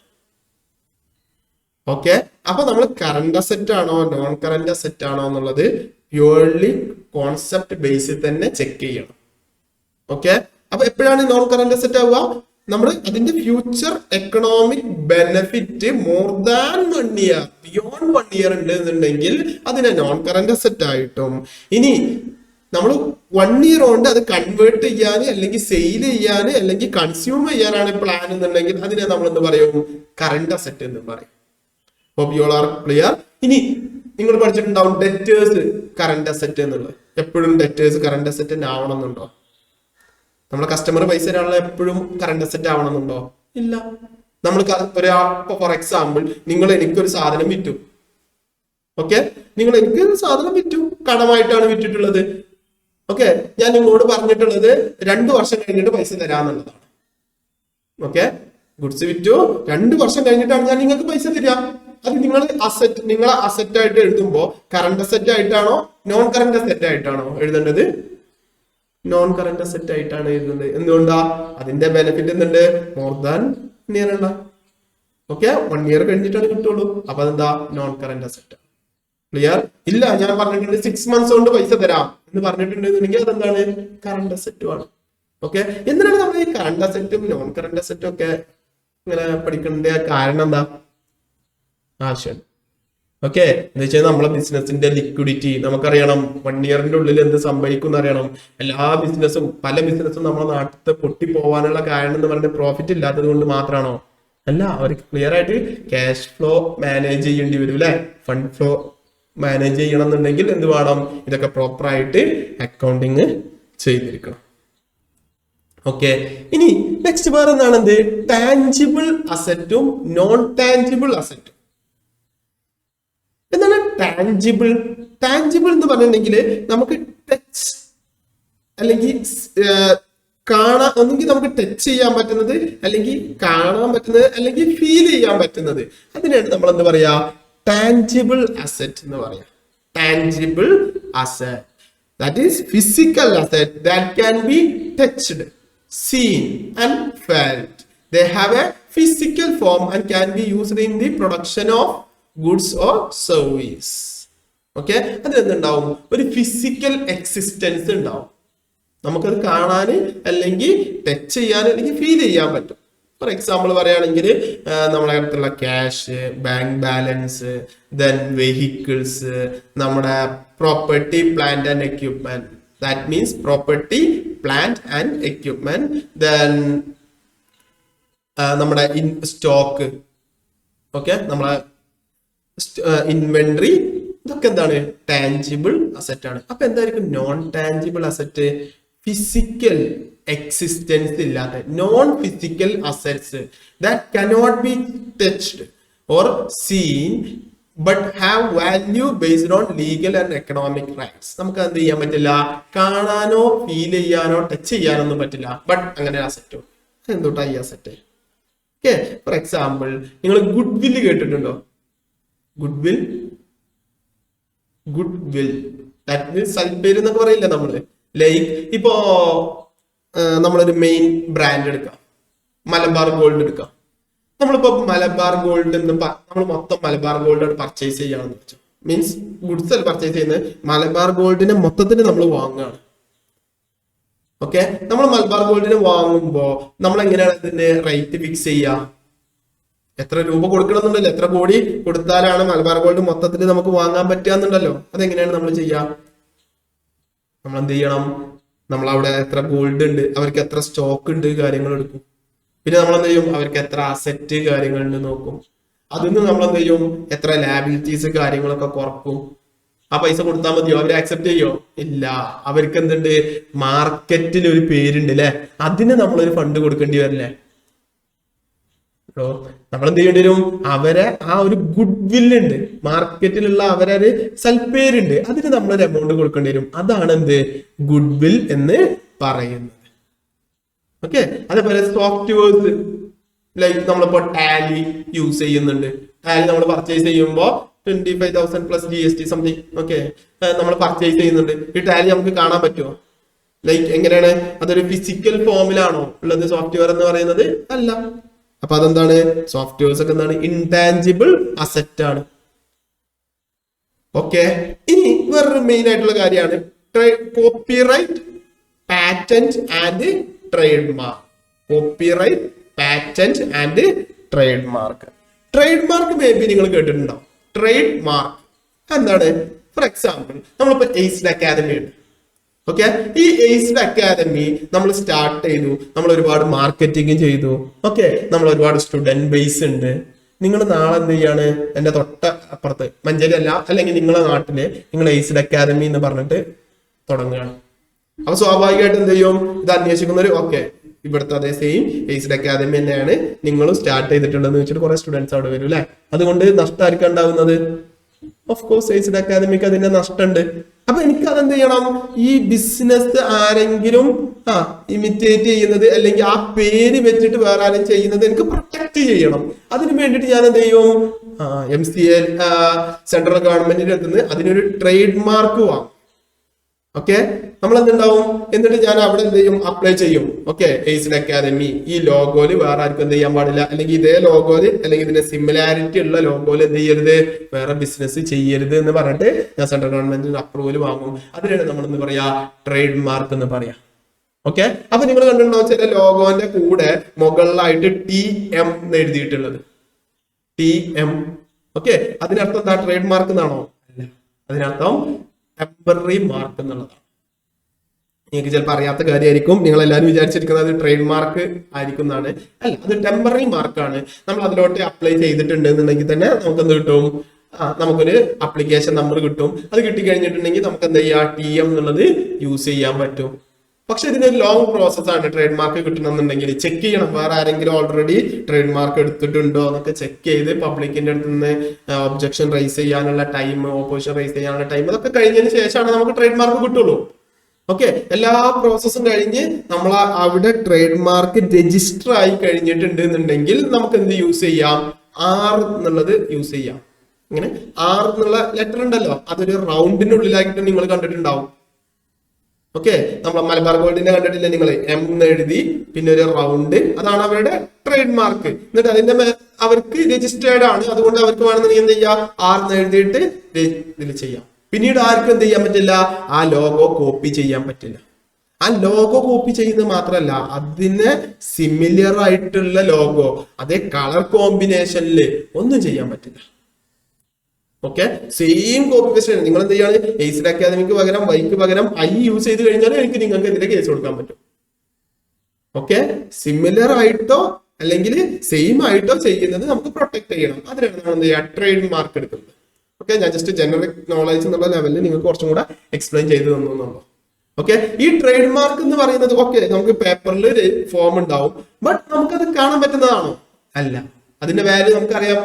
ഓക്കെ, അപ്പൊ നമ്മൾ കറന്റ് അസറ്റ് ആണോ നോൺ കറന്റ് അസറ്റ് ആണോ എന്നുള്ളത് പ്യൂർലി കോൺസെപ്റ്റ് ബേസിൽ തന്നെ ചെക്ക് ചെയ്യണം. ഓക്കെ, അപ്പൊ എപ്പോഴാണ് നോൺ കറന്റ് അസറ്റ് ആവുക? നമ്മൾ അതിന്റെ future economic benefit more than 1 year, beyond 1 year ഉണ്ട് എന്നുണ്ടെങ്കിൽ അതിനെ നോൺ കറന്റ് അസറ്റ് ആയിട്ടും, ഇനി നമ്മൾ 1 ഇയർ കൊണ്ട് അത് കൺവേർട്ട് ചെയ്യാൻ അല്ലെങ്കിൽ സെയിൽ ചെയ്യാൻ അല്ലെങ്കിൽ കൺസ്യൂം ചെയ്യാനാണ് പ്ലാൻ എന്നുണ്ടെങ്കിൽ അതിനെ നമ്മൾ എന്ത് പറയും? കറന്റ് അസറ്റ് എന്ന് പറയും. Hope you all are clear. ഇനി നിങ്ങൾ പഠിച്ചിട്ടുണ്ടാവും ഡെറ്റേഴ്സ് കറന്റ് അസറ്റ് എന്നുള്ളത്. എപ്പോഴും ഡെറ്റേഴ്സ് കറന്റ് അസറ്റ് തന്നെ ആവണമെന്നുണ്ടോ? നമ്മളെ കസ്റ്റമർ പൈസ തരാനുള്ള എപ്പോഴും കറന്റ് അസറ്റ് ആവണമെന്നുണ്ടോ? ഇല്ല. നമ്മൾ ഫോർ എക്സാമ്പിൾ, നിങ്ങൾ എനിക്കൊരു സാധനം വിറ്റു. ഓക്കെ, നിങ്ങൾ എനിക്ക് സാധനം വിറ്റു, കടമായിട്ടാണ് വിറ്റിട്ടുള്ളത്. ഓക്കെ, ഞാൻ നിങ്ങളോട് പറഞ്ഞിട്ടുള്ളത് 2 വർഷം കഴിഞ്ഞിട്ട് പൈസ തരാന്നുള്ളതാണ്. ഓക്കെ, ഗുഡ്സ് വിറ്റു, 2 വർഷം കഴിഞ്ഞിട്ടാണ് ഞാൻ നിങ്ങൾക്ക് പൈസ തരിക. അത് നിങ്ങളെ അസറ്റ് ആയിട്ട് എഴുതുമ്പോ കറന്റ് അസറ്റ് ആയിട്ടാണോ നോൺ കറന്റ് അസറ്റ് ആയിട്ടാണോ എഴുതേണ്ടത്? നോൺ കറന്റ് അസറ്റ് ആയിട്ടാണ് എഴുതുന്നത്. എന്തുകൊണ്ടാ? അതിന്റെ ബെനിഫിറ്റ് എന്തുണ്ട്? മോർ ദാൻ 1 ഇയർ ഉള്ള. ഓക്കെ, 1 ഇയർ കഴിഞ്ഞിട്ടാണ് കിട്ടുള്ളൂ. അപ്പൊ അതെന്താ? Non current asset. ക്ലിയർ? ഇല്ല, ഞാൻ പറഞ്ഞിട്ടുണ്ട് 6 മന്ത്സ് കൊണ്ട് പൈസ തരാം എന്ന് പറഞ്ഞിട്ടുണ്ടെങ്കിൽ അതെന്താണ്? കറന്റ് അസറ്റും ആണ്. ഓക്കെ, എന്തിനാണ് നമ്മൾ ഈ കറന്റ് അസറ്റും നോൺ കറന്റ് അസറ്റും ഒക്കെ ഇങ്ങനെ പഠിക്കേണ്ട കാരണം എന്താ? ആവശ്യം. ഓക്കെ, എന്ന് വെച്ചാൽ നമ്മളെ ബിസിനസിന്റെ ലിക്വിഡിറ്റി നമുക്കറിയണം. 1 ഇയറിന്റെ ഉള്ളിൽ എന്ത് സംഭവിക്കും എന്നറിയണം. പല ബിസിനസ്സും നമ്മുടെ നാട്ടിൽ പൊട്ടി പോവാനുള്ള കാരണം എന്ന് പറയുന്നത് പ്രോഫിറ്റ് ഇല്ലാത്തത് കൊണ്ട് മാത്രമാണോ? അല്ല, അവർക്ക് ക്ലിയർ ആയിട്ട് ക്യാഷ് ഫ്ലോ മാനേജ് ചെയ്യേണ്ടി വരും അല്ലെ. ഫണ്ട് ഫ്ലോ മാനേജ് ചെയ്യണം എന്നുണ്ടെങ്കിൽ എന്ത് വേണം? ഇതൊക്കെ പ്രോപ്പർ ആയിട്ട് അക്കൗണ്ടിങ് ചെയ്തിരിക്കണം. ഓക്കെ, ഇനി നെക്സ്റ്റ് വേറെ എന്താണ്? എന്ത്? ടാഞ്ചിബിൾ അസറ്റും നോൺ ടാഞ്ചിബിൾ അസറ്റും. എന്താണ് ടാഞ്ചിബിൾ? ടാഞ്ചിബിൾ എന്ന് പറഞ്ഞിട്ടുണ്ടെങ്കിൽ നമുക്ക് ടച്ച് അല്ലെങ്കിൽ ഒന്നെങ്കിൽ നമുക്ക് ടച്ച് ചെയ്യാൻ പറ്റുന്നത്, അല്ലെങ്കിൽ കാണാൻ പറ്റുന്നത്, അല്ലെങ്കിൽ ഫീൽ ചെയ്യാൻ പറ്റുന്നത്. അതിനാണ് നമ്മൾ എന്ത് പറയാ? ടാഞ്ചിബിൾ അസറ്റ് എന്ന് പറയാം. Tangible asset, that is physical asset that can be touched, seen and felt. They have a physical form and can be used in the production of goods or service. Okay, അതിനെന്തുണ്ടാവും? ഒരു ഫിസിക്കൽ എക്സിസ്റ്റൻസ് ഉണ്ടാവും. നമുക്കത് കാണാൻ അല്ലെങ്കിൽ ടച്ച് ചെയ്യാൻ അല്ലെങ്കിൽ ഫീൽ ചെയ്യാൻ പറ്റും. ഫോർ എക്സാമ്പിൾ പറയുകയാണെങ്കിൽ നമ്മുടെ അടുത്തുള്ള cash, bank balance, then vehicles, നമ്മുടെ property, plant and equipment. That means property, plant and equipment. Then നമ്മുടെ സ്റ്റോക്ക്, ഓക്കെ, നമ്മളെ ഇൻവെന്ററി, ഇതൊക്കെ എന്താണ്? ടാഞ്ചിബിൾ അസറ്റ് ആണ്. അപ്പൊ എന്തായിരിക്കും non tangible asset? Physical existence ഇല്ലാത്ത non physical assets that cannot be touched or seen but have value based on legal and economic rights. നമുക്ക് എന്ത് ചെയ്യാൻ പറ്റില്ല? കാണാനോ ഫീൽ ചെയ്യാനോ ടച്ച് ചെയ്യാനോ ഒന്നും പറ്റില്ല. ബട്ട് അങ്ങനെ അസറ്റോ, എന്തുട്ടാ ഈ അസറ്റ്? ഓക്കെ, ഫോർ എക്സാമ്പിൾ നിങ്ങൾ ഗുഡ് വില്ല് കേട്ടിട്ടുണ്ടോ? Goodwill, goodwill, that means സൽപ്പേര് എന്നൊക്കെ പറയില്ല നമ്മള്. ലൈക്ക് ഇപ്പോ നമ്മളൊരു മെയിൻ ബ്രാൻഡ് എടുക്കാം, മലബാർ ഗോൾഡ് എടുക്കാം. നമ്മളിപ്പോ മലബാർ ഗോൾഡ് നമ്മൾ മൊത്തം മലബാർ ഗോൾഡ് പർച്ചേസ് ചെയ്യാണെന്ന് വെച്ചു. മീൻസ് ഗുഡ്സ് അല്ല പർച്ചേസ് ചെയ്യുന്നത്, മലബാർ ഗോൾഡിനെ മൊത്തത്തിന് നമ്മൾ വാങ്ങുകയാണ്. ഓക്കെ, നമ്മൾ മലബാർ ഗോൾഡിനെ വാങ്ങുമ്പോ നമ്മൾ എങ്ങനെയാണ് ഇതിന്റെ റേറ്റ് ഫിക്സ് ചെയ്യുക? എത്ര രൂപ കൊടുക്കണമെന്നുണ്ടല്ലോ, എത്ര കോടി കൊടുത്താലാണ് മലബാർ ഗോൾഡ് മൊത്തത്തിൽ നമുക്ക് വാങ്ങാൻ പറ്റുകയെന്നുണ്ടല്ലോ. അതെങ്ങനെയാണ് നമ്മൾ ചെയ്യുക? നമ്മൾ എന്ത് ചെയ്യണം? നമ്മൾ അവിടെ എത്ര ഗോൾഡ് ഉണ്ട്, അവർക്ക് എത്ര സ്റ്റോക്ക് ഉണ്ട്, കാര്യങ്ങൾ എടുക്കും. പിന്നെ നമ്മൾ എന്ത് ചെയ്യും? അവർക്ക് എത്ര അസറ്റ് കാര്യങ്ങളുണ്ട് നോക്കും. അതിൽ നിന്ന് നമ്മൾ എന്ത് ചെയ്യും? എത്ര ലാബിലിറ്റീസ് കാര്യങ്ങളൊക്കെ കുറക്കും. ആ പൈസ കൊടുത്താൽ മതിയോ? അവർ ആക്സെപ്റ്റ് ചെയ്യോ? ഇല്ല. അവർക്ക് എന്തുണ്ട്? മാർക്കറ്റിൽ ഒരു പേരുണ്ട് അല്ലെ, അതിന് നമ്മളൊരു ഫണ്ട് കൊടുക്കേണ്ടി വരില്ലേ? നമ്മൾ എന്ത് ചെയ്യേണ്ടി വരും? അവരെ ആ ഒരു ഗുഡ് വില്ലുണ്ട്, മാർക്കറ്റിലുള്ള അവരെ ഒരു സൽപ്പേരുണ്ട്, അതിന് നമ്മളൊരു എമൗണ്ട് കൊടുക്കേണ്ടി വരും. അതാണ് എന്ത്? ഗുഡ് വിൽ എന്ന് പറയുന്നത്. ഓക്കെ, അതേപോലെ സോഫ്റ്റ്വെയർസ്, ലൈക്ക് നമ്മളിപ്പോ ടാലി യൂസ് ചെയ്യുന്നുണ്ട്. ടാലി നമ്മൾ പർച്ചേസ് ചെയ്യുമ്പോൾ 25,000 പ്ലസ് GST സംതിങ്, ഓക്കെ, നമ്മൾ പർച്ചേസ് ചെയ്യുന്നുണ്ട്. ഈ ടാലി നമുക്ക് കാണാൻ പറ്റുമോ? ലൈക്ക് എങ്ങനെയാണ്? അതൊരു ഫിസിക്കൽ ഫോമിലാണോ ഉള്ളത് സോഫ്റ്റ്വെയർ എന്ന് പറയുന്നത്? അല്ല. അപ്പൊ അതെന്താണ്? സോഫ്റ്റ്വെയർസ് ഒക്കെ എന്താണ്? ഇൻടാഞ്ചിബിൾ അസറ്റ് ആണ്. ഓക്കെ, ഇനി വേറൊരു മെയിൻ ആയിട്ടുള്ള കാര്യമാണ് copyright, patent and trade mark. Copyright, patent and trade mark. Trade mark may be നിങ്ങൾ കേട്ടിട്ടുണ്ടോ? ട്രേഡ് മാർക്ക് എന്താണ്? ഫോർ എക്സാമ്പിൾ നമ്മളിപ്പോ എയ്സ്ഡ് അക്കാദമി ഉണ്ട്. ഓക്കെ, ഈ എയ്സ്ഡ് അക്കാദമി നമ്മൾ സ്റ്റാർട്ട് ചെയ്തു, നമ്മൾ ഒരുപാട് മാർക്കറ്റിംഗ് ചെയ്തു. ഓക്കെ, നമ്മൾ ഒരുപാട് സ്റ്റുഡന്റ് ബേസ് ഉണ്ട്. നിങ്ങൾ നാളെ എന്ത് ചെയ്യാണ്? എന്റെ തൊട്ട അപ്പുറത്ത് മഞ്ചേരി അല്ല, അല്ലെങ്കിൽ നിങ്ങളുടെ നാട്ടില് നിങ്ങൾ എയ്സ്ഡ് അക്കാദമി എന്ന് പറഞ്ഞിട്ട് തുടങ്ങുകയാണ്. അപ്പൊ സ്വാഭാവികമായിട്ട് എന്ത് ചെയ്യും? ഇത് അന്വേഷിക്കുന്നവര് ഓക്കെ, ഇവിടുത്തെ അതേ സെയിം എയ്സ്ഡ് അക്കാദമി തന്നെയാണ് നിങ്ങളും സ്റ്റാർട്ട് ചെയ്തിട്ടുണ്ടെന്ന് വെച്ചിട്ട് കുറെ സ്റ്റുഡൻസ് അവിടെ വരും അല്ലെ. അതുകൊണ്ട് നഷ്ടമായിരിക്കും ഉണ്ടാവുന്നത്. ഓഫ് കോഴ്സ് എയ്സ്ഡ് അക്കാദമിക്ക് അതിന്റെ നഷ്ടമുണ്ട്. അപ്പൊ എനിക്ക് അതെന്ത് ചെയ്യണം? ഈ ബിസിനസ് ആരെങ്കിലും ഇമിറ്റേറ്റ് ചെയ്യുന്നത് അല്ലെങ്കിൽ ആ പേര് വെച്ചിട്ട് വേറെ ആരും ചെയ്യുന്നത് എനിക്ക് പ്രൊട്ടക്ട് ചെയ്യണം. അതിന് വേണ്ടിയിട്ട് ഞാൻ എന്ത് ചെയ്യും? MCA സെൻട്രൽ ഗവൺമെന്റിന്റെ അടുത്ത് നിന്ന് അതിനൊരു ട്രേഡ് മാർക്ക് വാങ്ങും. ഓക്കെ, നമ്മൾ എന്തുണ്ടാവും? എന്നിട്ട് ഞാൻ അവിടെ എന്ത് ചെയ്യും? അപ്ലൈ ചെയ്യും. ഓക്കെ, എയ്സ്ഡ് അക്കാദമി ഈ ലോഗോയില് വേറെ ആർക്കും എന്ത് ചെയ്യാൻ പാടില്ല, അല്ലെങ്കിൽ ഇതേ ലോഗോയില് അല്ലെങ്കിൽ ഇതിന്റെ സിമിലാരിറ്റി ഉള്ള ലോഗോയില് എന്ത് ചെയ്യരുത്? വേറെ ബിസിനസ് ചെയ്യരുത് എന്ന് പറഞ്ഞിട്ട് ഞാൻ സെൻട്രൽ ഗവൺമെന്റിന് അപ്രൂവൽ വാങ്ങും. അതിനാണ് നമ്മൾ എന്ന് പറയാ ട്രേഡ് മാർക്ക് എന്ന് പറയാം. ഓക്കെ, അപ്പൊ നിങ്ങൾ കണ്ടിട്ടുണ്ടോ ചില ലോഗോന്റെ കൂടെ മുകളിലായിട്ട് TM എന്ന് എഴുതിയിട്ടുള്ളത്? TM. ഓക്കെ, അതിനർത്ഥം എന്താ? ട്രേഡ് മാർക്ക് എന്നാണോ? അല്ല, അതിനർത്ഥം ടെമ്പററി മാർക്ക് എന്നുള്ളതാണ്. നിങ്ങൾക്ക് ചിലപ്പോൾ അറിയാത്ത കാര്യമായിരിക്കും. നിങ്ങൾ എല്ലാവരും വിചാരിച്ചിരിക്കുന്നത് അത് ട്രേഡ് മാർക്ക് ആയിരിക്കും എന്നാണ്. അല്ല, അത് ടെമ്പററി മാർക്കാണ്. നമ്മൾ അതിലോട്ട് അപ്ലൈ ചെയ്തിട്ടുണ്ട് എന്നുണ്ടെങ്കിൽ തന്നെ നമുക്ക് എന്ത് കിട്ടും? നമുക്കൊരു അപ്ലിക്കേഷൻ നമ്പർ കിട്ടും. അത് കിട്ടിക്കഴിഞ്ഞിട്ടുണ്ടെങ്കിൽ നമുക്ക് എന്താ ചെയ്യുക? TM എന്നുള്ളത് യൂസ് ചെയ്യാൻ പറ്റും. പക്ഷെ ഇതിനൊരു ലോങ് പ്രോസസ് ആണ്. ട്രേഡ് മാർക്ക് കിട്ടണമെന്നുണ്ടെങ്കിൽ ചെക്ക് ചെയ്യണം, വേറെ ആരെങ്കിലും ഓൾറെഡി ട്രേഡ് മാർക്ക് എടുത്തിട്ടുണ്ടോ എന്നൊക്കെ ചെക്ക് ചെയ്ത് പബ്ലിക്കിന്റെ അടുത്ത് നിന്ന് ഒബ്ജക്ഷൻ റൈസ് ചെയ്യാനുള്ള ടൈം, ഓപ്പോസിഷൻ റൈസ് ചെയ്യാനുള്ള ടൈം, അതൊക്കെ കഴിഞ്ഞതിന് ശേഷമാണ് നമുക്ക് ട്രേഡ് മാർക്ക് കിട്ടുള്ളൂ. ഓക്കെ, എല്ലാ പ്രോസസ്സും കഴിഞ്ഞ് നമ്മൾ അവിടെ ട്രേഡ് മാർക്ക് രജിസ്റ്റർ ആയി കഴിഞ്ഞിട്ടുണ്ട് എന്നുണ്ടെങ്കിൽ നമുക്ക് എന്ത് യൂസ് ചെയ്യാം? R എന്നുള്ളത് യൂസ് ചെയ്യാം. ഇങ്ങനെ R എന്നുള്ള ലെറ്റർ ഉണ്ടല്ലോ, അതൊരു റൗണ്ടിനുള്ളിലാക്കിയിട്ട് നിങ്ങൾ കണ്ടിട്ടുണ്ടാവും. ഓക്കെ, നമ്മൾ മലബാർ ഗോൾഡിന്റെ കണ്ടിട്ടില്ലേ നിങ്ങൾ? M എന്ന് എഴുതി പിന്നെ ഒരു റൗണ്ട്, അതാണ് അവരുടെ ട്രേഡ് മാർക്ക്. എന്നിട്ട് അതിന്റെ അവർക്ക് രജിസ്റ്റേർഡ് ആണ്, അതുകൊണ്ട് അവർക്ക് വേണമെന്നുണ്ടെങ്കിൽ എന്ത് ചെയ്യാം? R എന്ന് എഴുതിയിട്ട് ഇതിൽ ചെയ്യാം. പിന്നീട് ആർക്കും എന്ത് ചെയ്യാൻ പറ്റില്ല? ആ ലോഗോ കോപ്പി ചെയ്യാൻ പറ്റില്ല. ആ ലോഗോ കോപ്പി ചെയ്യുന്നത് മാത്രമല്ല, അതിന് സിമിലർ ആയിട്ടുള്ള ലോഗോ അതേ കളർ കോമ്പിനേഷനിൽ ഒന്നും ചെയ്യാൻ പറ്റില്ല. Okay, same copy paste. നിങ്ങൾ എന്ത് ചെയ്യാണ്? എയ്സ്ഡ് അക്കാദമിക്ക് പകരം വൈക്ക് പകരം I യൂസ് ചെയ്ത് കഴിഞ്ഞാൽ നിങ്ങൾക്ക് എതിരെ കേസ് കൊടുക്കാൻ പറ്റും. ഓക്കെ, സിമിലർ ആയിട്ടോ അല്ലെങ്കിൽ സെയിം ആയിട്ടോ ചെയ്യുന്നത് നമുക്ക് പ്രൊട്ടക്ട് ചെയ്യണം. അതിനാണ് നമ്മൾ എന്ത് ചെയ്യുക, ട്രേഡ് മാർക്ക് എടുക്കുന്നത്. ഓക്കെ, ഞാൻ ജസ്റ്റ് ജനറൽ നോളജ് എന്നുള്ള ലെവലിൽ നിങ്ങൾക്ക് കുറച്ചും കൂടെ എക്സ്പ്ലെയിൻ ചെയ്ത് തന്നു. ഓക്കെ, ഈ ട്രേഡ് മാർക്ക് എന്ന് പറയുന്നത് ഓക്കെ നമുക്ക് പേപ്പറിൽ ഒരു ഫോം ഉണ്ടാവും, ബട്ട് നമുക്കത് കാണാൻ പറ്റുന്നതാണോ? അല്ല. അതിന്റെ വാല്യൂ നമുക്കറിയാം,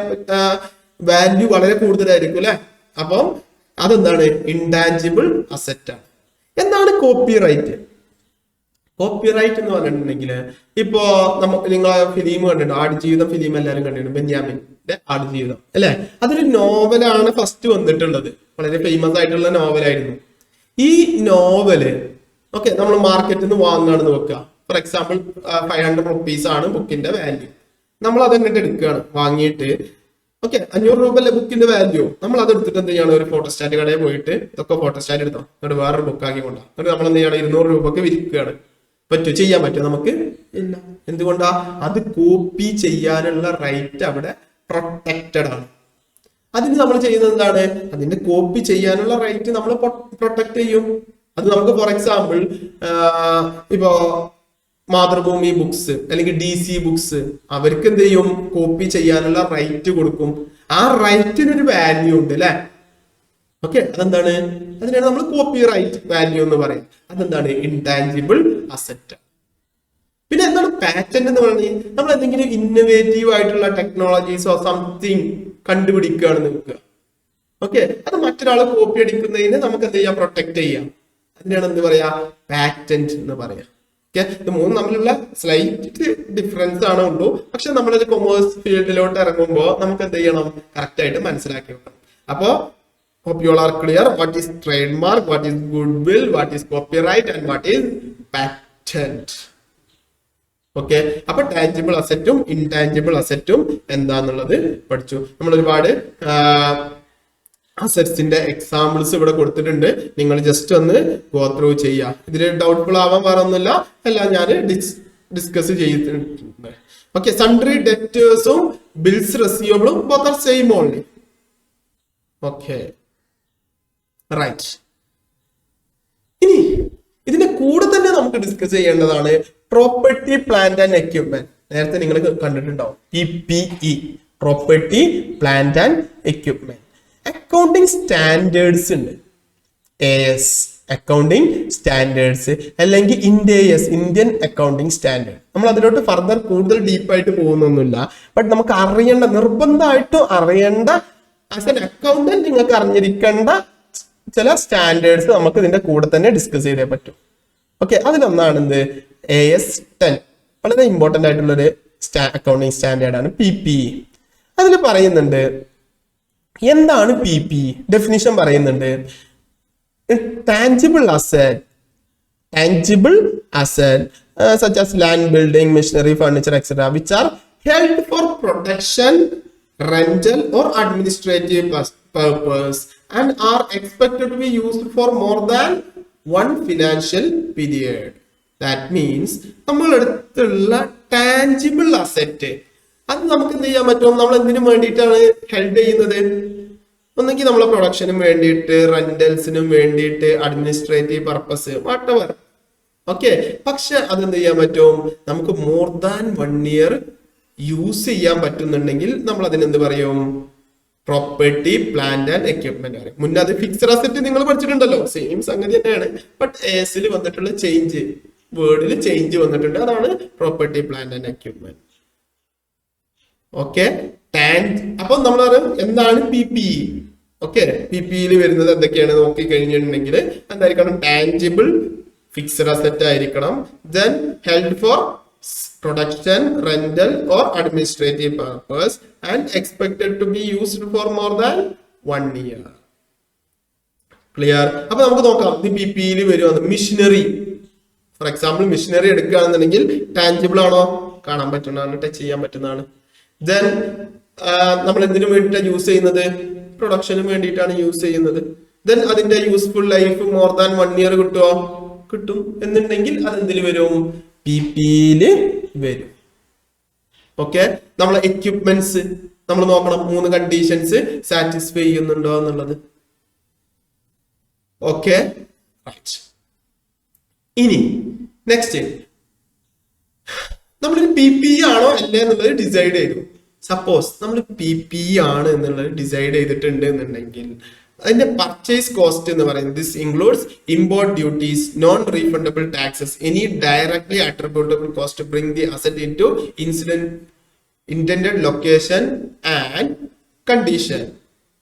വാല്യൂ വളരെ കൂടുതലായിരിക്കും അല്ലെ. അപ്പം അതെന്താണ്, ഇൻടാഞ്ചിബിൾ അസറ്റ് ആണ്. എന്താണ് കോപ്പിറൈറ്റ്? കോപ്പിറൈറ്റ് എന്ന് പറഞ്ഞിട്ടുണ്ടെങ്കിൽ ഇപ്പോ നിങ്ങളെ ഫിലിം കണ്ടിട്ടുണ്ട്, ആടുജീവിതം ഫിലിം എല്ലാവരും കണ്ടിട്ടുണ്ട്, ബെന്യാമിന്റെ ആടുജീവിതം അല്ലെ. അതൊരു നോവലാണ് ഫസ്റ്റ് വന്നിട്ടുള്ളത്, വളരെ ഫേമസ് ആയിട്ടുള്ള നോവലായിരുന്നു. ഈ നോവല് ഓക്കെ നമ്മൾ മാർക്കറ്റിൽ നിന്ന് വാങ്ങുകയാണെന്ന് വെക്കുക. ഫോർ എക്സാമ്പിൾ 500 rupees ആണ് ബുക്കിന്റെ വാല്യൂ. നമ്മൾ അത് എന്നിട്ട് എടുക്കുകയാണ് വാങ്ങിയിട്ട്. ഓക്കെ, 500 രൂപ അല്ലേ ബുക്കിന്റെ വാല്യൂ. നമ്മൾ അത് എടുത്തിട്ട് എന്ത് ചെയ്യണം, ഒരു ഫോട്ടോസ്റ്റാറ്റ് കടയിൽ പോയിട്ട് ഇതൊക്കെ ഫോട്ടോസ്റ്റാറ്റ് എടുത്തോ, എന്നിട്ട് വേറൊരു ബുക്കാക്കി കൊണ്ടാണ്, എന്നിട്ട് നമ്മൾ എന്ത് ചെയ്യണം, 200 രൂപക്ക് വിൽക്കുകയാണ്. ചെയ്യാൻ പറ്റുമോ നമുക്ക്? ഇല്ല. എന്തുകൊണ്ടാ? അത് കോപ്പി ചെയ്യാനുള്ള റൈറ്റ് അവിടെ പ്രൊട്ടക്റ്റഡ് ആണ്. അതിന് നമ്മൾ ചെയ്യുന്നത് എന്താണ്, അതിന്റെ കോപ്പി ചെയ്യാനുള്ള റൈറ്റ് നമ്മൾ പ്രൊട്ടക്ട് ചെയ്യും. അത് നമുക്ക് ഫോർ എക്സാമ്പിൾ ഇപ്പോ മാതൃഭൂമി ബുക്സ് അല്ലെങ്കിൽ DC ബുക്സ്, അവർക്ക് എന്ത് ചെയ്യും, കോപ്പി ചെയ്യാനുള്ള റൈറ്റ് കൊടുക്കും. ആ റൈറ്റിനൊരു വാല്യൂ ഉണ്ട് അല്ലെ. ഓക്കെ, അതെന്താണ്, അതിനാണ് നമ്മൾ കോപ്പി റൈറ്റ് വാല്യൂ എന്ന് പറയും. അതെന്താണ്, ഇൻടാഞ്ചിബിൾ അസറ്റ്. പിന്നെ എന്താണ് പാറ്റന്റ് എന്ന് പറയുന്നത്? നമ്മൾ എന്തെങ്കിലും ഇന്നോവേറ്റീവ് ആയിട്ടുള്ള ടെക്നോളജീസോ സംതിങ് കണ്ടുപിടിക്കുകയാണെന്ന് വെക്കുക. ഓക്കെ, അത് മറ്റൊരാൾ കോപ്പി അടിക്കുന്നതിന് നമുക്ക് എന്ത് ചെയ്യാം, പ്രൊട്ടക്ട് ചെയ്യാം. അതിനാണ് എന്ത് പറയാ, പാറ്റന്റ് എന്ന് പറയാം. ഓക്കെ, ഇത് മൂന്നും തമ്മിലുള്ള സ്ലൈറ്റ് ഡിഫറൻസ് ആണ് ഉള്ളൂ. പക്ഷെ നമ്മളൊരു കൊമേഴ്സ് ഫീൽഡിലോട്ട് ഇറങ്ങുമ്പോൾ നമുക്ക് എന്ത് ചെയ്യണം, കറക്റ്റ് ആയിട്ട് മനസ്സിലാക്കി വെക്കണം. അപ്പോ hope you all are clear what is trademark, what is goodwill, what is copyright and what is patent. Okay, അപ്പൊ ടാഞ്ചിബിൾ അസറ്റും ഇൻടാഞ്ചിബിൾ അസറ്റും എന്താന്നുള്ളത് പഠിച്ചു. നമ്മൾ ഒരുപാട് അസറ്റ്സിന്റെ എക്സാമ്പിൾസ് ഇവിടെ കൊടുത്തിട്ടുണ്ട്. നിങ്ങൾ ജസ്റ്റ് ഒന്ന് ഗോ ത്രൂ ചെയ്യുക. ഇതിൽ ഡൗട്ട്ഫുൾ ആവാൻ വേറൊന്നുമില്ല, എല്ലാം ഞാൻ ഡിസ്കസ് ചെയ്തിട്ടുണ്ട്. ഓക്കെ, സൺട്രി ഡെറ്റേഴ്സും ബിൽസ് റെസീവബിളും both are same only. Okay, right. ഇനി ഇതിന്റെ കൂടെ തന്നെ നമുക്ക് ഡിസ്കസ് ചെയ്യേണ്ടതാണ് പ്രോപ്പർട്ടി, പ്ലാന്റ് ആൻഡ് എക്യുപ്മെന്റ്. നേരത്തെ നിങ്ങൾ കണ്ടിട്ടുണ്ടാവും PPE, property, plant and equipment. Accounting standards ഉണ്ട്, AS അക്കൗണ്ടിങ് സ്റ്റാൻഡേർഡ്സ്, അല്ലെങ്കിൽ ഇന്ത്യൻ അക്കൗണ്ടിങ് സ്റ്റാൻഡേർഡ്. നമ്മൾ അതിലോട്ട് ഫർദർ കൂടുതൽ ഡീപ്പായിട്ട് പോകുന്നൊന്നുമില്ല, ബട്ട് നമുക്ക് അറിയേണ്ട, നിർബന്ധമായിട്ടും അറിയേണ്ട, ആസ് എൻ അക്കൗണ്ടന്റ് നിങ്ങൾക്ക് അറിഞ്ഞിരിക്കേണ്ട ചില സ്റ്റാൻഡേർഡ്സ് നമുക്ക് ഇതിന്റെ കൂടെ തന്നെ ഡിസ്കസ് ചെയ്തേ പറ്റും. ഓക്കെ, അതിലൊന്നാണ് എന്ത്, AS10. വളരെ ഇമ്പോർട്ടന്റ് ആയിട്ടുള്ള ഒരു അക്കൗണ്ടിങ് സ്റ്റാൻഡേർഡ് ആണ് PPE. അതിൽ പറയുന്നുണ്ട് എന്താണ് PPE, ഡെഫിനിഷൻ പറയുന്നുണ്ട്. Tangible asset such as land, building, machinery, furniture, etc. which are held for protection, rental or administrative purpose and are expected to be used for more than one financial period. That means നമ്മളടുത്തുള്ള ടാഞ്ചിബിൾ അസറ്റ് അത് നമുക്ക് എന്ത് ചെയ്യാൻ പറ്റും, നമ്മൾ എന്തിനു വേണ്ടിയിട്ടാണ് ഹെൽഡ് ചെയ്യുന്നത്? ഒന്നെങ്കിൽ നമ്മളെ പ്രൊഡക്ഷനും വേണ്ടിയിട്ട്, റെന്റൽസിനും വേണ്ടിയിട്ട്, അഡ്മിനിസ്ട്രേറ്റീവ് പർപ്പസ്, വാട്ടെവർ. ഓക്കെ, പക്ഷെ അതെന്ത് ചെയ്യാൻ പറ്റും, നമുക്ക് മോർ ദാൻ 1 year യൂസ് ചെയ്യാൻ പറ്റുന്നുണ്ടെങ്കിൽ നമ്മൾ അതിനെന്ത് പറയും, പ്രോപ്പർട്ടി, പ്ലാന്റ് ആൻഡ് എക്യുപ്മെന്റ് പറയും. മുന്നേ അത് ഫിക്സഡ് അസറ്റ് നിങ്ങൾ പഠിച്ചിട്ടുണ്ടല്ലോ, സെയിം സംഗതി തന്നെയാണ്. ബട്ട് ASൽ വന്നിട്ടുള്ള ചേഞ്ച്, വേർഡിൽ ചേഞ്ച് വന്നിട്ടുണ്ട്. അതാണ് property, plant and equipment. Okay, അപ്പൊ നമ്മൾ പറയും എന്താണ് PPE. ഓക്കെ, PPEയിൽ വരുന്നത് എന്തൊക്കെയാണ് നോക്കി കഴിഞ്ഞിട്ടുണ്ടെങ്കിൽ എന്തായിരിക്കണം, ടാഞ്ചിബിൾ ഫിക്സഡ് അസറ്റ് ആയിരിക്കണം. Then held for production, rental or administrative purpose and expected to be used for more than 1 year. Clear? അപ്പൊ നമുക്ക് നോക്കാം PPEയിൽ വരുന്നത് മിഷനറി. ഫോർ എക്സാമ്പിൾ മിഷനറി എടുക്കുകയാണെന്നുണ്ടെങ്കിൽ ടാഞ്ചിബിൾ ആണോ, കാണാൻ പറ്റുന്നതാണ്, ടച്ച് ചെയ്യാൻ പറ്റുന്നതാണ്. ദെൻ നമ്മൾ എന്തിനു വേണ്ടിയിട്ടാണ് യൂസ് ചെയ്യുന്നത്, പ്രൊഡക്ഷന് വേണ്ടിയിട്ടാണ് യൂസ് ചെയ്യുന്നത്. ദെൻ അതിന്റെ useful life more than 1 year കിട്ടുമോ, കിട്ടും എന്നുണ്ടെങ്കിൽ അതെന്തിൽ വരും, PPEയിൽ വരും. ഓക്കെ, നമ്മളെ എക്യുപ്മെന്റ്സ് നമ്മൾ നോക്കണം, 3 കണ്ടീഷൻസ് സാറ്റിസ്ഫൈ ചെയ്യുന്നുണ്ടോ എന്നുള്ളത്. Okay, right. ഇനി നെക്സ്റ്റ് നമ്മളൊരു PPE ആണോ അല്ലേ എന്നുള്ളത് ഡിസൈഡ് ചെയ്തു. സപ്പോസ് നമ്മൾ PPE ആണ് എന്നുള്ളത് ഡിസൈഡ് ചെയ്തിട്ടുണ്ട് എന്നുണ്ടെങ്കിൽ അതിന്റെ പർച്ചേസ് കോസ്റ്റ് എന്ന് പറയുന്നത് this includes import duties, non refundable taxes, any directly attributable cost to bring the asset into intended location and condition.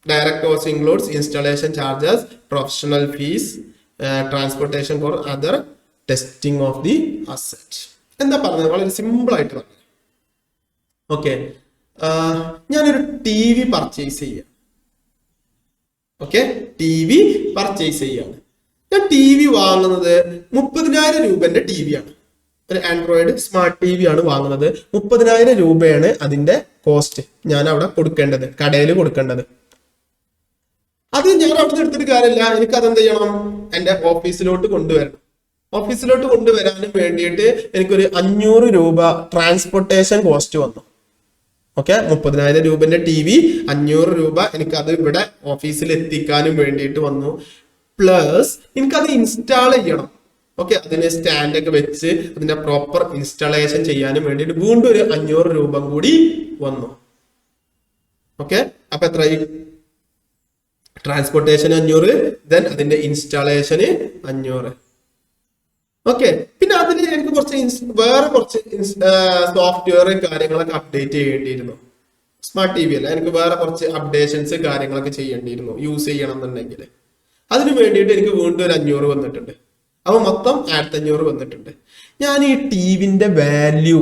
Direct cost includes installation charges, professional fees, transportation for other testing of the asset. എന്താ പറഞ്ഞത്? വളരെ സിമ്പിൾ ആയിട്ട് പറഞ്ഞു. ഓക്കെ, ഞാനൊരു TV പർച്ചേസ് ചെയ്യാം. ഓക്കെ, TV പർച്ചേസ് ചെയ്യാണ്. ഞാൻ TV വാങ്ങുന്നത് 30,000 രൂപന്റെ TV ആണ്. ഒരു ആൻഡ്രോയിഡ് സ്മാർട്ട് TV ആണ് വാങ്ങുന്നത്. 30,000 രൂപയാണ് അതിന്റെ കോസ്റ്റ് ഞാൻ അവിടെ കൊടുക്കേണ്ടത്, കടയിൽ കൊടുക്കേണ്ടത്. അത് ഞാൻ അവിടെ നിന്ന് എടുത്തിട്ട് കാര്യമില്ല, എനിക്ക് അതെന്ത് ചെയ്യണം? എന്റെ ഓഫീസിലോട്ട് കൊണ്ടുവരണം. ഓഫീസിലോട്ട് കൊണ്ടുവരാനും വേണ്ടിയിട്ട് എനിക്കൊരു 500 രൂപ ട്രാൻസ്പോർട്ടേഷൻ കോസ്റ്റ് വന്നു. ഓക്കെ, 30,000 രൂപന്റെ TV 500 രൂപ എനിക്കത് ഇവിടെ ഓഫീസിൽ എത്തിക്കാനും വേണ്ടിയിട്ട് വന്നു. പ്ലസ് എനിക്കത് ഇൻസ്റ്റാൾ ചെയ്യണം. ഓക്കെ, അതിന് സ്റ്റാൻഡ് ഒക്കെ വെച്ച് അതിന്റെ പ്രോപ്പർ ഇൻസ്റ്റാളേഷൻ ചെയ്യാനും വേണ്ടിയിട്ട് വീണ്ടും ഒരു 500 രൂപ കൂടി വന്നു. ഓക്കെ, അപ്പൊ എത്രയായി? ട്രാൻസ്പോർട്ടേഷൻ 500, ദെൻ അതിന്റെ ഇൻസ്റ്റാളേഷന് 500. ഓക്കെ, പിന്നെ അതിൽ എനിക്ക് വേറെ കുറച്ച് സോഫ്റ്റ്വെയർ കാര്യങ്ങളൊക്കെ അപ്ഡേറ്റ് ചെയ്യേണ്ടിയിരുന്നു. സ്മാർട്ട് TV അല്ല, എനിക്ക് വേറെ കുറച്ച് അപ്ഡേഷൻസ് കാര്യങ്ങളൊക്കെ ചെയ്യേണ്ടിയിരുന്നു യൂസ് ചെയ്യണം എന്നുണ്ടെങ്കിൽ. അതിന് വേണ്ടിയിട്ട് എനിക്ക് വീണ്ടും ഒരു 500 വന്നിട്ടുണ്ട്. അപ്പൊ മൊത്തം 1500 വന്നിട്ടുണ്ട്. ഞാൻ ഈ TVന്റെ വാല്യൂ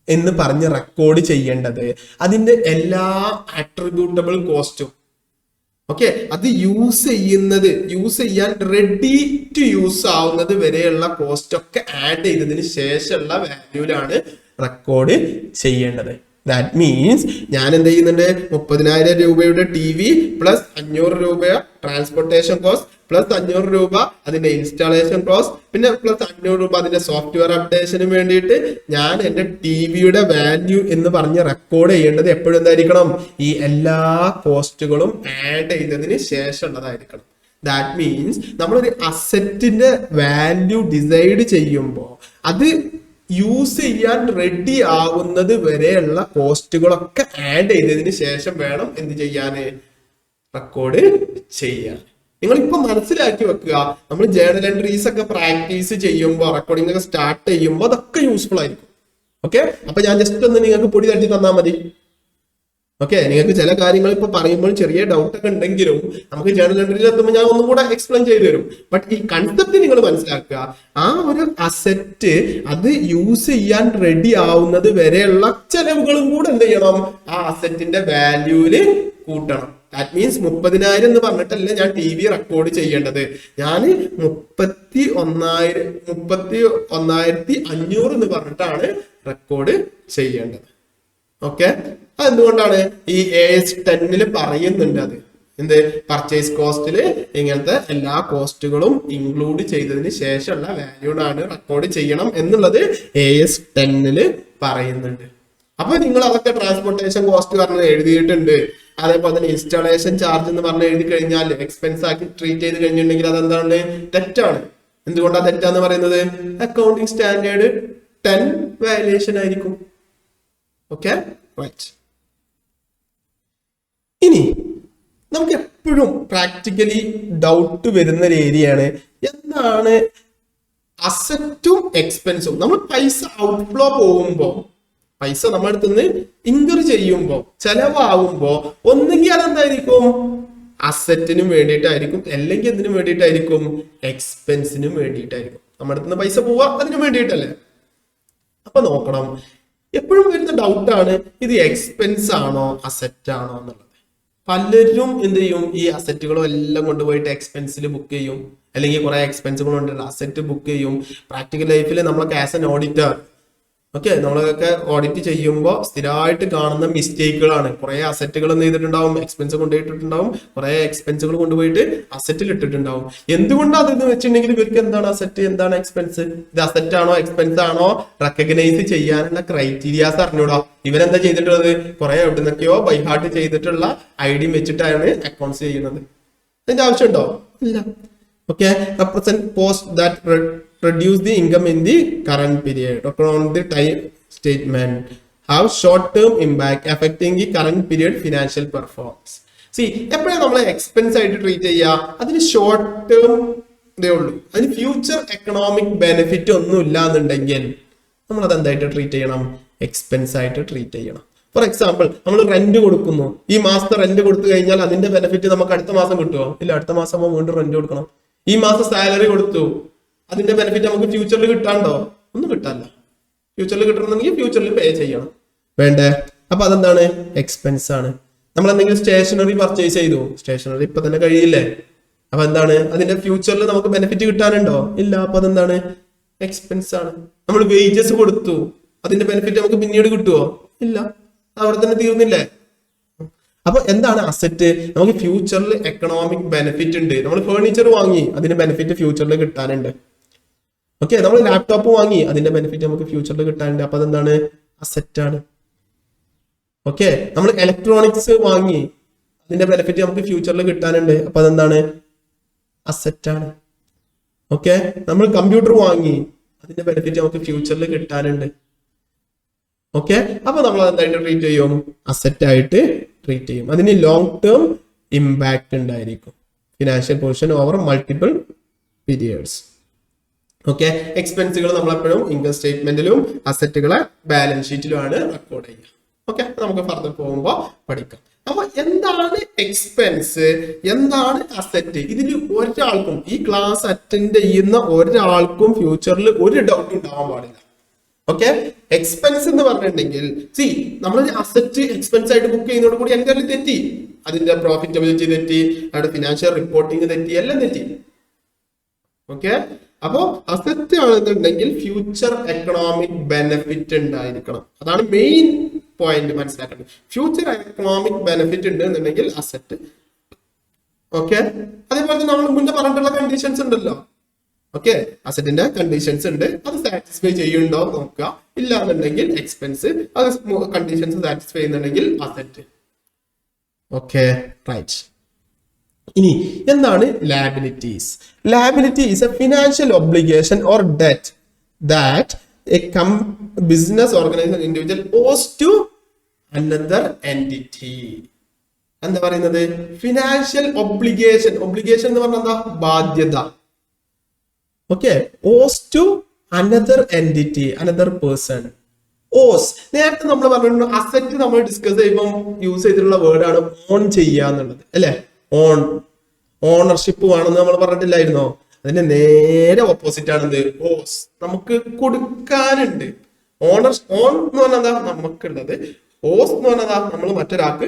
എന്ന് പറഞ്ഞ് റെക്കോർഡ് ചെയ്യേണ്ടത് അതിന്റെ എല്ലാ അട്രിബ്യൂട്ടബിൾ കോസ്റ്റും, ഓക്കെ, അത് യൂസ് ചെയ്യാൻ റെഡി ടു യൂസ് ആവുന്നത് വരെയുള്ള കോസ്റ്റ് ഒക്കെ ആഡ് ചെയ്തതിന് ശേഷമുള്ള വാല്യൂലാണ് റെക്കോർഡ് ചെയ്യേണ്ടത്. ദാറ്റ് മീൻസ് ഞാൻ എന്ത് ചെയ്യുന്നുണ്ട്? 30,000 രൂപയുടെ TV പ്ലസ് 500 രൂപ ട്രാൻസ്പോർട്ടേഷൻ കോസ്റ്റ് പ്ലസ് 500 രൂപ അതിന്റെ ഇൻസ്റ്റാളേഷൻ കോസ്റ്റ് പിന്നെ പ്ലസ് 500 രൂപ അതിന്റെ സോഫ്റ്റ്വെയർ അപ്ഡേഷന് വേണ്ടിയിട്ട് ഞാൻ എന്റെ TVയുടെ വാല്യൂ എന്ന് പറഞ്ഞ് റെക്കോർഡ് ചെയ്യേണ്ടത് എപ്പോഴും എന്തായിരിക്കണം? ഈ എല്ലാ കോസ്റ്റുകളും ആഡ് ചെയ്തതിന് ശേഷമുള്ളതായിരിക്കണം. ദാറ്റ് മീൻസ് നമ്മളൊരു അസറ്റിന്റെ വാല്യൂ ഡിസൈഡ് ചെയ്യുമ്പോൾ അത് യൂസ് ചെയ്യാൻ റെഡി ആവുന്നത് വരെയുള്ള കോസ്റ്റുകളൊക്കെ ആഡ് ചെയ്തതിന് ശേഷം വേണം എന്ത് ചെയ്യാന്? റെക്കോർഡ് ചെയ്യാൻ. നിങ്ങൾ ഇപ്പൊ മനസ്സിലാക്കി വെക്കുക, നമ്മൾ ജേർണൽ എൻട്രീസ് ഒക്കെ പ്രാക്ടീസ് ചെയ്യുമ്പോൾ റെക്കോർഡിംഗ് ഒക്കെ സ്റ്റാർട്ട് ചെയ്യുമ്പോൾ അതൊക്കെ യൂസ്ഫുൾ ആയിരിക്കും. ഓക്കെ, അപ്പൊ ഞാൻ ജസ്റ്റ് ഒന്ന് നിങ്ങൾക്ക് പൊടി തട്ടി തന്നാൽ മതി. ഓക്കെ, നിങ്ങൾക്ക് ചില കാര്യങ്ങൾ ഇപ്പൊ പറയുമ്പോൾ ചെറിയ ഡൗട്ട് ഒക്കെ ഉണ്ടെങ്കിലും നമുക്ക് ജേർണൽ എൻട്രിയിൽ എത്തുമ്പോൾ ഞാൻ ഒന്നും കൂടെ എക്സ്പ്ലെയിൻ ചെയ്തു തരും. ബട്ട് ഈ കൺസെപ്റ്റ് നിങ്ങൾ മനസ്സിലാക്കുക, ആ ഒരു അസറ്റ് അത് യൂസ് ചെയ്യാൻ റെഡി ആവുന്നത് വരെയുള്ള ചെലവുകളും കൂടെ എന്ത് ചെയ്യണം? ആ അസറ്റിന്റെ വാല്യൂല് കൂട്ടണം. ദാറ്റ് മീൻസ് 30,000 എന്ന് പറഞ്ഞിട്ടല്ല ഞാൻ TV റെക്കോർഡ് ചെയ്യേണ്ടത്. ഞാൻ 31,500 എന്ന് പറഞ്ഞിട്ടാണ് റെക്കോർഡ് ചെയ്യേണ്ടത്. ഓക്കെ, അതെന്തുകൊണ്ടാണ്? ഈ AS10 പറയുന്നുണ്ട് അത് എന്ത്? പർച്ചേസ് കോസ്റ്റില് ഇങ്ങനത്തെ എല്ലാ കോസ്റ്റുകളും ഇൻക്ലൂഡ് ചെയ്തതിന് ശേഷമുള്ള വാല്യൂടാണ് റെക്കോർഡ് ചെയ്യണം എന്നുള്ളത് AS10 പറയുന്നുണ്ട്. അപ്പൊ നിങ്ങൾ അതൊക്കെ ട്രാൻസ്പോർട്ടേഷൻ കോസ്റ്റ് പറഞ്ഞ് എഴുതിയിട്ടുണ്ട്. അതേപോലെ തന്നെ ഇൻസ്റ്റാളേഷൻ ചാർജ് എന്ന് പറഞ്ഞ് എഴുതി കഴിഞ്ഞാൽ എക്സ്പെൻസ് ആക്കി ട്രീറ്റ് ചെയ്ത് കഴിഞ്ഞിട്ടുണ്ടെങ്കിൽ അതെന്താണ്? തെറ്റാണ്. എന്തുകൊണ്ടാണ് തെറ്റാന്ന് പറയുന്നത്? അക്കൗണ്ടിങ് സ്റ്റാൻഡേർഡ് 10 വയലേഷൻ ആയിരിക്കും. Okay, right. ഇനി നമുക്ക് എപ്പോഴും പ്രാക്ടിക്കലി ഡൗട്ട് വരുന്ന ഒരു ഏരിയയാണ് എന്താണ് അസറ്റും എക്സ്പെൻസും. നമ്മൾ പൈസ ഔട്ട്ഫ്ലോ പോകുമ്പോ, പൈസ നമ്മുടെ അടുത്ത് നിന്ന് ഇൻകർ ചെയ്യുമ്പോ, ചെലവാകുമ്പോ ഒന്നുകിൽ അതെന്തായിരിക്കും? അസറ്റിനും വേണ്ടിയിട്ടായിരിക്കും, അല്ലെങ്കിൽ എന്തിനു വേണ്ടിയിട്ടായിരിക്കും? എക്സ്പെൻസിനും വേണ്ടിയിട്ടായിരിക്കും. നമ്മുടെ അടുത്ത് നിന്ന് പൈസ പോവാ അതിനു വേണ്ടിയിട്ടല്ലേ? അപ്പൊ നോക്കണം, എപ്പോഴും വരുന്ന ഡൗട്ടാണ് ഇത് എക്സ്പെൻസ് ആണോ അസറ്റ് ആണോ എന്നുള്ളത്. പലരും എന്ത് ചെയ്യും? ഈ അസറ്റുകളും എല്ലാം കൊണ്ടുപോയിട്ട് എക്സ്പെൻസിൽ ബുക്ക് ചെയ്യും, അല്ലെങ്കിൽ കുറെ എക്സ്പെൻസുകൾ ഉണ്ട് അസറ്റ് ബുക്ക് ചെയ്യും. പ്രാക്ടിക്കൽ ലൈഫിൽ നമ്മളൊക്കെ ആസ് എൻ ഓഡിറ്റർ, ഓക്കെ, നമ്മളൊക്കെ ഓഡിറ്റ് ചെയ്യുമ്പോൾ സ്ഥിരമായിട്ട് കാണുന്ന മിസ്റ്റേക്കുകളാണ്. കുറെ അസറ്റുകൾ എന്ത് ചെയ്തിട്ടുണ്ടാവും? എക്സ്പെൻസ് കൊണ്ടുപോയിട്ടുണ്ടാവും. കുറെ എക്സ്പെൻസുകൾ കൊണ്ടുപോയിട്ട് അസറ്റിൽ ഇട്ടിട്ടുണ്ടാവും. എന്തുകൊണ്ടാണ് അതെന്ന് വെച്ചിട്ടുണ്ടെങ്കിൽ ഇവർക്ക് എന്താണ് അസറ്റ്, എന്താണ് എക്സ്പെൻസ്, ഇത് അസറ്റ് ആണോ എക്സ്പെൻസ് ആണോ റെക്കഗ്നൈസ് ചെയ്യാനുള്ള ക്രൈറ്റീരിയാസ് അറിഞ്ഞൂടാ. ഇവരെന്താ ചെയ്തിട്ടുള്ളത്? കുറെ എവിടെ നിന്നൊക്കെയോ ബൈ ഹാർട്ട് ചെയ്തിട്ടുള്ള ഐഡി വെച്ചിട്ടാണ് അക്കൗണ്ട്സ് ചെയ്യുന്നത്. അതിന്റെ ആവശ്യമുണ്ടോ? ഇല്ല. Okay, represent post that reduce the income in the current period. On the time statement have short-term impact affecting the current period financial performance. See, എപ്പോഴാണ് നമ്മൾ എക്സ്പെൻസ് ആയിട്ട് ട്രീറ്റ് ചെയ്യുക? അതിന് ഷോർട്ട് ടേം ഇതേ ഉള്ളൂ. അതിന് ഫ്യൂച്ചർ എക്കണോമിക് ബെനിഫിറ്റ് ഒന്നും ഇല്ല എന്നുണ്ടെങ്കിൽ നമ്മൾ അത് എന്തായിട്ട് ട്രീറ്റ് ചെയ്യണം? എക്സ്പെൻസ് ആയിട്ട് ട്രീറ്റ് ചെയ്യണം. ഫോർ എക്സാമ്പിൾ, നമ്മൾ റെന്റ് കൊടുക്കുന്നു. ഈ മാസത്തെ റെന്റ് കൊടുത്തു കഴിഞ്ഞാൽ അതിന്റെ ബെനിഫിറ്റ് നമുക്ക് അടുത്ത മാസം കിട്ടുമോ? ഇല്ല, അടുത്ത മാസം നമ്മൾ വീണ്ടും റെന്റ് കൊടുക്കണം. ഈ മാസം സാലറി കൊടുത്തു, അതിന്റെ ബെനിഫിറ്റ് നമുക്ക് ഫ്യൂച്ചറിൽ കിട്ടാണ്ടോ? ഒന്നും കിട്ടാനില്ല. ഫ്യൂച്ചറിൽ കിട്ടണമെന്നുണ്ടെങ്കിൽ ഫ്യൂച്ചറിൽ പേ ചെയ്യണം, വേണ്ടേ? അപ്പൊ അതെന്താണ്? എക്സ്പെൻസ് ആണ്. നമ്മൾ എന്തെങ്കിലും സ്റ്റേഷനറി പർച്ചേസ് ചെയ്തു, സ്റ്റേഷനറി ഇപ്പൊ തന്നെ കഴിയില്ലേ? അപ്പൊ എന്താണ്? അതിന്റെ ഫ്യൂച്ചറിൽ നമുക്ക് ബെനിഫിറ്റ് കിട്ടാനുണ്ടോ? ഇല്ല. അപ്പൊ അതെന്താണ്? എക്സ്പെൻസ് ആണ്. നമ്മൾ വേജസ് കൊടുത്തു, അതിന്റെ ബെനിഫിറ്റ് നമുക്ക് പിന്നീട് കിട്ടുമോ? ഇല്ല, അവിടെ തന്നെ തീർന്നില്ലേ? അപ്പൊ എന്താണ് അസറ്റ്? നമുക്ക് ഫ്യൂച്ചറിൽ എക്കണോമിക് ബെനിഫിറ്റ് ഉണ്ട്. നമ്മൾ ഫേർണിച്ചർ വാങ്ങി, അതിന്റെ ബെനിഫിറ്റ് ഫ്യൂച്ചറിൽ കിട്ടാനുണ്ട്. ഓക്കെ, നമ്മൾ ലാപ്ടോപ്പ് വാങ്ങി, അതിന്റെ ബെനിഫിറ്റ് നമുക്ക് ഫ്യൂച്ചറിൽ കിട്ടാനുണ്ട്. അപ്പൊ അതെന്താണ്? അസറ്റ് ആണ്. ഓക്കെ, നമ്മൾ ഇലക്ട്രോണിക്സ് വാങ്ങി, അതിന്റെ ബെനിഫിറ്റ് നമുക്ക് ഫ്യൂച്ചറിൽ കിട്ടാനുണ്ട്. അപ്പൊ അതെന്താണ്? അസറ്റ് ആണ്. ഓക്കെ, നമ്മൾ കമ്പ്യൂട്ടർ വാങ്ങി, അതിന്റെ ബെനിഫിറ്റ് നമുക്ക് ഫ്യൂച്ചറിൽ കിട്ടാനുണ്ട്. ഓക്കെ, അപ്പൊ നമ്മൾ എന്തായിട്ട് ട്രീറ്റ് ചെയ്യും? അസറ്റ് ആയിട്ട് ട്രീറ്റ് ചെയ്യും. അതിന് ലോങ് ടേം ഇമ്പാക്ട് ഉണ്ടായിരിക്കും. Financial position over multiple periods. Okay, എക്സ്പെൻസുകൾ നമ്മൾ എപ്പോഴും ഇൻകം സ്റ്റേറ്റ്മെന്റിലും അസറ്റുകളെ ബാലൻസ് ഷീറ്റിലുമാണ് റെക്കോർഡ് ചെയ്യുക. ഓക്കെ, നമുക്ക് ഫർദർ പോകുമ്പോൾ പഠിക്കാം. അപ്പൊ എന്താണ് എക്സ്പെൻസ്, എന്താണ് അസറ്റ്? ഇതിൽ ഒരാൾക്കും, ഈ ക്ലാസ് അറ്റൻഡ് ചെയ്യുന്ന ഒരാൾക്കും ഫ്യൂച്ചറിൽ ഒരു ഡൗട്ട് ഉണ്ടാവാൻ പാടില്ല. ഓക്കെ, എക്സ്പെൻസ് എന്ന് പറഞ്ഞിട്ടുണ്ടെങ്കിൽ നമ്മൾ അസറ്റ് എക്സ്പെൻസ് ആയിട്ട് ബുക്ക് ചെയ്യുന്നതോട് കൂടി എൻ്റെ തെറ്റി, അതിന്റെ പ്രോഫിറ്റബിലിറ്റി തെറ്റി, അവിടെ ഫിനാൻഷ്യൽ റിപ്പോർട്ടിംഗ് തെറ്റി, എല്ലാം തെറ്റി. ഓക്കെ, അപ്പോ അസറ്റ് ആണെന്നുണ്ടെങ്കിൽ ഫ്യൂച്ചർ എക്കണോമിക് ബെനിഫിറ്റ് ഉണ്ടായിരിക്കണം. അതാണ് മെയിൻ പോയിന്റ് മനസ്സിലാക്കേണ്ടത്. ഫ്യൂച്ചർ എക്കണോമിക് ബെനിഫിറ്റ് ഉണ്ട് എന്നുണ്ടെങ്കിൽ അസറ്റ്. ഓക്കെ, അതേപോലെ തന്നെ നമ്മൾ മുന്നേ പറഞ്ഞിട്ടുള്ള കണ്ടീഷൻസ് ഉണ്ടല്ലോ. ഓക്കെ, അസറ്റിന്റെ കണ്ടീഷൻസ് ഉണ്ട്, അത് സാറ്റിസ്ഫൈ ചെയ്യുന്നുണ്ടോ നോക്കുക. ഇല്ല എന്നുണ്ടെങ്കിൽ എക്സ്പെൻസ്, അത് കണ്ടീഷൻസ് സാറ്റിസ്ഫൈ ചെയ്യുന്നുണ്ടെങ്കിൽ അസറ്റ്. Okay, right. ഇനി എന്താണ് liabilities? Liability is a financial obligation or debt that a business organisation individual owes to another entity. എന്താ പറയുന്നത്? Financial obligation. ഒബ്ലിഗേഷൻ എന്ന് പറഞ്ഞാൽ എന്താ? ബാധ്യത. Okay, owes to another entity, another person. Owes, നേരത്തെ നമ്മൾ പറഞ്ഞിട്ടുണ്ട് അസറ്റ് നമ്മൾ ഡിസ്കസ് ചെയ്യുമ്പോൾ യൂസ് ചെയ്തിട്ടുള്ള വേർഡാണ് ഓൺ ചെയ്യുക എന്നുള്ളത്, അല്ലെ? ഓൺ, ഓണർഷിപ്പ് വേണമെന്ന് നമ്മൾ പറഞ്ഞിട്ടില്ലായിരുന്നോ? അതിന്റെ നേരെ ഓപ്പോസിറ്റ് ആണെന്ത്? ഓസ്, നമുക്ക് കൊടുക്കാനുണ്ട്. ഓണർ, ഓൺ എന്ന് പറഞ്ഞാൽ നമുക്കുള്ളത്. ഓസ് എന്ന് പറഞ്ഞാൽ നമ്മൾ മറ്റൊരാൾക്ക്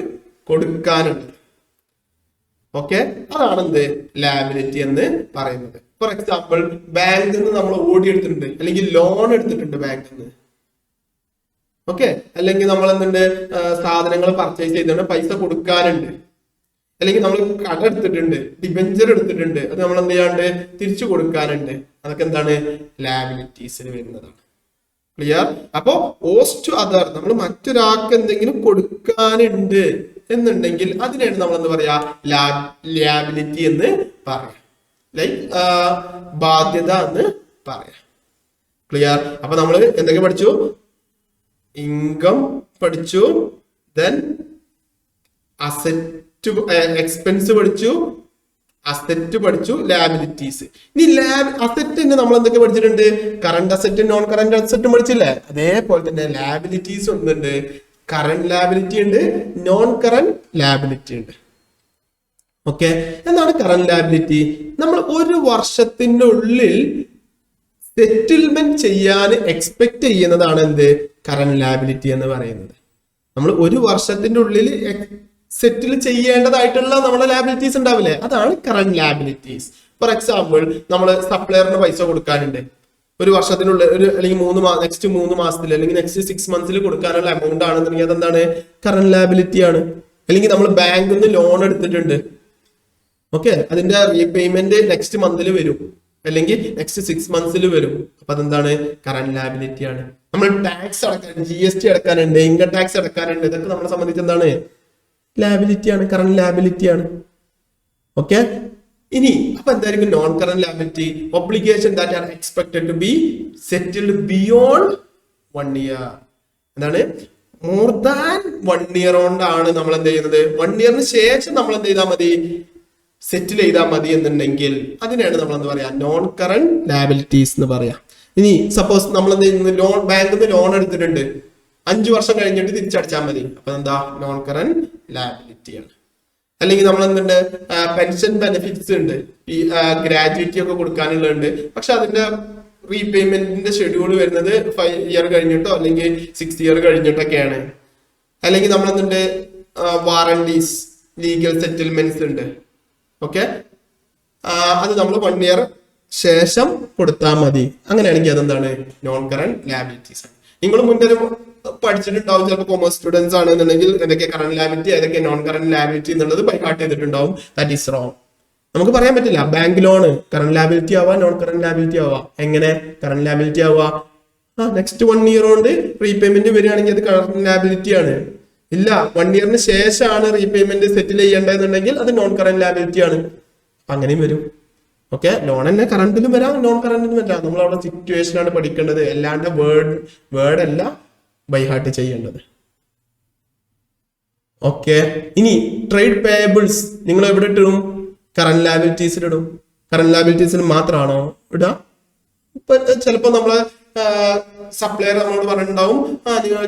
കൊടുക്കാനുണ്ട്. ഓക്കെ, അതാണ് എന്ത്? ലാബിലിറ്റി എന്ന് പറയുന്നത്. ഫോർ എക്സാമ്പിൾ, ബാങ്കിൽ നിന്ന് നമ്മൾ ഓടിയെടുത്തിട്ടുണ്ട്, അല്ലെങ്കിൽ ലോൺ എടുത്തിട്ടുണ്ട് ബാങ്കിൽ നിന്ന്. ഓക്കെ, അല്ലെങ്കിൽ നമ്മൾ എന്തുണ്ട്? സാധനങ്ങൾ പർച്ചേസ് ചെയ്തിട്ടുണ്ട്, പൈസ കൊടുക്കാനുണ്ട്. അല്ലെങ്കിൽ നമ്മൾ കട എടുത്തിട്ടുണ്ട്, ഡിബെഞ്ചർ എടുത്തിട്ടുണ്ട്, അത് നമ്മൾ എന്ത് ചെയ്യാണ്ട് തിരിച്ചു കൊടുക്കാനുണ്ട്. അതൊക്കെ എന്താണ്? ലാബിലിറ്റീസിൽ വരുന്നതാണ്. ക്ലിയർ? അപ്പോ ഓസ് ടു അതർ, നമ്മൾ മറ്റൊരാൾക്ക് എന്തെങ്കിലും കൊടുക്കാനുണ്ട് എന്നുണ്ടെങ്കിൽ അതിനാണ് നമ്മൾ എന്ത് പറയാ? ലാബിലിറ്റി എന്ന് പറയാം. ലൈക്ക് ബാധ്യത എന്ന് പറയാം. ക്ലിയർ? അപ്പൊ നമ്മൾ എന്തൊക്കെ പഠിച്ചു? ഇൻകം പഠിച്ചു, ദെൻ അസറ്റ്, എക്സ്പെൻസ് പഠിച്ചു, അസറ്റ് പഠിച്ചു, ലാബിലിറ്റീസ്. ഇനി അസറ്റിന് നമ്മൾ എന്തൊക്കെ പഠിച്ചിട്ടുണ്ട്? കറണ്ട് അസറ്റും നോൺ കറണ്ട് അസറ്റും പഠിച്ചില്ലേ? അതേപോലെ തന്നെ ലാബിലിറ്റീസ് ഒന്നുണ്ട്. കറണ്ട് ലാബിലിറ്റി ഉണ്ട്, നോൺ കറണ്ട് ലാബിലിറ്റി ഉണ്ട്. ഓക്കെ, എന്താണ് കറണ്ട് ലാബിലിറ്റി? നമ്മൾ ഒരു വർഷത്തിനുള്ളിൽ സെറ്റിൽമെന്റ് ചെയ്യാൻ എക്സ്പെക്ട് ചെയ്യുന്നതാണ് എന്ത്? കറണ്ട് ലാബിലിറ്റി എന്ന് പറയുന്നത്. നമ്മൾ ഒരു വർഷത്തിന്റെ ഉള്ളിൽ സെറ്റിൽ ചെയ്യേണ്ടതായിട്ടുള്ള നമ്മുടെ ലാബിലിറ്റീസ് ഉണ്ടാവില്ലേ? അതാണ് കറണ്ട് ലാബിലിറ്റീസ്. ഫോർ എക്സാമ്പിൾ, നമ്മൾ സപ്ലയറിന് പൈസ കൊടുക്കാനുണ്ട് ഒരു വർഷത്തിനുള്ളിൽ, അല്ലെങ്കിൽ നെക്സ്റ്റ് 3 മാസത്തിൽ അല്ലെങ്കിൽ നെക്സ്റ്റ് 6 മന്ത്സിൽ കൊടുക്കാനുള്ള എമൗണ്ട് ആണെന്നുണ്ടെങ്കിൽ അതെന്താണ്? കറണ്ട് ലാബിലിറ്റി ആണ്. അല്ലെങ്കിൽ നമ്മൾ ബാങ്കിൽ നിന്ന് ലോൺ എടുത്തിട്ടുണ്ട്, ഓക്കെ, അതിന്റെ റീപേയ്മെന്റ് നെക്സ്റ്റ് മന്തിൽ വരും, അല്ലെങ്കിൽ നെക്സ്റ്റ് 6 മന്ത്സിൽ വരും. അപ്പൊ അതെന്താണ്? കറണ്ട് ലാബിലിറ്റി ആണ്. നമ്മൾ ടാക്സ് അടക്കാനുണ്ട്, GST അടക്കാനുണ്ട്, ഇൻകം ടാക്സ് അടക്കാനുണ്ട്, ഇതൊക്കെ നമ്മളെ സംബന്ധിച്ച് എന്താണ്? ലാബിലിറ്റി ആണ്, കറണ്ട് ലാബിലിറ്റി ആണ്. ഓക്കെ, ഇനി അപ്പൊ എന്തായിരിക്കും non current liability? Obligation that are expected to be settled beyond 1 year. എന്താണ്? മോർ ദാൻ 1 ഇയർ കൊണ്ടാണ് നമ്മൾ എന്ത് ചെയ്യുന്നത്? 1 ഇയറിന് ശേഷം നമ്മൾ എന്ത് ചെയ്താൽ മതി? സെറ്റിൽ ചെയ്താൽ മതി എന്നുണ്ടെങ്കിൽ അതിനെയാണ് നമ്മൾ എന്താ പറയാ? നോൺ കറന്റ് ലാബിലിറ്റീസ് എന്ന് പറയാം. ഇനി സപ്പോസ് നമ്മൾ എന്ത് ചെയ്യുന്നത്? ലോൺ, ബാങ്കിൽ നിന്ന് ലോൺ എടുത്തിട്ടുണ്ട്, 5 വർഷം കഴിഞ്ഞിട്ട് തിരിച്ചടച്ചാൽ മതി. അപ്പൊ എന്താ? നോൺ കറന്റ് ലാബിലിറ്റി ആണ്. അല്ലെങ്കിൽ നമ്മൾ എന്തുണ്ട്? പെൻഷൻ ബെനിഫിറ്റ്സ് ഉണ്ട്, ഈ ഗ്രാജുവിറ്റി ഒക്കെ കൊടുക്കാനുള്ളതുണ്ട്. പക്ഷെ അതിന്റെ റീപേയ്മെന്റിന്റെ ഷെഡ്യൂൾ വരുന്നത് 5 ഇയർ കഴിഞ്ഞിട്ടോ അല്ലെങ്കിൽ 6 ഇയർ കഴിഞ്ഞിട്ടൊക്കെയാണ്. അല്ലെങ്കിൽ നമ്മൾ എന്തുണ്ട്? വാറണ്ടീസ്, ലീഗൽ സെറ്റിൽമെന്റ്സ് ഉണ്ട്. ഓക്കെ, അത് നമ്മൾ 1 ഇയർ ശേഷം കൊടുത്താൽ മതി. അങ്ങനെയാണെങ്കിൽ അതെന്താണ്? Non current liabilities. നിങ്ങൾ മുന്നേ പഠിച്ചിട്ടുണ്ടാവും, ചിലപ്പോൾ കൊമേഴ്സ് സ്റ്റുഡൻസ് ആണെന്നുണ്ടെങ്കിൽ ഏതൊക്കെ കറന്റ് ലാബിലിറ്റി ഏതൊക്കെ നോൺ കറന്റ് ലാബിലിറ്റി എന്നുള്ളത് ബൈഹാർട്ട് ചെയ്തിട്ടുണ്ടാവും. That is wrong. നമുക്ക് പറയാൻ പറ്റില്ല. ബാങ്ക് ലോണ് കറന്റ് ലാബിലിറ്റി ആവാം, നോൺ കറന്റ് ലാബിലിറ്റി ആവാം. എങ്ങനെ കറന്റ് ലാബിലിറ്റി ആവാ? നെക്സ്റ്റ് 1 ഇയർ കൊണ്ട് റീപേയ്മെന്റ് വരികയാണെങ്കിൽ അത് കറന്റ് ലാബിലിറ്റി ആണ്. ഇല്ല, 1 ഇയറിന് ശേഷമാണ് റീപേയ്മെന്റ് സെറ്റിൽ ചെയ്യേണ്ടതെന്നുണ്ടെങ്കിൽ അത് നോൺ കറന്റ് ലാബിലിറ്റി ആണ്. അങ്ങനെയും വരും. ഓക്കെ, ലോൺ തന്നെ കറണ്ടിലും വരാം, നോൺ കറണ്ടിലും വരാം. നമ്മൾ അവിടെ സിറ്റുവേഷൻ ആണ് പഠിക്കേണ്ടത്, അല്ലാണ്ട് വേർഡ് അല്ല ബൈഹാർട്ട് ചെയ്യേണ്ടത്. ഓക്കെ, ഇനി ട്രേഡ് പേയബിൾസ് നിങ്ങൾ എവിടെ ഇടും? കറന്റ് ലാബിലിറ്റീസിൽ ഇടും. കറന്റ് ലാബിലിറ്റീസിൽ മാത്രമാണോ ഇടുക? ഇപ്പൊ ചിലപ്പോ നമ്മളെ സപ്ലയർ നമ്മളോട് പറഞ്ഞിട്ടുണ്ടാവും, നിങ്ങൾ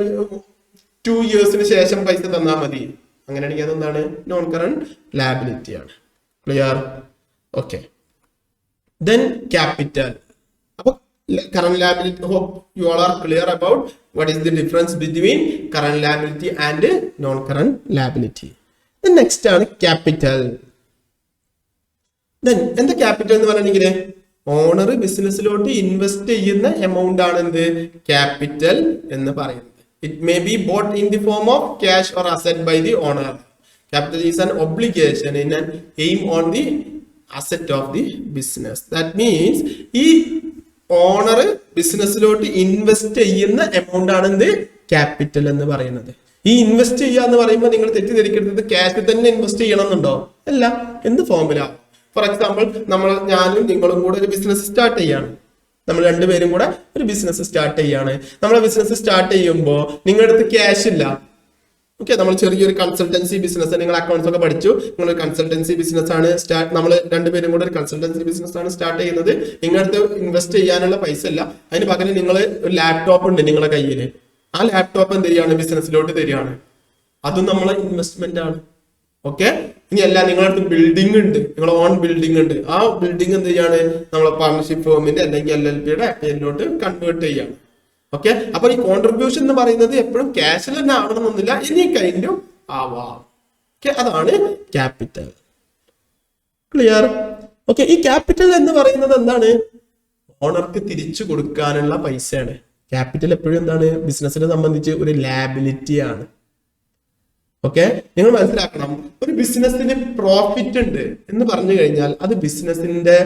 2 ഇയേഴ്സിന് ശേഷം പൈസ തന്നാൽ മതി. അങ്ങനെയാണെങ്കിൽ അതെന്താണ്? നോൺ കറന്റ് ലാബിലിറ്റി ആണ്. ക്ലിയർ? Okay, then capital. അപ്പൊ current liability, hope you all are clear about what is the difference between current liability and non current liability. The next ആണ് capital. Then എന്താ capital എന്ന് പറഞ്ഞിട്ടുണ്ടെങ്കിൽ ഓണർ ബിസിനസ്സിലോട്ട് ഇൻവെസ്റ്റ് ചെയ്യുന്ന എമൗണ്ട് ആണ് എന്ത്? ക്യാപിറ്റൽ എന്ന് പറയുന്നത്. It may be brought in the form of cash or asset by the owner. Capital is an obligation in an aim on the asset of the business. That means ഈ ഓണർ ബിസിനസ്സിലോട്ട് ഇൻവെസ്റ്റ് ചെയ്യുന്ന എമൗണ്ട് ആണ് എന്ത്? ക്യാപിറ്റൽ എന്ന് പറയുന്നത്. ഈ ഇൻവെസ്റ്റ് ചെയ്യുക എന്ന് പറയുമ്പോൾ നിങ്ങൾ തെറ്റിദ്ധരിക്കരുത് ക്യാഷ് തന്നെ ഇൻവെസ്റ്റ് ചെയ്യണം എന്നുണ്ടോ? അല്ല. എന്ത് ഫോർമുല? ഫോർ എക്സാമ്പിൾ, ഞാനും നിങ്ങളും കൂടെ ഒരു ബിസിനസ് സ്റ്റാർട്ട് ചെയ്യാണ്. നമ്മൾ രണ്ടുപേരും കൂടെ ഒരു ബിസിനസ് സ്റ്റാർട്ട് ചെയ്യാണ്. നമ്മളെ ബിസിനസ് സ്റ്റാർട്ട് ചെയ്യുമ്പോൾ നിങ്ങളുടെ അടുത്ത് ക്യാഷ് ഇല്ല. ഓക്കെ, നമ്മൾ ചെറിയൊരു കൺസൾട്ടൻസി ബിസിനസ്, നിങ്ങൾ അക്കൗണ്ട്സ് ഒക്കെ പഠിച്ചു, നിങ്ങൾ കൺസൾട്ടൻസി ബിസിനസ് ആണ് നമ്മൾ രണ്ടുപേരും കൂടെ ഒരു കൺസൾട്ടൻസി ബിസിനസ് ആണ് സ്റ്റാർട്ട് ചെയ്യുന്നത്. നിങ്ങളടുത്ത് ഇൻവെസ്റ്റ് ചെയ്യാനുള്ള പൈസ ഇല്ല. അതിന് പകരം നിങ്ങൾ ഒരു ലാപ്ടോപ്പ് ഉണ്ട് നിങ്ങളുടെ കയ്യിൽ. ആ ലാപ്ടോപ്പ് എന്ത് ചെയ്യാണ്? ബിസിനസ്സിലോട്ട് തരികയാണ്. അതും നമ്മളെ ഇൻവെസ്റ്റ്മെന്റ് ആണ്. ഓക്കെ, ഇനി അല്ല, നിങ്ങളുടെ അടുത്ത് ബിൽഡിംഗ് ഉണ്ട്, നിങ്ങളെ ഓൺ ബിൽഡിംഗ് ഉണ്ട്. ആ ബിൽഡിംഗ് എന്ത് ചെയ്യാണ്? നമ്മളെ പാർട്ണർഷിപ്പ് ഫേമിന്റെ അല്ലെങ്കിൽ LLPയുടെ പേരിലോട്ട് കൺവേർട്ട് ചെയ്യാണ്. ഓക്കെ, അപ്പൊ ഈ കോൺട്രിബ്യൂഷൻ എന്ന് പറയുന്നത് എപ്പോഴും ക്യാഷിൽ തന്നെ ആവണമെന്നില്ല, ഇനി കൈൻഡും ആവാം. ഓക്കെ, അതാണ് ക്യാപിറ്റൽ. ക്ലിയർ? ഓക്കെ, ഈ ക്യാപിറ്റൽ എന്ന് പറയുന്നത് എന്താണ്? ഓണർക്ക് തിരിച്ചു കൊടുക്കാനുള്ള പൈസയാണ്. ക്യാപിറ്റൽ എപ്പോഴും എന്താണ്? ബിസിനസിനെ സംബന്ധിച്ച് ഒരു ലാബിലിറ്റി ആണ്. ഓക്കെ, നിങ്ങൾ മനസ്സിലാക്കണം, ഒരു ബിസിനസിന് പ്രോഫിറ്റ് ഉണ്ട് എന്ന് പറഞ്ഞു കഴിഞ്ഞാൽ അത് ബിസിനസിന്റെ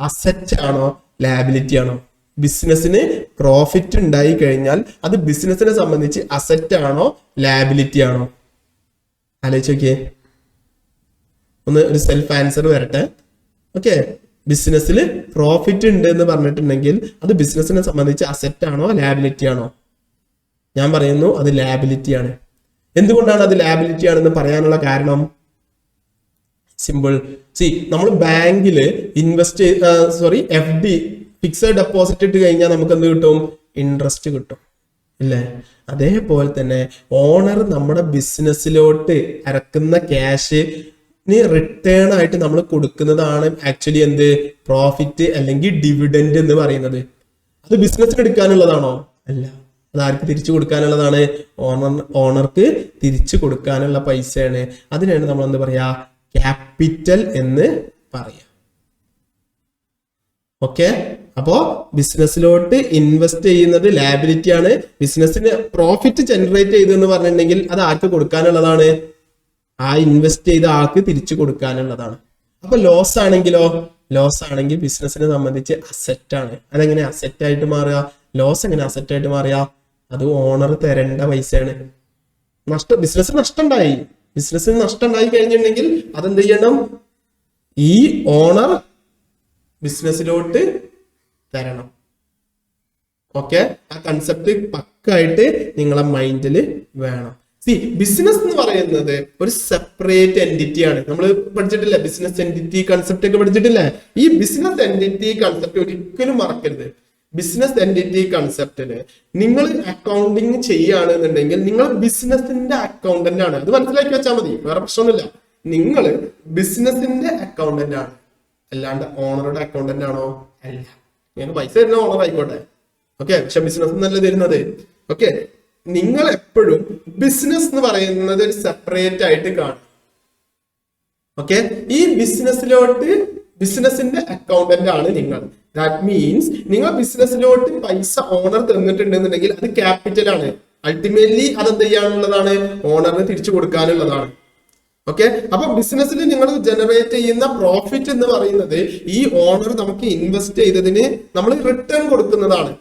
അസറ്റ് ആണോ ലാബിലിറ്റി ആണോ? ബിസിനസിന് പ്രോഫിറ്റ് ഉണ്ടായി കഴിഞ്ഞാൽ അത് ബിസിനസിനെ സംബന്ധിച്ച് അസറ്റ് ആണോ ലാബിലിറ്റി ആണോ? ആലോചിച്ച് നോക്കിയേ, ഒന്ന് ഒരു സെൽഫ് ആൻസർ വരട്ടെ. ഓക്കെ, ബിസിനസ്സിൽ പ്രോഫിറ്റ് ഉണ്ട് എന്ന് പറഞ്ഞിട്ടുണ്ടെങ്കിൽ അത് ബിസിനസിനെ സംബന്ധിച്ച് അസറ്റ് ആണോ ലാബിലിറ്റി ആണോ? ഞാൻ പറയുന്നു അത് ലാബിലിറ്റി ആണ്. എന്തുകൊണ്ടാണ് അത് ലാബിലിറ്റി ആണെന്ന് പറയാനുള്ള കാരണം? സിമ്പിൾ. നമ്മൾ ബാങ്കിൽ ഇൻവെസ്റ്റ് FD ഫിക്സഡ് ഡെപ്പോസിറ്റ് ഇട്ട് കഴിഞ്ഞാൽ നമുക്ക് എന്ത് കിട്ടും? ഇൻട്രസ്റ്റ് കിട്ടും, ഇല്ലേ? അതേപോലെ തന്നെ ഓണർ നമ്മുടെ ബിസിനസ്സിലോട്ട് ഇറക്കുന്ന ക്യാഷ് റിട്ടേൺ ആയിട്ട് നമ്മൾ കൊടുക്കുന്നതാണ് ആക്ച്വലി എന്ത്? പ്രോഫിറ്റ് അല്ലെങ്കിൽ ഡിവിഡൻഡ് എന്ന് പറയുന്നത്. അത് ബിസിനസ്സിന് എടുക്കാനുള്ളതാണോ? അല്ല. അത് ആർക്ക് തിരിച്ചു കൊടുക്കാനുള്ളതാണ്? ഓണർക്ക് തിരിച്ചു കൊടുക്കാനുള്ള പൈസയാണ്. അതിനാണ് നമ്മൾ എന്ത് പറയാ? ക്യാപിറ്റൽ എന്ന് പറയാ. ഓക്കെ, അപ്പോ ബിസിനസ്സിലോട്ട് ഇൻവെസ്റ്റ് ചെയ്യുന്നത് ലാബിലിറ്റി ആണ്. ബിസിനസ്സിന് പ്രോഫിറ്റ് ജനറേറ്റ് ചെയ്തെന്ന് പറഞ്ഞിട്ടുണ്ടെങ്കിൽ അത് ആർക്ക് കൊടുക്കാനുള്ളതാണ്? ആ ഇൻവെസ്റ്റ് ചെയ്ത ആൾക്ക് തിരിച്ചു കൊടുക്കാനുള്ളതാണ്. അപ്പൊ ലോസ് ആണെങ്കിലോ? ലോസ് ആണെങ്കിൽ ബിസിനസിനെ സംബന്ധിച്ച് അസറ്റ് ആണ്. അതെങ്ങനെ അസറ്റ് ആയിട്ട് മാറുക? ലോസ് എങ്ങനെ അസറ്റ് ആയിട്ട് മാറുക? അത് ഓണർ തരേണ്ട പൈസയാണ്. ബിസിനസ്സിന് നഷ്ടം ഉണ്ടായി കഴിഞ്ഞിട്ടുണ്ടെങ്കിൽ അതെന്ത് ചെയ്യണം? ഈ ഓണർ ബിസിനസ്സിലോട്ട് തരണം. ഓക്കെ, ആ കൺസെപ്റ്റ് പക്കായിട്ട് നിങ്ങളെ മൈൻഡിൽ വേണം. ബിസിനസ് എന്ന് പറയുന്നത് ഒരു സെപ്പറേറ്റ് എൻറ്റിറ്റി ആണ്. നമ്മൾ പഠിച്ചിട്ടില്ലേ ബിസിനസ് എൻറ്റിറ്റി കൺസെപ്റ്റ് ഒക്കെ പഠിച്ചിട്ടില്ലേ? ഈ ബിസിനസ് എൻറ്റിറ്റി കൺസെപ്റ്റ് ഒരിക്കലും മറക്കരുത്. ബിസിനസ് എൻറ്റിറ്റി കൺസെപ്റ്റില് നിങ്ങൾ അക്കൗണ്ടിങ് ചെയ്യുകയാണെന്നുണ്ടെങ്കിൽ നിങ്ങൾ ബിസിനസിന്റെ അക്കൗണ്ടന്റ് ആണ്. അത് മനസ്സിലാക്കി വെച്ചാൽ മതി, വേറെ പ്രശ്നമൊന്നുമില്ല. നിങ്ങൾ ബിസിനസിന്റെ അക്കൗണ്ടന്റ് ആണ്, അല്ലാണ്ട് ഓണറുടെ അക്കൗണ്ടന്റ് ആണോ? അല്ല. നിങ്ങൾക്ക് പൈസ തരുന്ന ഓണർ ആയിക്കോട്ടെ, ഓക്കെ, പക്ഷെ ബിസിനസ് നല്ല തരുന്നത്. ഓക്കെ, നിങ്ങൾ എപ്പോഴും ബിസിനസ് എന്ന് പറയുന്നത് ഒരു സെപ്പറേറ്റ് ആയിട്ട് കാണും. ഓക്കെ, ഈ ബിസിനസിന്റെ അക്കൗണ്ടന്റ് ആണ് നിങ്ങൾ. ദാറ്റ് മീൻസ് നിങ്ങൾ ബിസിനസ്സിലോട്ട് പൈസ ഓണർ തന്നിട്ടുണ്ടെന്നുണ്ടെങ്കിൽ അത് ക്യാപിറ്റൽ ആണ്. അൾട്ടിമേറ്റ്ലി അത് എന്ത് ചെയ്യാനുള്ളതാണ്? ഓണറിന് തിരിച്ചു കൊടുക്കാനുള്ളതാണ്. ഓക്കെ, അപ്പൊ ബിസിനസ്സിൽ നിങ്ങൾ ജനറേറ്റ് ചെയ്യുന്ന പ്രോഫിറ്റ് എന്ന് പറയുന്നത് ഈ ഓണർ നമുക്ക് ഇൻവെസ്റ്റ് ചെയ്തതിന് നമ്മൾ റിട്ടേൺ കൊടുക്കുന്നതാണ്.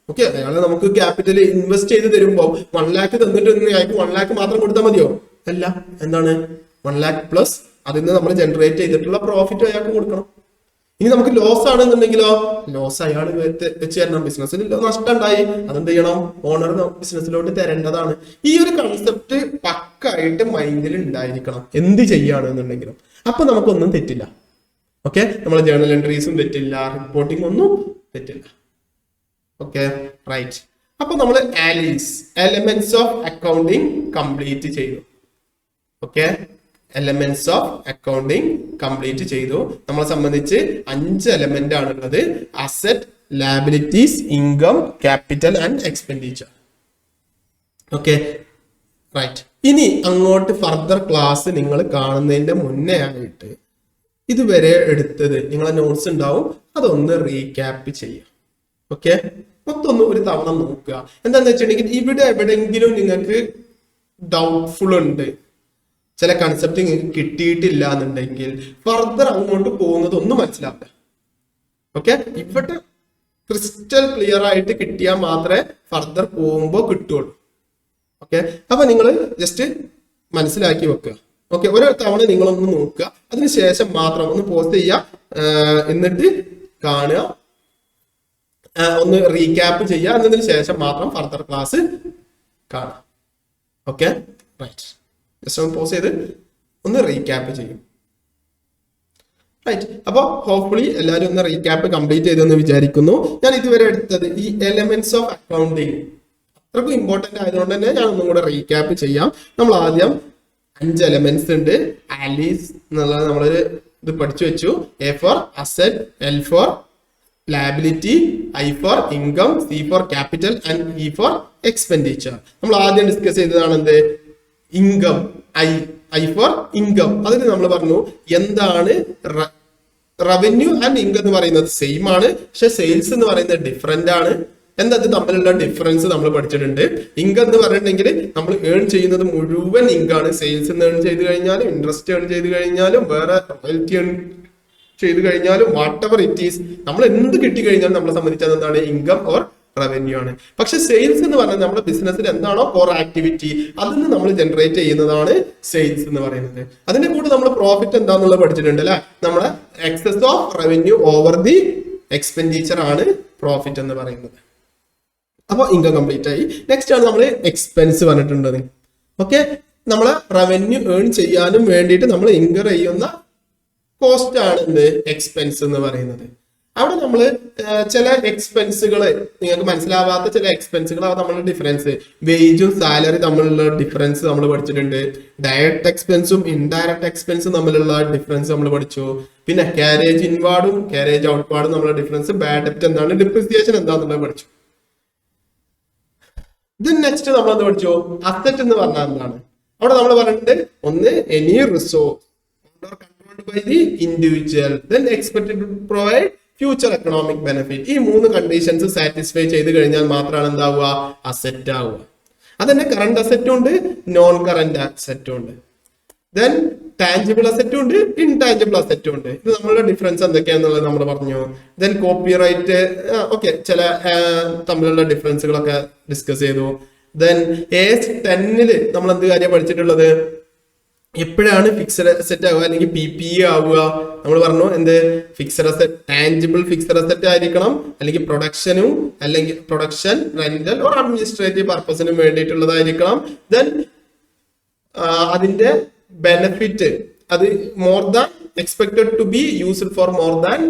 ഓക്കെ, അയാൾ നമുക്ക് ക്യാപിറ്റൽ ഇൻവെസ്റ്റ് ചെയ്ത് തരുമ്പോൾ 1 lakh തന്നിട്ടുണ്ടെങ്കിൽ അയാൾക്ക് 1 lakh മാത്രം കൊടുത്താൽ മതിയോ? അല്ല, എന്താണ് 1 lakh പ്ലസ് അതിൽ നിന്ന് നമ്മൾ ജനറേറ്റ് ചെയ്തിട്ടുള്ള പ്രോഫിറ്റ് അയാൾക്ക് കൊടുക്കണം. ഇനി നമുക്ക് ലോസ് ആണെന്നുണ്ടെങ്കിലോ, ലോസ് അയാൾ വെച്ച് തരണം. ബിസിനസ്സിൽ നഷ്ടം ഉണ്ടായി, അതെന്ത് ചെയ്യണം? ഓണർ ബിസിനസ്സിലോട്ട് തരേണ്ടതാണ്. ഈ ഒരു കൺസെപ്റ്റ് പക്കായിട്ട് മൈൻഡിൽ ഉണ്ടായിരിക്കണം എന്ത് ചെയ്യുകയാണെന്നുണ്ടെങ്കിലും. അപ്പൊ നമുക്കൊന്നും തെറ്റില്ല. ഓക്കെ, നമ്മളെ ജേർണൽ എൻട്രീസും തെറ്റില്ല, റിപ്പോർട്ടിംഗ് ഒന്നും തെറ്റില്ല. Okay, right. അപ്പൊ നമ്മൾ എലമെന്റ്സ് ഓഫ് അക്കൗണ്ടിങ് കംപ്ലീറ്റ് ചെയ്തു. Okay, elements of accounting complete ചെയ്തു. നമ്മളെ സംബന്ധിച്ച് 5 എലമെന്റ് ആണുള്ളത്: asset, liabilities, income, capital and expenditure. Okay, right. ഇനി അങ്ങോട്ട് ഫർദർ ക്ലാസ് നിങ്ങൾ കാണുന്നതിന്റെ മുന്നേ ആയിട്ട് ഇതുവരെ എടുത്തത് നിങ്ങളെ നോട്ട്സ് ഉണ്ടാവും, അതൊന്ന് റീക്യാപ്പ് ചെയ്യാം. ഓക്കെ, മൊത്തം ഒരു തവണ നോക്കുക. എന്താന്ന് വെച്ചിട്ടുണ്ടെങ്കിൽ ഇവിടെ എവിടെയെങ്കിലും നിങ്ങൾക്ക് ഡൗട്ട്ഫുൾ ഉണ്ട്, ചില കൺസെപ്റ്റ് നിങ്ങൾക്ക് കിട്ടിയിട്ടില്ല എന്നുണ്ടെങ്കിൽ ഫർദർ അങ്ങോട്ട് പോകുന്നത് ഒന്നും മനസ്സിലാവില്ല. ഓക്കെ, ഇവിടെ ക്രിസ്റ്റൽ ക്ലിയർ ആയിട്ട് കിട്ടിയാൽ മാത്രമേ ഫർദർ പോകുമ്പോൾ കിട്ടുള്ളൂ. ഓക്കെ, അപ്പൊ നിങ്ങൾ ജസ്റ്റ് മനസ്സിലാക്കി വെക്കുക. ഓക്കെ, ഒരു തവണ നിങ്ങളൊന്ന് നോക്കുക, അതിനുശേഷം മാത്രം ഒന്ന് പോസ്റ്റ് ചെയ്യുക, എന്നിട്ട് കാണുക, ഒന്ന് റീക്യാപ്പ് ചെയ്യുക, എന്നതിന് ശേഷം മാത്രം ഫർദർ ക്ലാസ് കാണാം. Okay, right. ജസ്റ്റ് ഒന്ന് പോസ് ചെയ്ത് ഒന്ന് റീക്യാപ്പ് ചെയ്യും. റൈറ്റ്. അപ്പോൾ ഹോപ്പ്ഫുള്ളി എല്ലാവരും ഒന്ന് റീക്യാപ്പ് കംപ്ലീറ്റ് ചെയ്തെന്ന് വിചാരിക്കുന്നു. ഞാൻ ഇതുവരെ എടുത്തത് ഈ എലമെന്റ്സ് ഓഫ് അക്കൗണ്ടിങ് അത്രക്കും ഇമ്പോർട്ടന്റ് ആയതുകൊണ്ട് തന്നെ ഞാൻ ഒന്നും കൂടെ റീക്യാപ്പ് ചെയ്യാം. നമ്മൾ ആദ്യം 5 എലമെന്റ്സ് ഉണ്ട്. ആലീസ് എന്നുള്ളത് നമ്മളൊരു ഇത് പഠിച്ചു വെച്ചു. A for asset, L for liability, I for income, C for capital and E for expenditure. നമ്മൾ ആദ്യം ഡിസ്കസ് ചെയ്തതാണ് എന്ത്? ഇൻകം. I for income. അതിന് നമ്മൾ പറഞ്ഞു എന്താണ് റവന്യൂ ആൻഡ് ഇൻകം എന്ന് പറയുന്നത് സെയിം ആണ്, പക്ഷെ സെയിൽസ് എന്ന് പറയുന്നത് ഡിഫറെന്റ് ആണ്. എന്താ ഇത് തമ്മിലുള്ള ഡിഫറൻസ് നമ്മൾ പഠിച്ചിട്ടുണ്ട്. ഇൻകം എന്ന് പറഞ്ഞിട്ടുണ്ടെങ്കിൽ നമ്മൾ ഏൺ ചെയ്യുന്നത് മുഴുവൻ ഇൻകാണ്. സെയിൽസ് ഏൺ ചെയ്ത് കഴിഞ്ഞാലും ഇൻട്രസ്റ്റ് ഏൺ ചെയ്ത് കഴിഞ്ഞാലും വേറെ റോയൽറ്റി ഏൺ ചെയ്ത് കഴിഞ്ഞാലും വാട്ട് എവർ ഇറ്റ് ഈസ്, നമ്മൾ എന്ത് കിട്ടിക്കഴിഞ്ഞാലും നമ്മളെ സംബന്ധിച്ചത് എന്താണ്? ഇൻകം ഓർ റവന്യൂ ആണ്. പക്ഷെ സെയിൽസ് എന്ന് പറഞ്ഞാൽ നമ്മുടെ ബിസിനസ്സിൽ എന്താണോ കോർ ആക്ടിവിറ്റി അതിന് നമ്മൾ ജനറേറ്റ് ചെയ്യുന്നതാണ് സെയിൽസ് എന്ന് പറയുന്നത്. അതിന്റെ കൂടെ നമ്മൾ പ്രോഫിറ്റ് എന്താന്നുള്ളത് പഠിച്ചിട്ടുണ്ട് അല്ലെ. നമ്മുടെ excess of revenue over the expenditure ആണ് പ്രോഫിറ്റ് എന്ന് പറയുന്നത്. അപ്പൊ ഇൻകം കംപ്ലീറ്റ് ആയി. നെക്സ്റ്റ് ആണ് നമ്മൾ എക്സ്പെൻസ് പറഞ്ഞിട്ടുള്ളത്. ഓക്കെ, നമ്മളെ റവന്യൂ ഏൺ ചെയ്യാനും വേണ്ടിയിട്ട് നമ്മൾ ഇൻകർ ചെയ്യുന്ന കോസ്റ്റ് ആണ് എന്ത്? എക്സ്പെൻസ് എന്ന് പറയുന്നത്. അവിടെ നമ്മൾ ചില എക്സ്പെൻസുകൾ നിങ്ങൾക്ക് മനസ്സിലാവാത്ത ചില എക്സ്പെൻസുകൾ നമ്മളുടെ ഡിഫറൻസ്, വേജും സാലറി തമ്മിലുള്ള ഡിഫറൻസ് നമ്മൾ പഠിച്ചിട്ടുണ്ട്. ഡയറക്റ്റ് എക്സ്പെൻസും ഇൻഡയറക്റ്റ് എക്സ്പെൻസും തമ്മിലുള്ള ഡിഫറൻസ് നമ്മൾ പഠിച്ചു. പിന്നെ കാരേജ് ഇൻവാർഡും കാരേജ് ഔട്ട്വാർഡും തമ്മിലുള്ള ഡിഫറൻസ്, ബാഡ് ഡെപ്റ്റ് എന്താണ്, ഡിപ്രിസിയേഷൻ എന്താണെന്നുള്ളത് പഠിച്ചു. ഇത് നെക്സ്റ്റ് നമ്മൾ എന്ത് പഠിച്ചു? അസറ്റ് എന്ന് പറഞ്ഞാൽ എന്താണ്? അവിടെ നമ്മൾ പറഞ്ഞിട്ടുണ്ട് ഒന്ന് any resource by the individual then expected to provide future economic benefit. ഈ 3 കണ്ടീഷൻസ് സാറ്റിസ്ഫൈ ചെയ്ത് കഴിഞ്ഞാൽ മാത്രമാണ് എന്താവുക? അസറ്റ് ആവുക. അതന്നെ കറണ്ട് അസറ്റും ഉണ്ട്, നോൺ കറണ്ട് അസറ്റും ഉണ്ട്. ദെൻ ടാഞ്ചിബിൾ അസറ്റും ഉണ്ട്, ഇൻടാഞ്ചിബിൾ അസറ്റും ഉണ്ട്. ഇത് നമ്മളുടെ ഡിഫറൻസ് എന്തൊക്കെയാണെന്നുള്ളത് നമ്മൾ പറഞ്ഞു. ദെൻ കോപ്പിറൈറ്റ്, ഓക്കെ, ചില തമ്മിലുള്ള എപ്പോഴാണ് ഫിക്സഡ് അസറ്റ് ആവുക അല്ലെങ്കിൽ PPE ആവുക? നമ്മൾ പറഞ്ഞു എന്ത്, fixed asset tangible fixed asset ആയിരിക്കണം, അല്ലെങ്കിൽ പ്രൊഡക്ഷനും അല്ലെങ്കിൽ പ്രൊഡക്ഷൻ, റെന്റൽ ഓർ അഡ്മിനിസ്ട്രേറ്റീവ് പർപ്പസിനും വേണ്ടിയിട്ടുള്ളതായിരിക്കണം. ദെൻ അതിന്റെ ബെനിഫിറ്റ് അത് more than expected to be used for more than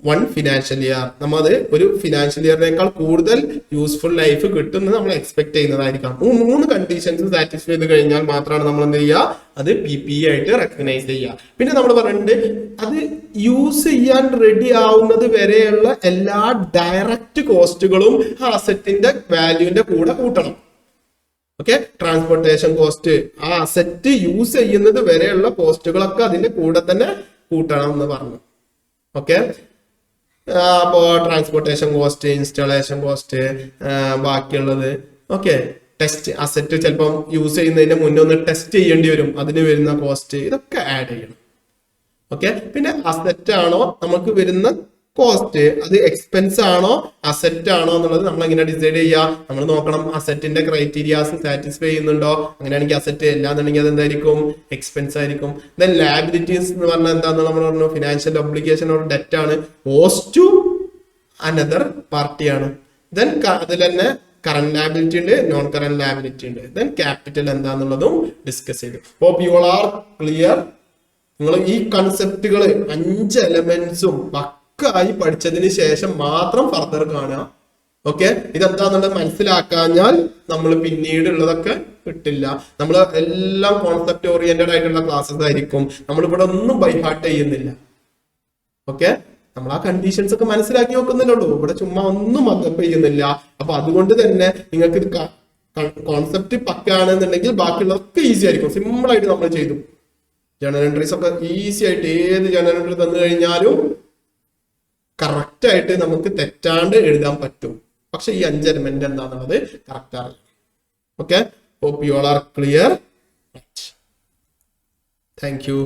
1 financial year. നമ്മൾ അത് ഒരു ഫിനാൻഷ്യൽ ഇയറിനേക്കാൾ കൂടുതൽ യൂസ്ഫുൾ ലൈഫ് കിട്ടുന്നത് നമ്മൾ എക്സ്പെക്ട് ചെയ്യുന്നതായിരിക്കാം. 3 കണ്ടീഷൻസ് സാറ്റിസ്ഫൈ ചെയ്ത് കഴിഞ്ഞാൽ മാത്രമാണ് നമ്മൾ എന്ത് ചെയ്യുക, അത് PPE ആയിട്ട് റെക്കഗ്നൈസ് ചെയ്യുക. പിന്നെ നമ്മൾ പറഞ്ഞിട്ടുണ്ട് അത് യൂസ് ചെയ്യാൻ റെഡി ആവുന്നത് വരെയുള്ള എല്ലാ ഡയറക്റ്റ് കോസ്റ്റുകളും ആ അസറ്റിന്റെ വാല്യൂവിന്റെ കൂടെ കൂട്ടണം. ഓക്കെ, ട്രാൻസ്പോർട്ടേഷൻ കോസ്റ്റ്, ആ അസറ്റ് യൂസ് ചെയ്യുന്നത് വരെയുള്ള കോസ്റ്റുകളൊക്കെ അതിന്റെ കൂടെ തന്നെ കൂട്ടണം എന്ന് പറഞ്ഞു. ഓക്കെ, അപ്പോ ട്രാൻസ്പോർട്ടേഷൻ കോസ്റ്റ്, ഇൻസ്റ്റാളേഷൻ കോസ്റ്റ്, ബാക്കിയുള്ളത് ഓക്കെ, ടെസ്റ്റ് അസറ്റ് ചിലപ്പം യൂസ് ചെയ്യുന്നതിന് മുന്നേ ഒന്ന് ടെസ്റ്റ് ചെയ്യേണ്ടി വരും, അതിന് വരുന്ന കോസ്റ്റ്, ഇതൊക്കെ ആഡ് ചെയ്യണം. ഓക്കെ, പിന്നെ അസറ്റ് ആണോ നമുക്ക് വരുന്ന കോസ്റ്റ്, അത് എക്സ്പെൻസ് ആണോ അസറ്റ് ആണോ എന്നുള്ളത് നമ്മൾ എങ്ങനെ ഡിസൈഡ് ചെയ്യുക? നമ്മൾ നോക്കണം അസറ്റിന്റെ ക്രൈറ്റീരിയാസ് സാറ്റിസ്ഫൈ ചെയ്യുന്നുണ്ടോ. അങ്ങനെയാണെങ്കിൽ അസറ്റ്, അല്ലാന്നുണ്ടെങ്കിൽ അത് എന്തായിരിക്കും, എക്സ്പെൻസ് ആയിരിക്കും. ദെൻ ലാബിലിറ്റീസ് എന്ന് പറഞ്ഞാൽ എന്താണെന്ന് നമ്മൾ പറഞ്ഞു, ഫിനാൻഷ്യൽ ഒബ്ലിഗേഷൻ ഓർ ഡെറ്റ് ആണ്, ഓസ് ടു അനദർ പാർട്ടിയാണ്. ദെൻ അതിൽ തന്നെ കറന്റ് ലാബിലിറ്റി ഉണ്ട്, നോൺ കറന്റ് ലാബിലിറ്റി ഉണ്ട്. ദെൻ ക്യാപിറ്റൽ എന്താന്നുള്ളതും ഡിസ്കസ് ചെയ്തു. Hope you all are clear. നിങ്ങൾ ഈ കൺസെപ്റ്റുകൾ 5 എലമെന്റ്സും ആയി പഠിച്ചതിന് ശേഷം മാത്രം ഫർദർ കാണുക. ഓക്കെ, ഇതെന്താന്നുള്ളത് മനസ്സിലാക്കാഞ്ഞാൽ നമ്മൾ പിന്നീടുള്ളതൊക്കെ കിട്ടില്ല. നമ്മൾ എല്ലാം കോൺസെപ്റ്റ് ഓറിയന്റഡ് ആയിട്ടുള്ള ക്ലാസ്സസ് ആയിരിക്കും. നമ്മൾ ഇവിടെ ഒന്നും ബൈ ഹാർട്ട് ചെയ്യുന്നില്ല. ഓക്കെ, നമ്മൾ ആ കണ്ടീഷൻസ് ഒക്കെ മനസ്സിലാക്കി നോക്കുന്നില്ലുള്ളൂ, ഇവിടെ ചുമ്മാ ഒന്നും മക്കപ്പ് ചെയ്യുന്നില്ല. അപ്പൊ അതുകൊണ്ട് തന്നെ നിങ്ങൾക്ക് കോൺസെപ്റ്റ് പക്കാണെന്നുണ്ടെങ്കിൽ ബാക്കിയുള്ളതൊക്കെ ഈസി ആയിരിക്കും. സിമ്പിൾ ആയിട്ട് നമ്മൾ ചെയ്തു. ജേണൽ എൻട്രീസ് ഒക്കെ ഈസി ആയിട്ട് ഏത് ജേണൽ എൻട്രി തന്നു കഴിഞ്ഞാലും കറക്റ്റ് ആയിട്ട് നമുക്ക് തെറ്റാണ്ട് എഴുതാൻ പറ്റും. പക്ഷെ ഈ 5 എലമെന്റ് എന്താണെന്നുള്ളത് കറക്റ്റ് അറിയാം. Okay, hope you all are clear. Thank U.